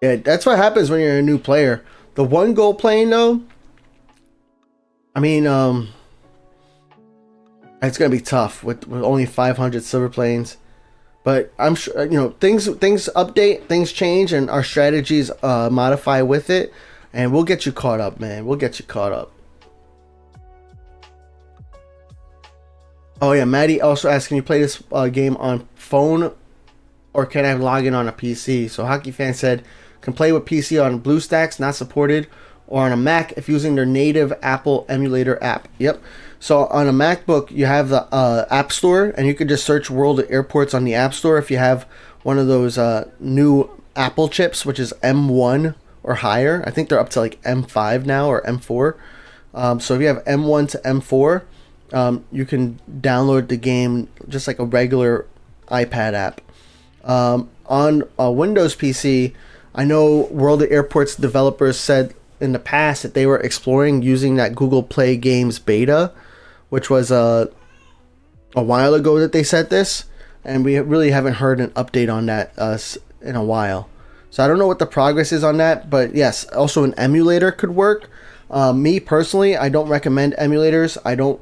Speaker 2: Yeah, that's what happens when you're a new player. The 1 gold plane, though, I mean, it's gonna be tough with only 500 silver planes, but I'm sure, you know, things update, things change, and our strategies modify with it, and we'll get you caught up, man. We'll get you caught up. Oh yeah, Maddie also asked, can you play this game on phone, or can I log in on a PC? So Hockey Fan said, can play with PC on BlueStacks, not supported, or on a Mac if using their native Apple emulator app. Yep. So on a MacBook, you have the App Store, and you can just search World of Airports on the App Store if you have one of those new Apple chips, which is M1 or higher. I think they're up to like M5 now or M4. So if you have M1 to M4, you can download the game just like a regular iPad app. On a Windows PC, I know World of Airports developers said in the past that they were exploring using that Google Play Games beta, which was a while ago that they said this, and we really haven't heard an update on that in a while. So I don't know what the progress is on that, but yes, also an emulator could work. Me personally, I don't recommend emulators. I don't.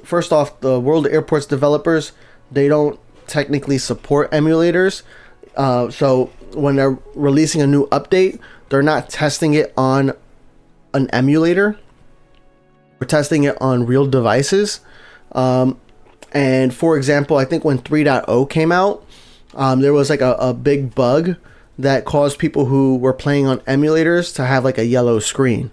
Speaker 2: First off, the World of Airports developers, they don't technically support emulators. So when they're releasing a new update, they're not testing it on an emulator. We're testing it on real devices. And for example, I think when 3.0 came out, there was like a big bug that caused people who were playing on emulators to have like a yellow screen.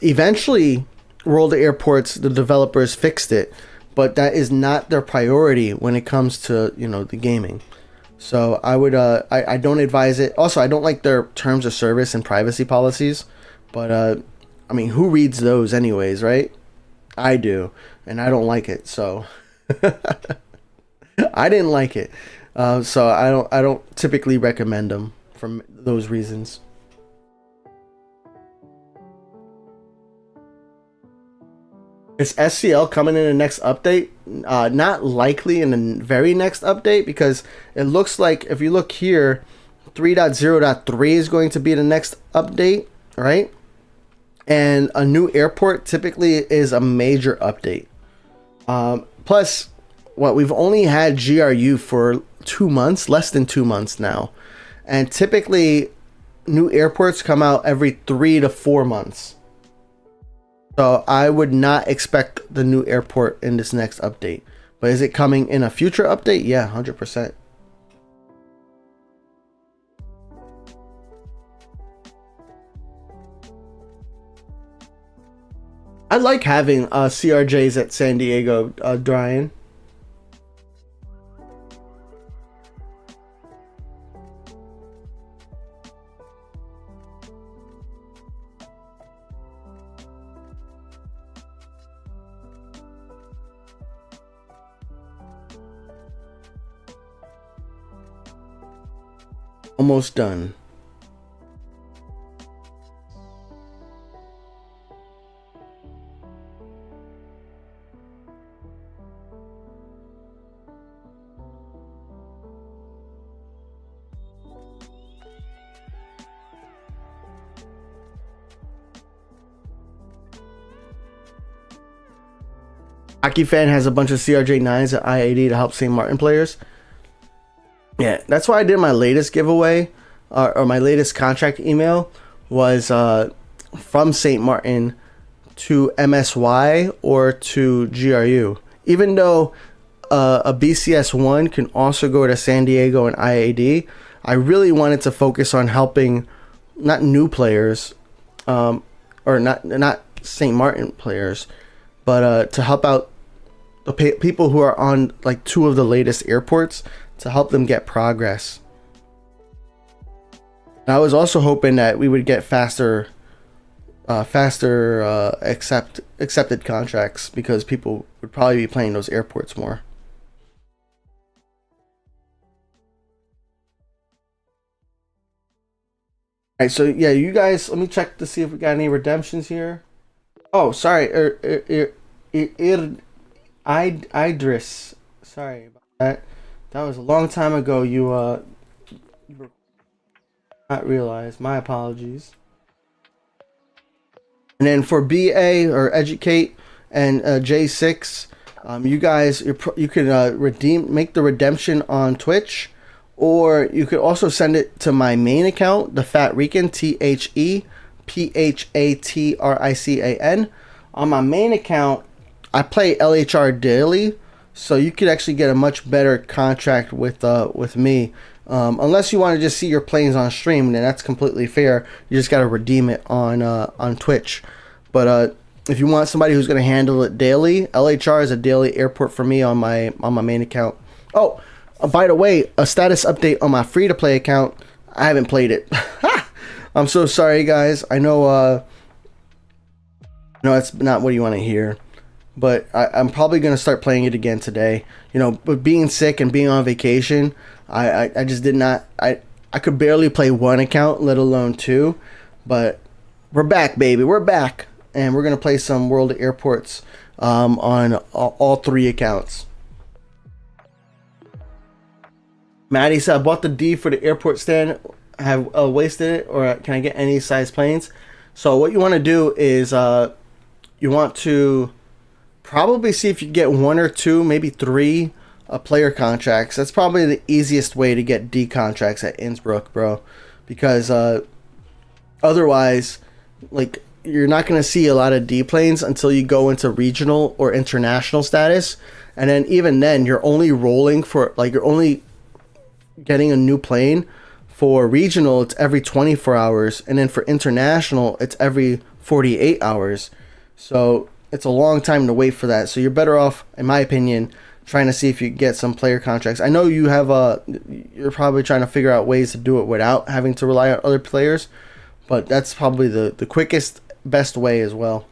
Speaker 2: Eventually, World of Airports, the developers fixed it, but that is not their priority when it comes to, you know, the gaming. So I would I don't advise it. Also, I don't like their terms of service and privacy policies, but I mean, who reads those anyways, right? I do, and I don't like it. So I didn't like it. So I don't typically recommend them for those reasons. Is SCL coming in the next update? Not likely in the very next update, because it looks like if you look here, 3.0.3 is going to be the next update, right? And a new airport typically is a major update. Plus, we've only had GRU for 2 months, less than 2 months now. and typically new airports come out every 3 to 4 months. So I would not expect the new airport in this next update. But is it coming in a future update? Yeah, 100%. I like having CRJs at San Diego, Brian. Almost done. Hockey Fan has a bunch of CRJ9s at IAD to help St. Martin players. Yeah, that's why I did my latest giveaway, or my latest contract email was from St. Martin to MSY or to GRU. Even though a BCS1 can also go to San Diego and IAD, I really wanted to focus on helping not new players, or not St. Martin players, but to help out the people who are on like 2 of the latest airports, to help them get progress. And I was also hoping that we would get faster accepted contracts, because people would probably be playing those airports more. All right, so yeah, you guys, let me check to see if we got any redemptions here. Oh, sorry, Idris. Sorry about that. That was a long time ago. You were not realized. My apologies. And then for BA or Educate and J6, you guys, you can make the redemption on Twitch, or you could also send it to my main account, the Phat Rican, THEPHATRICAN. On my main account, I play LHR daily, so you could actually get a much better contract with me. Unless you want to just see your planes on stream, then that's completely fair. You just got to redeem it on Twitch. But if you want somebody who's going to handle it daily, LHR is a daily airport for me on my main account. Oh, by the way, a status update on my free-to-play account. I haven't played it. I'm so sorry, guys. I know it's not what you want to hear, but I'm probably going to start playing it again today. You know, but being sick and being on vacation, I just did not. I could barely play one account, let alone 2. But we're back, baby. We're back, and we're going to play some World Airports on all 3 accounts. Maddie said, I bought the D for the airport stand. I have wasted it, or can I get any size planes? So what you want to do is you want to probably see if you get 1 or 2, maybe 3 player contracts. That's probably the easiest way to get D contracts at Innsbruck, bro. Because otherwise, like, you're not going to see a lot of D planes until you go into regional or international status. And then even then, you're only rolling for, like, you're only getting a new plane. For regional, it's every 24 hours. And then for international, it's every 48 hours. So it's a long time to wait for that. So you're better off, in my opinion, trying to see if you get some player contracts. I know you have you're probably trying to figure out ways to do it without having to rely on other players, but that's probably the quickest, best way as well.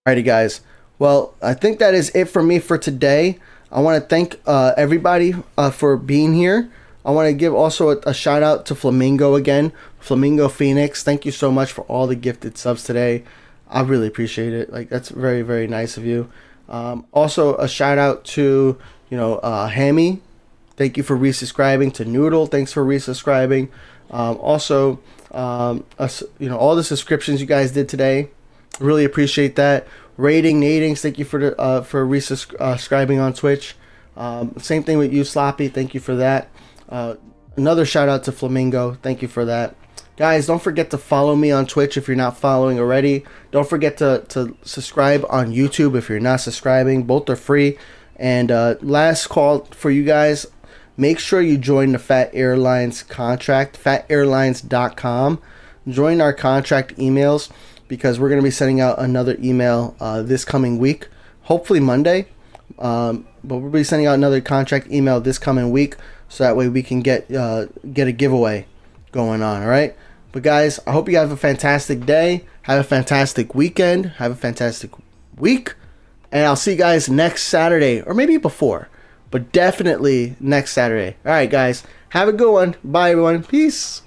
Speaker 2: Alrighty, guys. Well, I think that is it for me for today. I want to thank everybody for being here. I want to give also a shout out to Flamingo again. Flamingo Phoenix, thank you so much for all the gifted subs today. I really appreciate it. Like, that's very, very nice of you. Also a shout out to, Hammy. Thank you for resubscribing. To Noodle, thanks for resubscribing. Also, all the subscriptions you guys did today, really appreciate that. Nadings, thank you for resubscribing on Twitch. Same thing with you, Sloppy. Thank you for that. Another shout out to Flamingo. Thank you for that. Guys, don't forget to follow me on Twitch if you're not following already. Don't forget to subscribe on YouTube if you're not subscribing. Both are free. And last call for you guys, make sure you join the Phat Airlines contract, phatairlines.com. Join our contract emails because we're going to be sending out another email this coming week, hopefully Monday. But we'll be sending out another contract email this coming week so that way we can get a giveaway going on, all right? But guys, I hope you have a fantastic day. Have a fantastic weekend. Have a fantastic week. And I'll see you guys next Saturday, or maybe before, but definitely next Saturday. All right, guys. Have a good one. Bye, everyone. Peace.